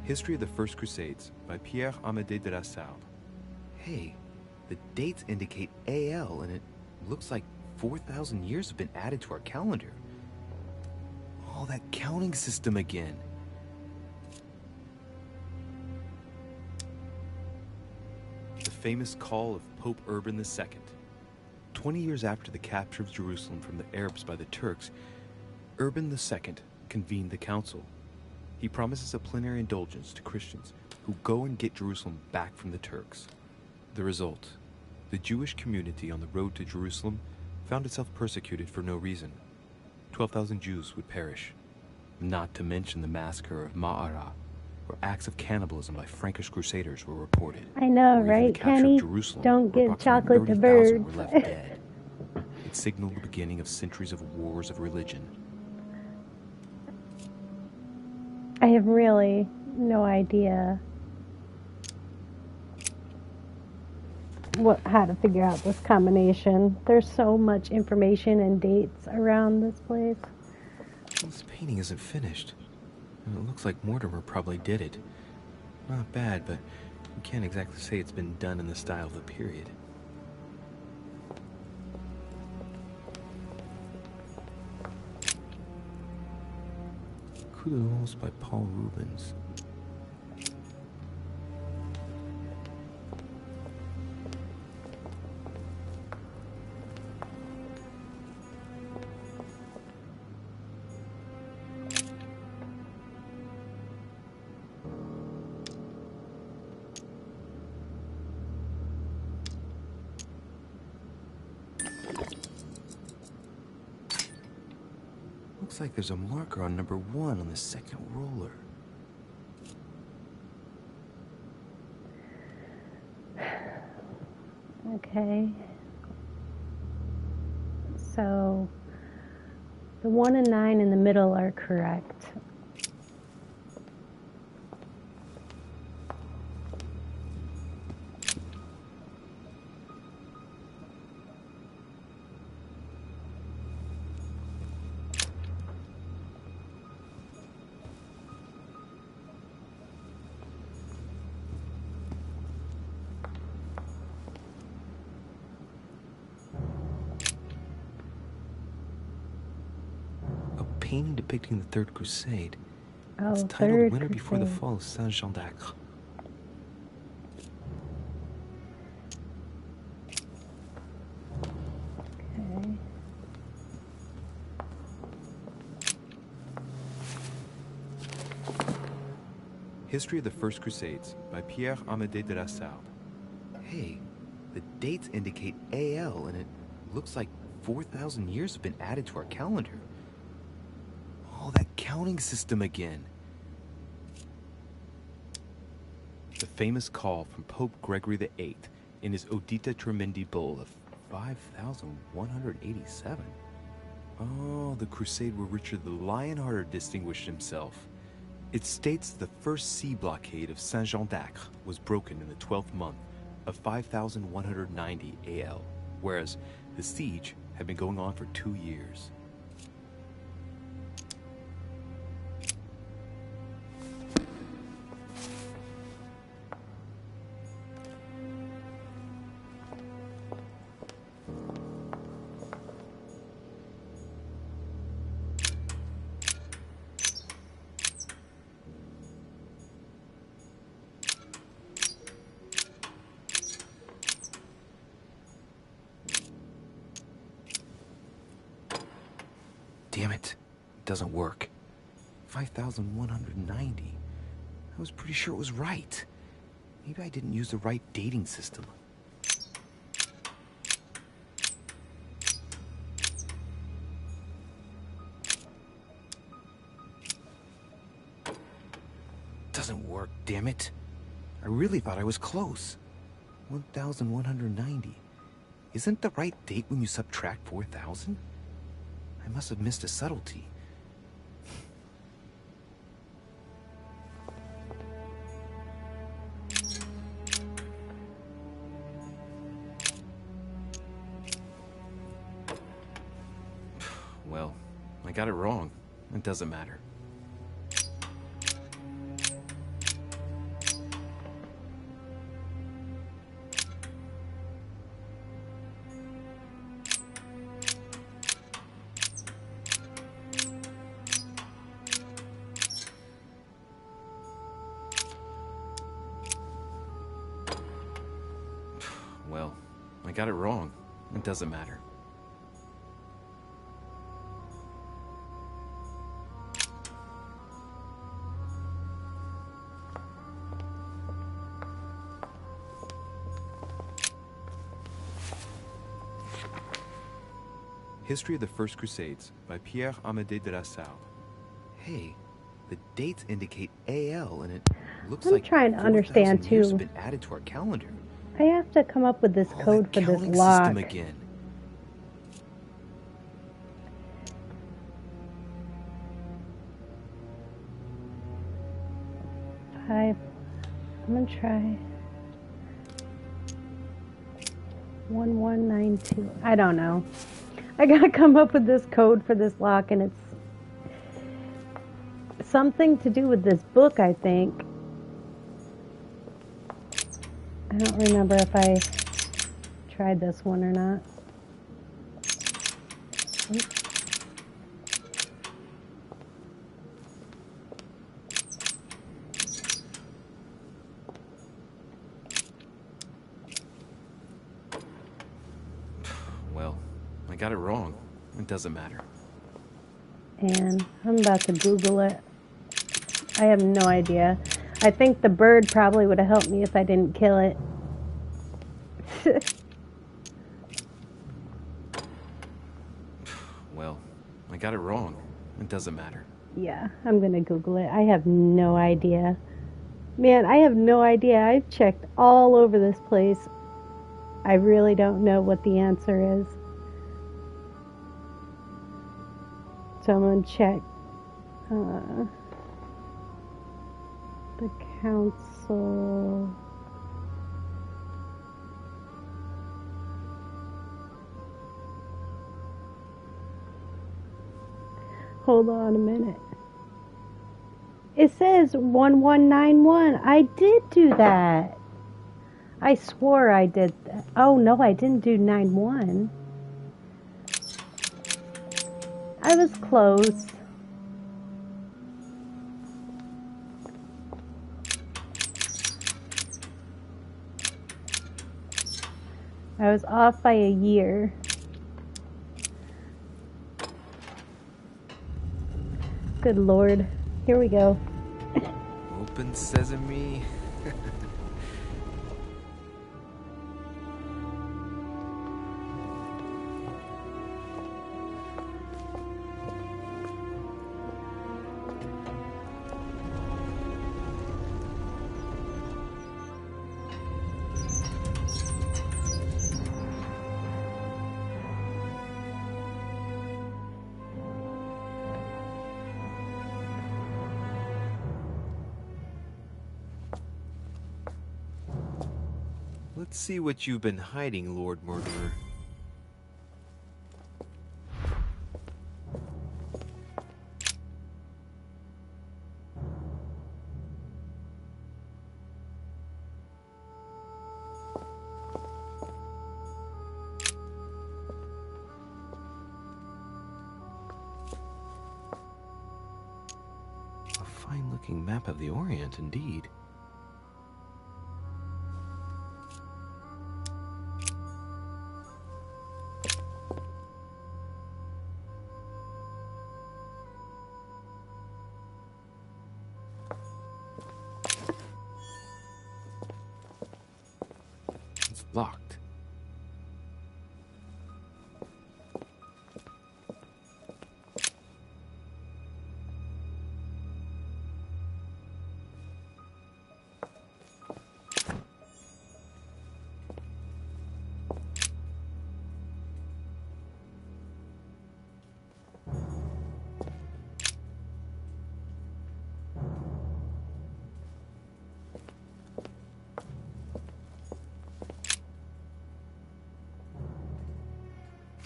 History of the First Crusades by Pierre Amédée de la Salle. Hey, the dates indicate AL, and it looks like 4,000 years have been added to our calendar. Oh, that counting system again. The famous call of Pope Urban II. 20 years after the capture of Jerusalem from the Arabs by the Turks, Urban II convened the council. He promises a plenary indulgence to Christians who go and get Jerusalem back from the Turks. The result, the Jewish community on the road to Jerusalem found itself persecuted for no reason. 12,000 Jews would perish, not to mention the massacre of Ma'ara, where acts of cannibalism by Frankish crusaders were reported. I know, Or even right, the capture of Kenny? Jerusalem, Don't where give chocolate to approximately 30,000 birds. were left dead. It signaled the beginning of centuries of wars of religion. I have really no idea how to figure out this combination. There's so much information and dates around this place. Well, this painting isn't finished, and it looks like Mortimer probably did it. Not bad, but you can't exactly say it's been done in the style of the period. Coup de Lance by Paul Rubens. Looks like there's a marker on number 1 on the second roller. Okay. So, The 1 and 9 in the middle are correct. Painting depicting the Third Crusade. Oh, it's titled Third Winter Before the Crusade. Fall of Saint-Jean d'Acre. Okay. History of the First Crusades by Pierre Amédée de la Sarbe. Hey, the dates indicate AL, and it looks like 4,000 years have been added to our calendar. Oh, that counting system again. The famous call from Pope Gregory VIII in his Audita Tremendi Bull of 5,187. Oh, the crusade where Richard the Lionhearted distinguished himself. It states the first sea blockade of Saint-Jean d'Acre was broken in the 12th month of 5,190 AL, whereas the siege had been going on for 2 years. Damn it. It doesn't work. 5,190. I was pretty sure it was right. Maybe I didn't use the right dating system. Doesn't work, damn it. I really thought I was close. 1,190. Isn't the right date when you subtract 4,000? I must have missed a subtlety. Well, I got it wrong. It doesn't matter. Well, I got it wrong. It doesn't matter. History of the First Crusades by Pierre Amédée de la Sarbe. Hey, the dates indicate AL, and it looks I'm like trying to understand 4,000 years too. have been added to our calendar. I have to come up with this code for this Counting lock. system again. I'm gonna try 1192. I don't know. I gotta come up with this code for this lock, and it's something to do with this book, I think. I don't remember if I tried this one or not. Oops. Well, I got it wrong. It doesn't matter. And I'm about to Google it. I have no idea. I think the bird probably would have helped me if I didn't kill it. Well, I got it wrong. It doesn't matter. Yeah, I'm gonna Google it. I have no idea. Man, I have no idea. I've checked all over this place. I really don't know what the answer is. So I'm going to check the council. Hold on a minute. It says 1191. I did do that. I swore I did that. Oh, no, I didn't do 91. I was close. I was off by a year. Good Lord. Here we go. Open sesame. Let's see what you've been hiding, Lord Murderer. A fine-looking map of the Orient, indeed. Locked.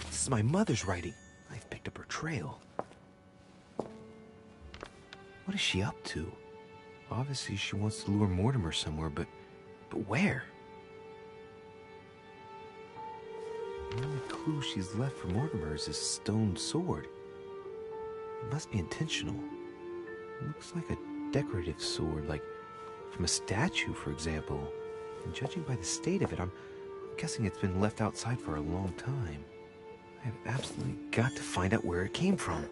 This is my mother's writing. I've picked up her trail. What is she up to? Obviously, she wants to lure Mortimer somewhere, but where? The only clue she's left for Mortimer is his stone sword. It must be intentional. It looks like a decorative sword, like from a statue, for example. And judging by the state of it, I'm guessing it's been left outside for a long time. I have absolutely got to find out where it came from.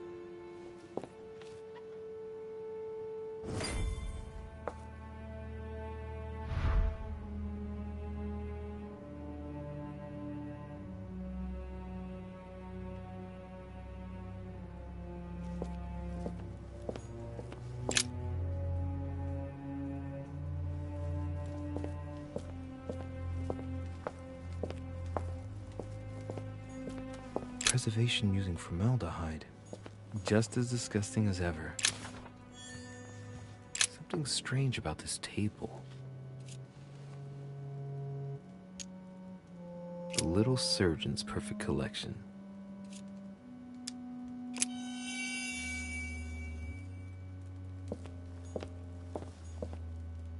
Preservation using formaldehyde. Just as disgusting as ever. Something strange about this table. The Little Surgeon's Perfect Collection.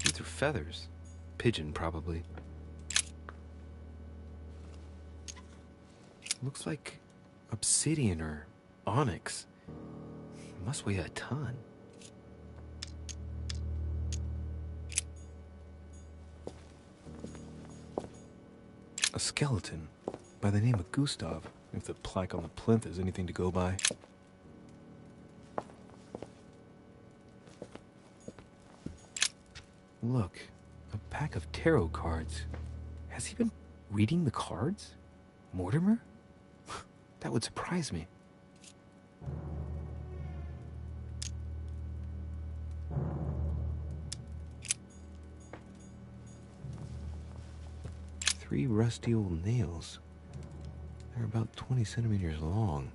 These are feathers. Pigeon, probably. Looks like obsidian or onyx. It must weigh a ton. A skeleton by the name of Gustav, if the plaque on the plinth is anything to go by. Look, a pack of tarot cards. Has he been reading the cards? Mortimer? That would surprise me. Three rusty old nails. They're about 20 centimeters long.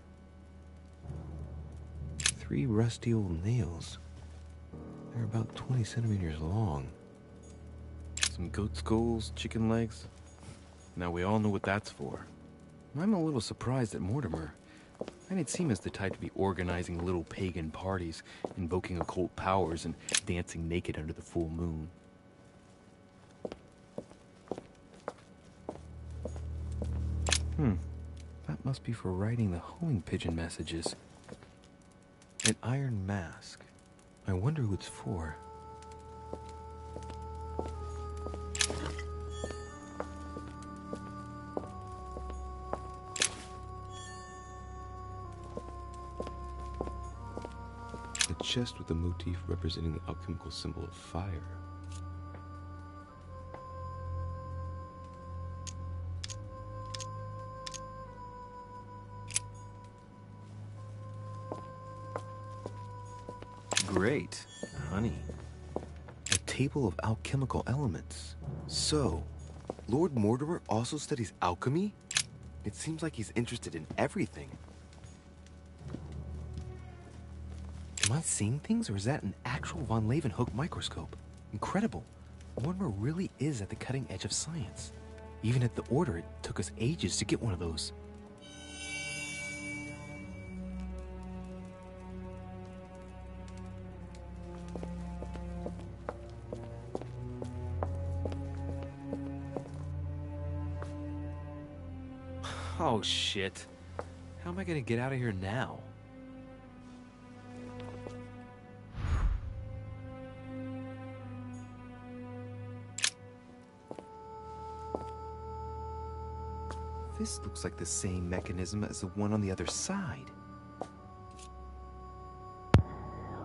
3 rusty old nails. They're about 20 centimeters long. Some goat skulls, chicken legs. Now we all know what that's for. I'm a little surprised at Mortimer. I didn't seem as the type to be organizing little pagan parties, invoking occult powers, and dancing naked under the full moon. That must be for writing the homing pigeon messages. An iron mask. I wonder who it's for. A chest with a motif representing the alchemical symbol of fire. Great. Honey. A table of alchemical elements. So, Lord Mortimer also studies alchemy? It seems like he's interested in everything. Am I seeing things, or is that an actual von Leeuwenhoek microscope? Incredible. Mortimer really is at the cutting edge of science. Even at the Order, it took us ages to get one of those. Oh, shit. How am I gonna get out of here now? This looks like the same mechanism as the one on the other side.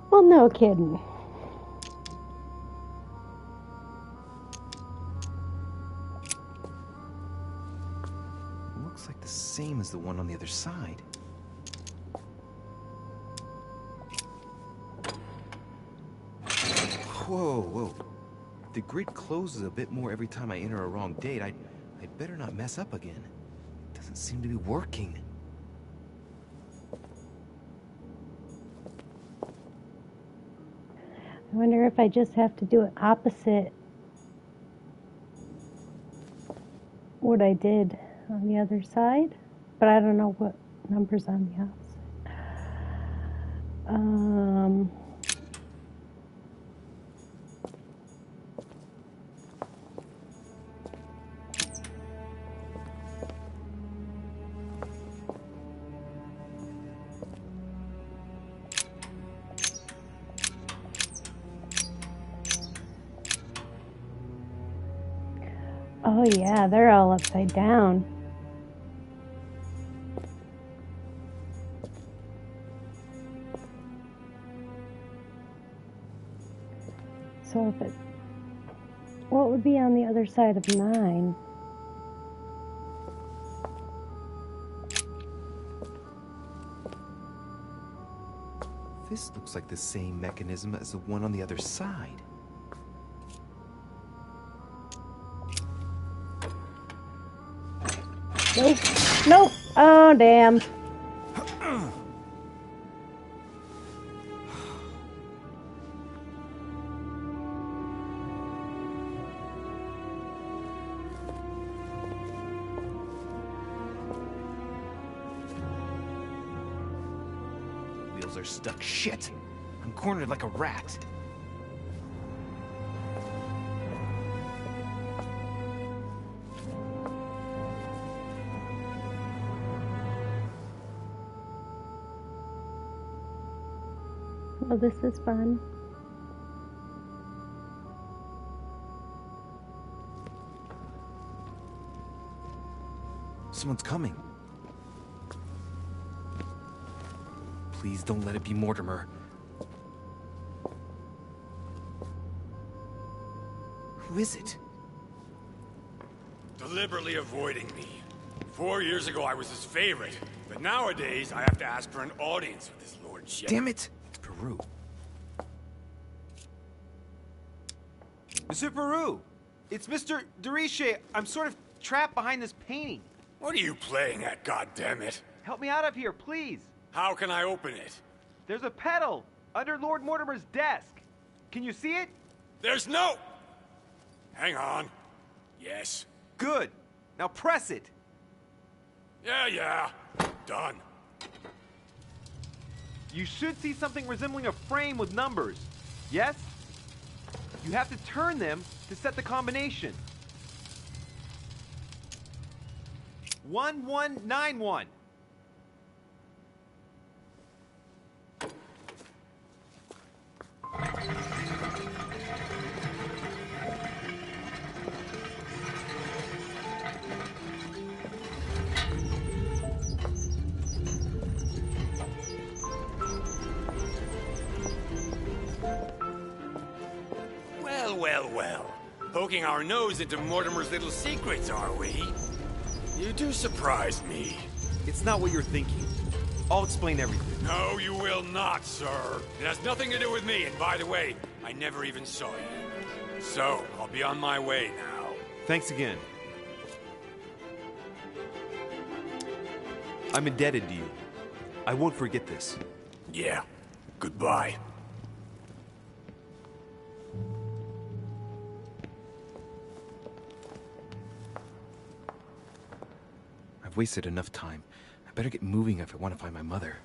Well, no kidding. Looks like the same as the one on the other side. Whoa, whoa. The grid closes a bit more every time I enter a wrong date. I'd better not mess up again. It doesn't seem to be working. I wonder if I just have to do it opposite what I did on the other side, but I don't know what number's on the opposite. Oh yeah, they're all upside down. So if it, what would be on the other side of 9? This looks like the same mechanism as the one on the other side. Nope. Nope. Oh, damn. Wheels are stuck. Shit! I'm cornered like a rat. Well, this is fun. Someone's coming. Please don't let it be Mortimer. Who is it? Deliberately avoiding me. 4 years ago, I was his favorite. But nowadays, I have to ask for an audience with his lordship. Damn it! It's Peru. Monsieur Peru! It's Mr. Deriche. I'm sort of trapped behind this painting. What are you playing at, goddammit? Help me out up here, please. How can I open it? There's a pedal under Lord Mortimer's desk. Can you see it? There's no... Hang on. Yes. Good. Now press it. Yeah. Done. You should see something resembling a frame with numbers. Yes? You have to turn them to set the combination. 1191. Well. Poking our nose into Mortimer's little secrets, are we? You do surprise me. It's not what you're thinking. I'll explain everything. No, you will not, sir. It has nothing to do with me, and by the way, I never even saw you. So, I'll be on my way now. Thanks again. I'm indebted to you. I won't forget this. Yeah. Goodbye. I've wasted enough time. I better get moving if I want to find my mother.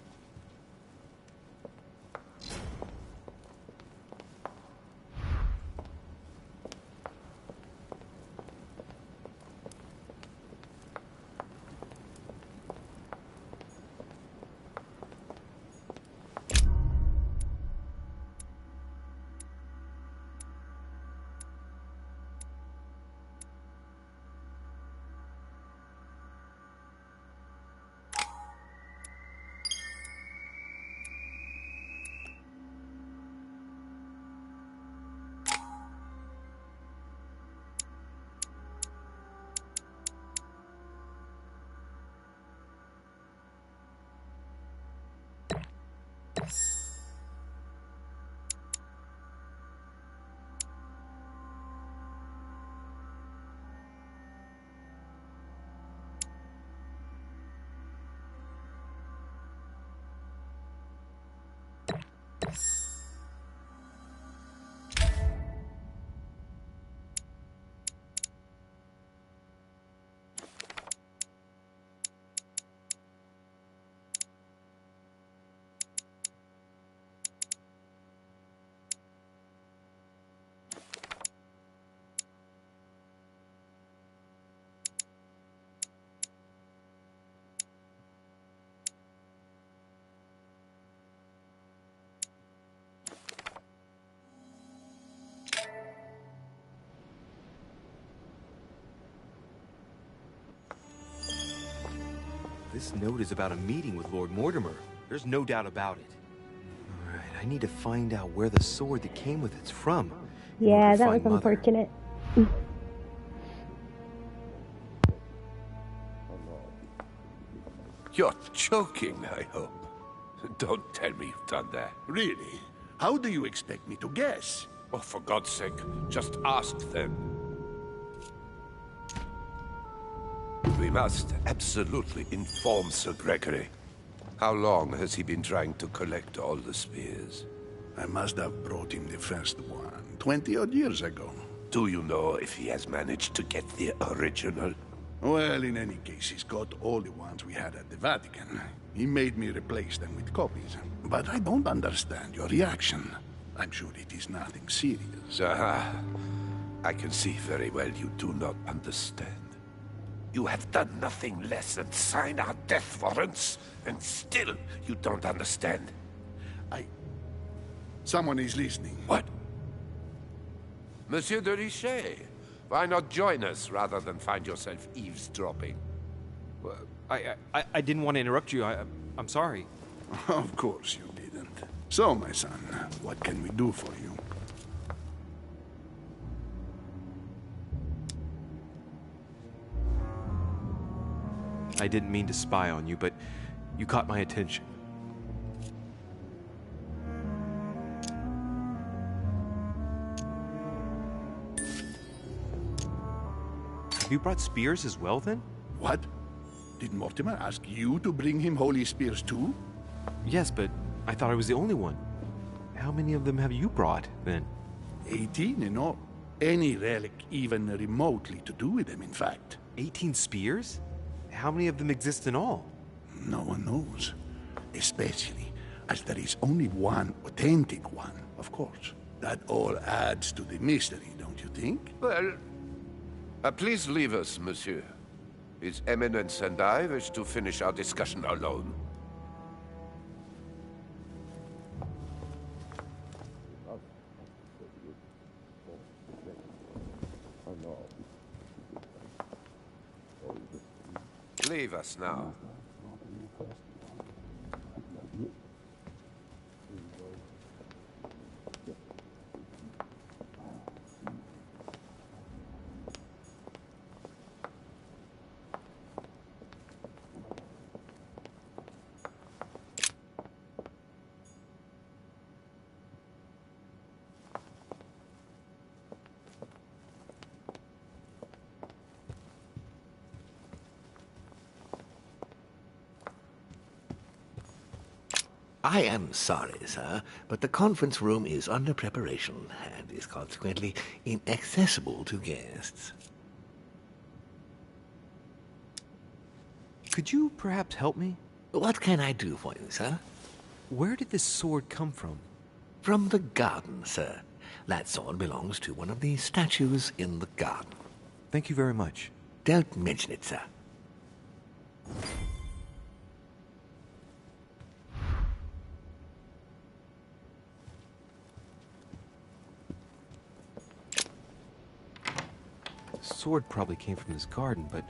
This note is about a meeting with Lord Mortimer. There's no doubt about it. All right, I need to find out where the sword that came with it's from. Yeah, that was unfortunate. You're joking, I hope. Don't tell me you've done that. Really? How do you expect me to guess? Oh, for God's sake, just ask them. We must absolutely inform Sir Gregory. How long has he been trying to collect all the spears? I must have brought him the first one 20-odd years ago. Do you know if he has managed to get the original? Well, in any case, he's got all the ones we had at the Vatican. He made me replace them with copies. But I don't understand your reaction. I'm sure it is nothing serious. I can see very well you do not understand. You have done nothing less than sign our death warrants, and still you don't understand. Someone is listening. What? Monsieur de Richet, why not join us rather than find yourself eavesdropping? Well, I didn't want to interrupt you. I'm sorry. Of course you didn't. So, my son, what can we do for you? I didn't mean to spy on you, but you caught my attention. Have you brought spears as well, then? What? Did Mortimer ask you to bring him holy spears too? Yes, but I thought I was the only one. How many of them have you brought, then? 18 in all. Any relic even remotely to do with them, in fact. 18 spears? How many of them exist in all? No one knows. Especially as there is only one authentic one, of course. That all adds to the mystery, don't you think? Well, please leave us, monsieur. His Eminence and I wish to finish our discussion alone. Leave us now. I am sorry, sir, but the conference room is under preparation and is consequently inaccessible to guests. Could you perhaps help me? What can I do for you, sir? Where did this sword come from? From the garden, sir. That sword belongs to one of the statues in the garden. Thank you very much. Don't mention it, sir. The sword probably came from this garden, but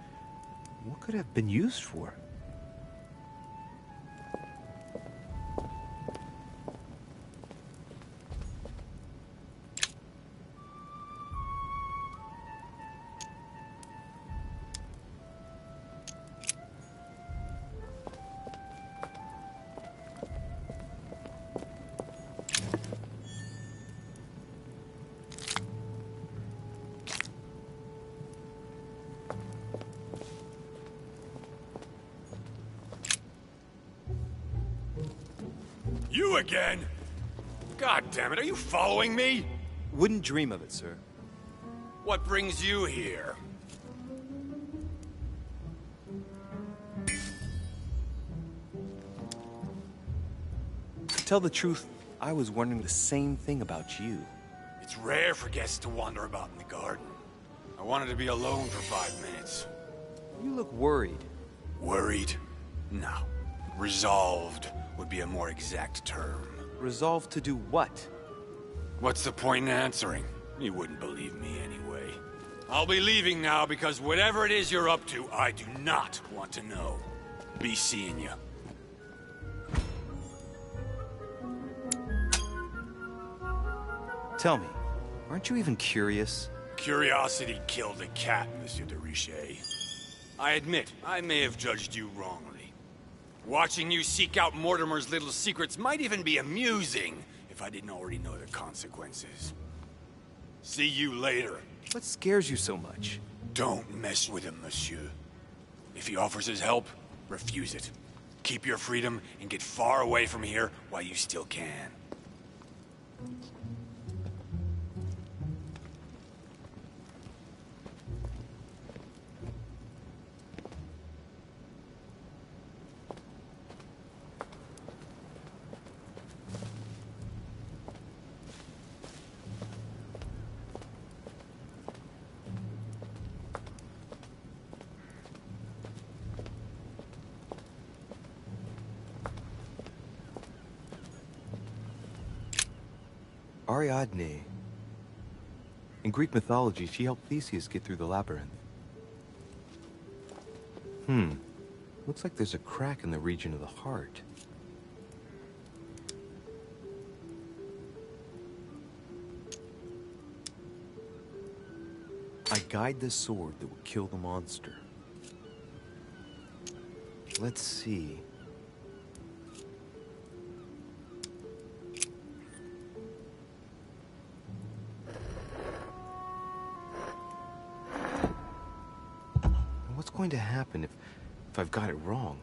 what could it have been used for? You again? God damn it, are you following me? Wouldn't dream of it, sir. What brings you here? To tell the truth, I was wondering the same thing about you. It's rare for guests to wander about in the garden. I wanted to be alone for 5 minutes. You look worried. Worried? No. Resolved would be a more exact term. Resolved to do what? What's the point in answering? You wouldn't believe me anyway. I'll be leaving now because whatever it is you're up to, I do not want to know. Be seeing you. Tell me, aren't you even curious? Curiosity killed a cat, Monsieur de Richet. I admit, I may have judged you wrongly. Watching you seek out Mortimer's little secrets might even be amusing, if I didn't already know the consequences. See you later. What scares you so much? Don't mess with him, monsieur. If he offers his help, refuse it. Keep your freedom and get far away from here while you still can. Ariadne. In Greek mythology, she helped Theseus get through the labyrinth. Looks like there's a crack in the region of the heart. I guide the sword that will kill the monster. Let's see. What's going to happen if I've got it wrong?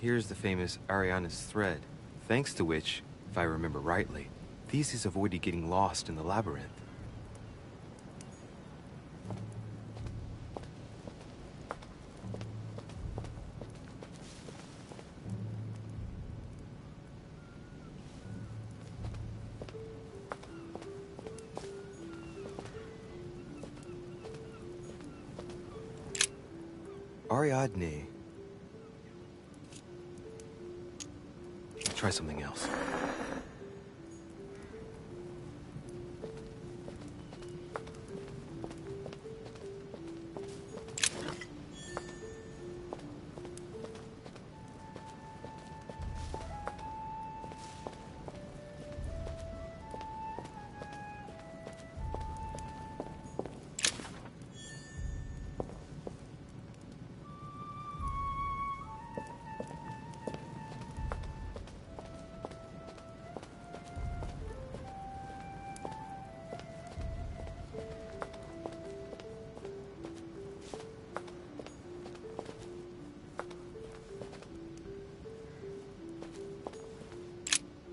Here's the famous Ariana's thread, thanks to which, if I remember rightly, Theseus avoided getting lost in the labyrinth. Ariadne. I'll try something else.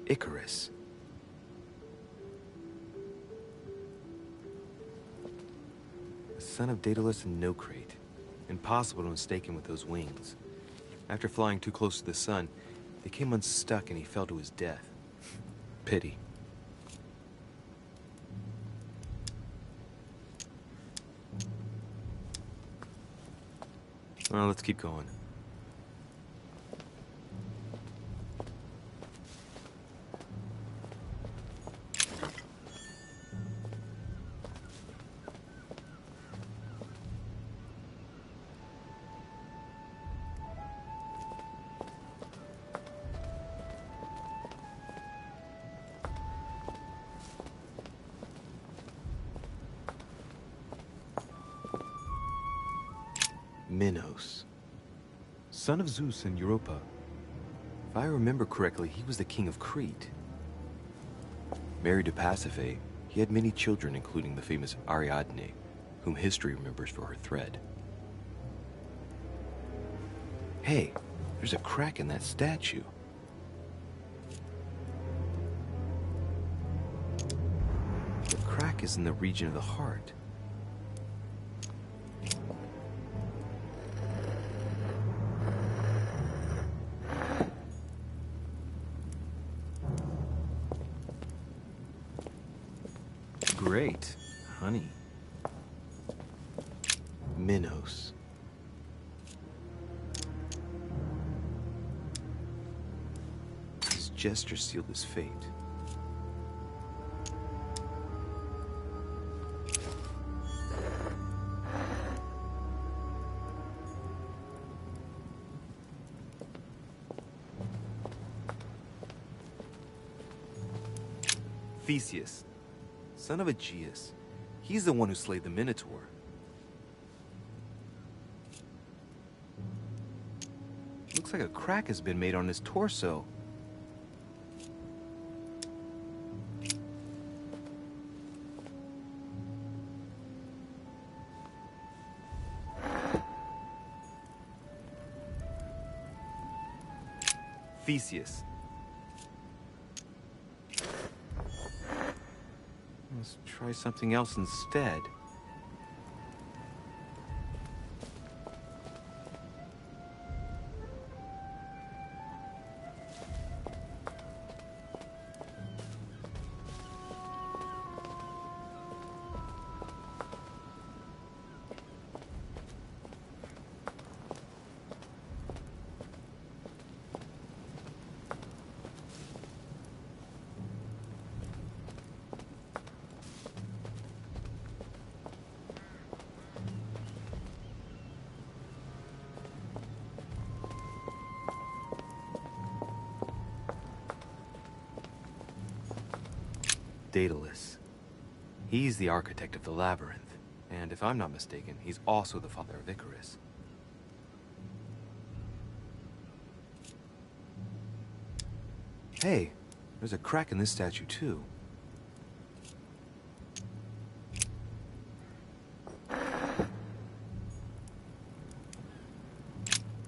Icarus. The son of Daedalus and Nocrate. Impossible to mistake him with those wings. After flying too close to the sun, they came unstuck and he fell to his death. Pity. Well, let's keep going. Minos, son of Zeus and Europa. If I remember correctly, he was the king of Crete. Married to Pasiphae, he had many children, including the famous Ariadne, whom history remembers for her thread. Hey, there's a crack in that statue. The crack is in the region of the heart. Great. Honey. Minos. His gesture sealed his fate. Theseus, son of Aegeus. He's the one who slayed the Minotaur. Looks like a crack has been made on his torso. Theseus. Let's try something else instead. Daedalus. He's the architect of the labyrinth, and if I'm not mistaken, he's also the father of Icarus. Hey, there's a crack in this statue too.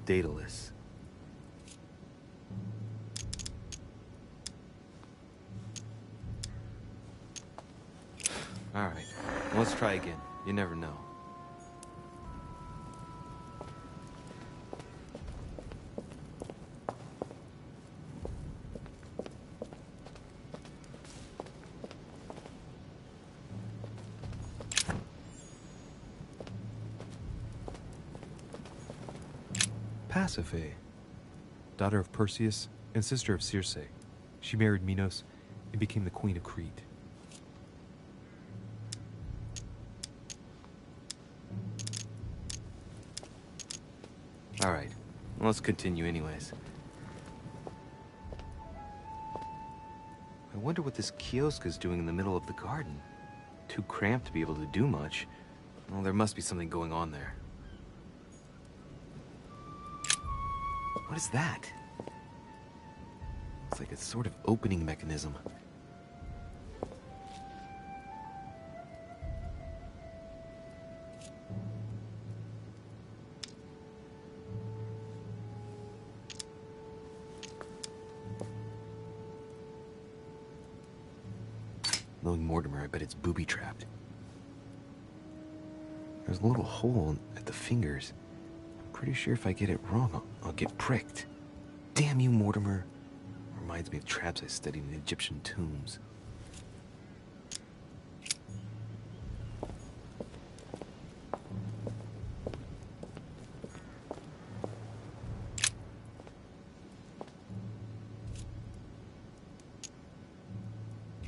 Daedalus. Let's try again. You never know. Pasiphae, daughter of Perseus and sister of Circe. She married Minos and became the queen of Crete. All right, let's continue anyways. I wonder what this kiosk is doing in the middle of the garden. Too cramped to be able to do much. Well, there must be something going on there. What is that? It's like a sort of opening mechanism. Knowing Mortimer, I bet it's booby-trapped. There's a little hole at the fingers. I'm pretty sure if I get it wrong, I'll get pricked. Damn you, Mortimer. Reminds me of traps I studied in Egyptian tombs.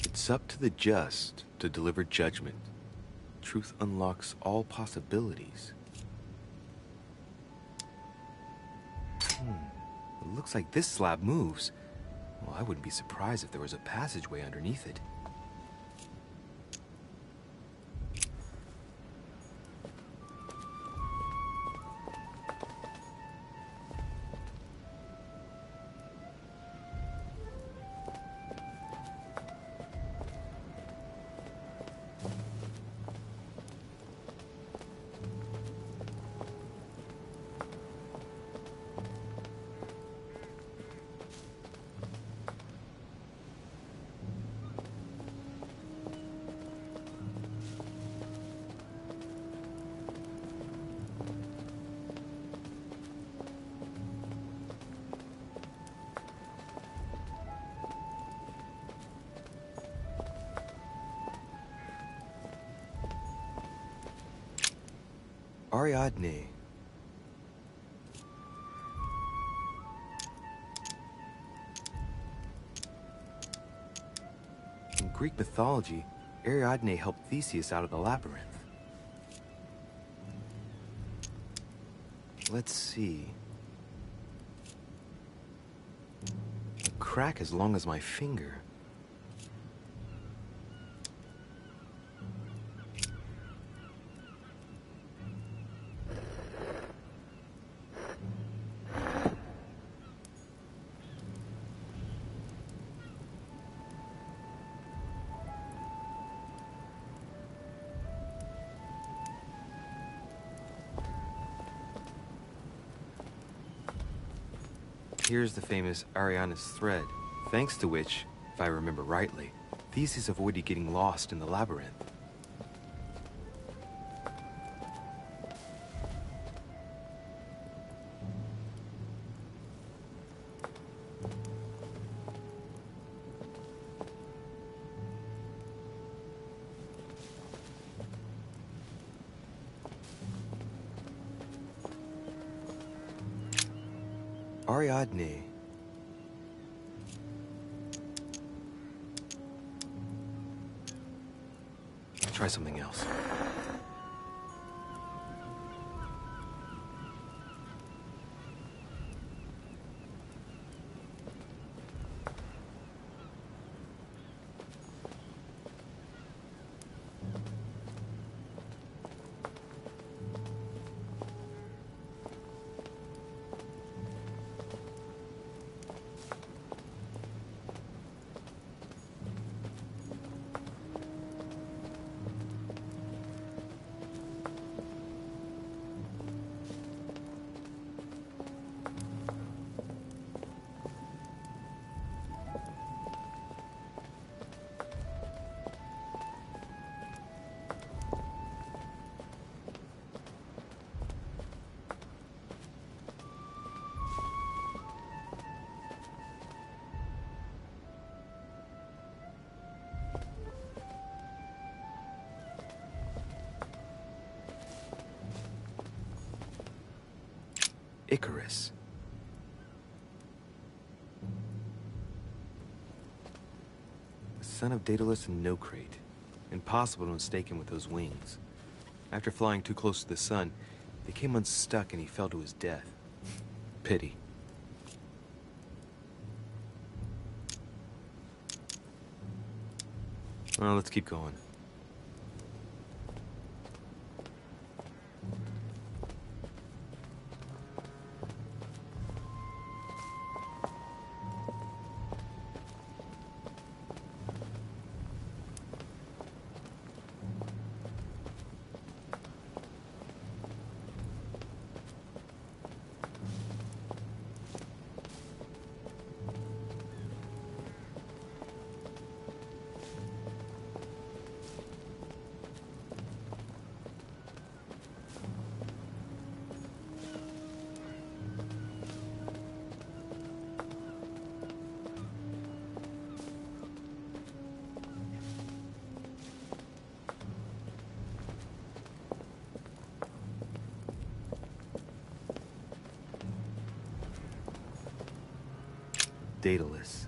It's up to the just to deliver judgment. Truth unlocks all possibilities. It looks like this slab moves. Well, I wouldn't be surprised if there was a passageway underneath it. Ariadne. In Greek mythology, Ariadne helped Theseus out of the labyrinth. Let's see. A crack as long as my finger. Here's the famous Ariadne's thread, thanks to which, if I remember rightly, Theseus avoided getting lost in the labyrinth. Ariadne. Try something else. Icarus. The son of Daedalus and Nocrate. Impossible to mistake him with those wings. After flying too close to the sun, they came unstuck and he fell to his death. Pity. Well, let's keep going. Daedalus.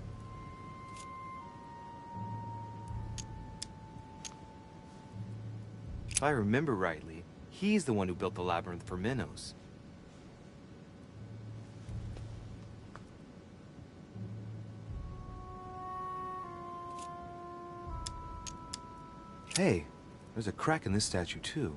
If I remember rightly, he's the one who built the labyrinth for Minos. Hey, there's a crack in this statue too.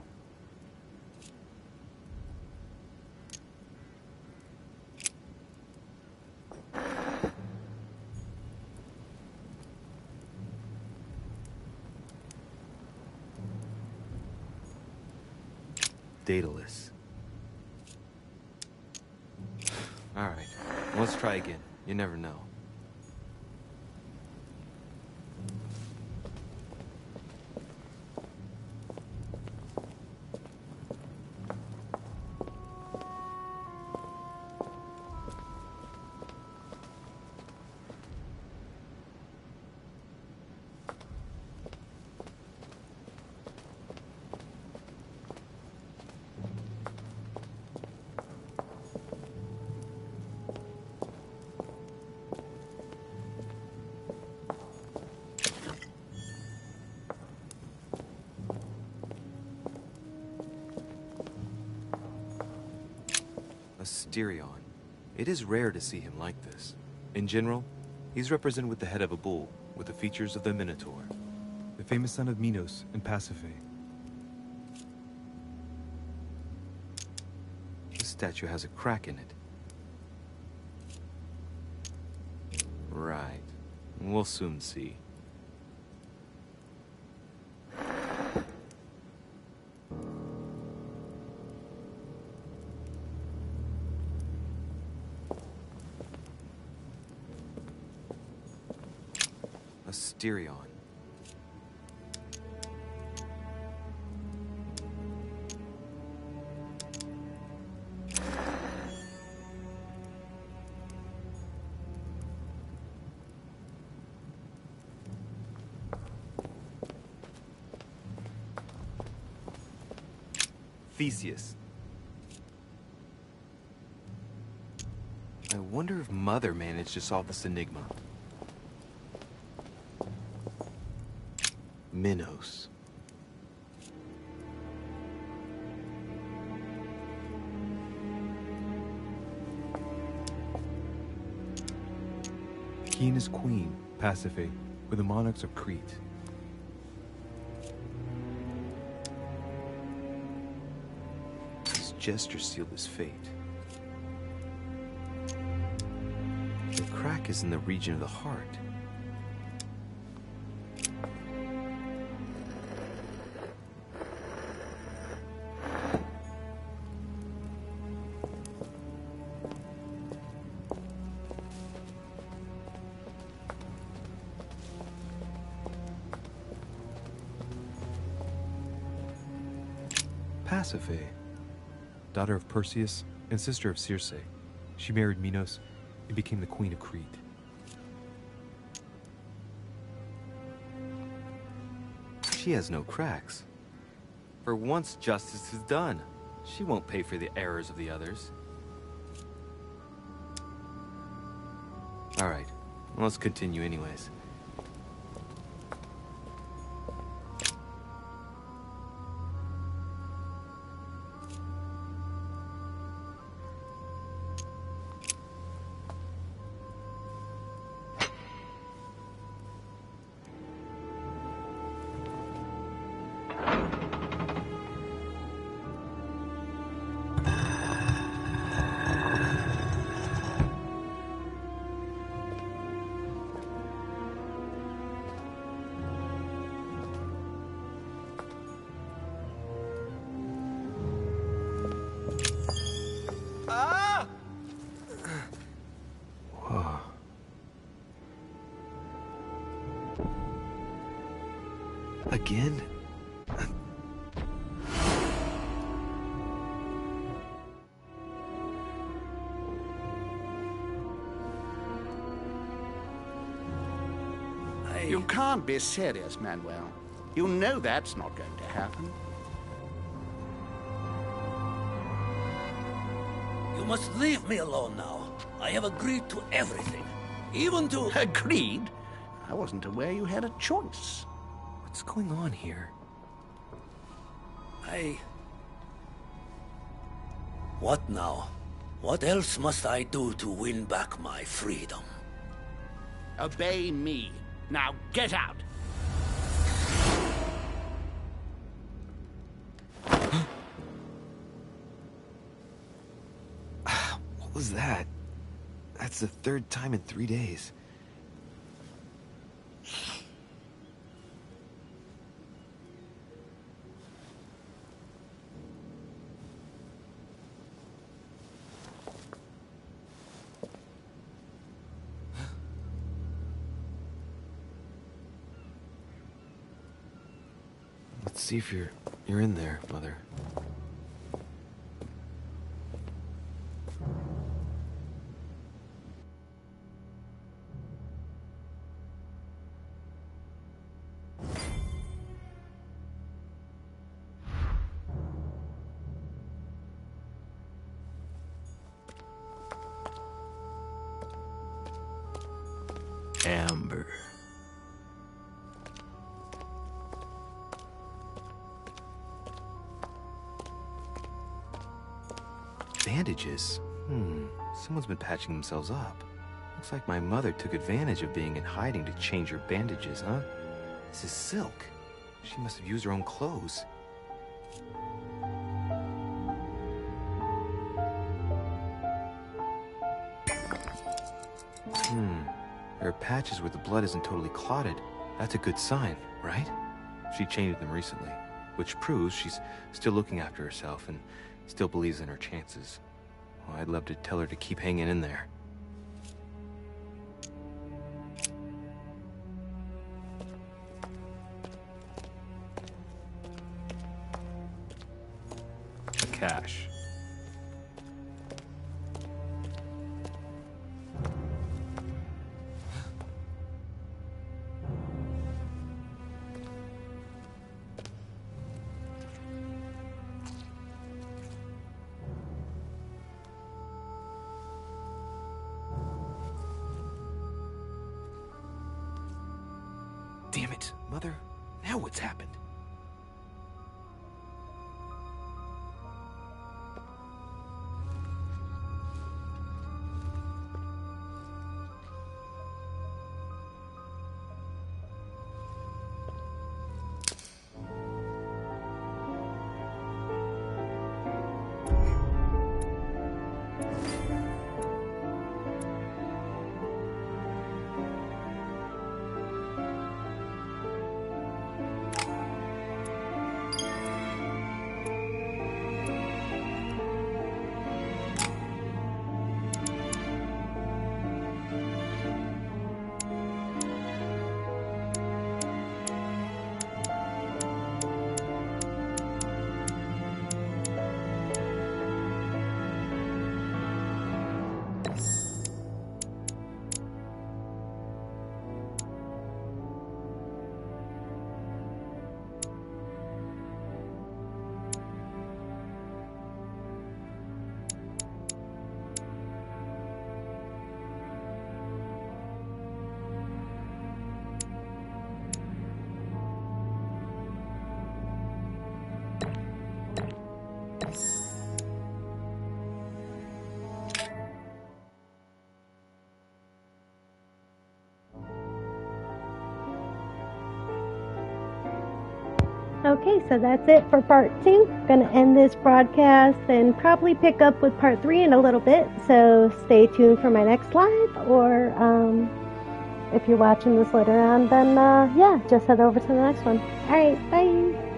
Daedalus. Alright, let's try again. You never know. Asterion. It is rare to see him like this. In general, he's represented with the head of a bull, with the features of the Minotaur. The famous son of Minos and Pasiphae. This statue has a crack in it. Right. We'll soon see. Asterion. Theseus. I wonder if Mother managed to solve this enigma. Minos. He and his queen, Pasiphae, were the monarchs of Crete. His gesture sealed his fate. The crack is in the region of the heart. Pasiphae, daughter of Perseus and sister of Circe, she married Minos and became the queen of Crete. She has no cracks. For once justice is done. She won't pay for the errors of the others. Alright, well, let's continue anyways. Whoa. Again? You can't be serious, Manuel. You know that's not going to happen. You must leave me alone now. I have agreed to everything. Even to... Agreed? I wasn't aware you had a choice. What's going on here? What now? What else must I do to win back my freedom? Obey me. Now get out! What was that? That's the third time in 3 days. Let's see if you're in there, Mother. Amber. Bandages? Someone's been patching themselves up. Looks like my mother took advantage of being in hiding to change her bandages, huh? This is silk. She must have used her own clothes. There are patches where the blood isn't totally clotted. That's a good sign, right? She changed them recently, which proves she's still looking after herself and still believes in her chances. Well, I'd love to tell her to keep hanging in there. Cash. Damn it, Mother. Now what's happened? Okay, so that's it for part 2. Gonna end this broadcast and probably pick up with part 3 in a little bit. So stay tuned for my next live, or if you're watching this later on, then yeah, just head over to the next one. Alright, bye!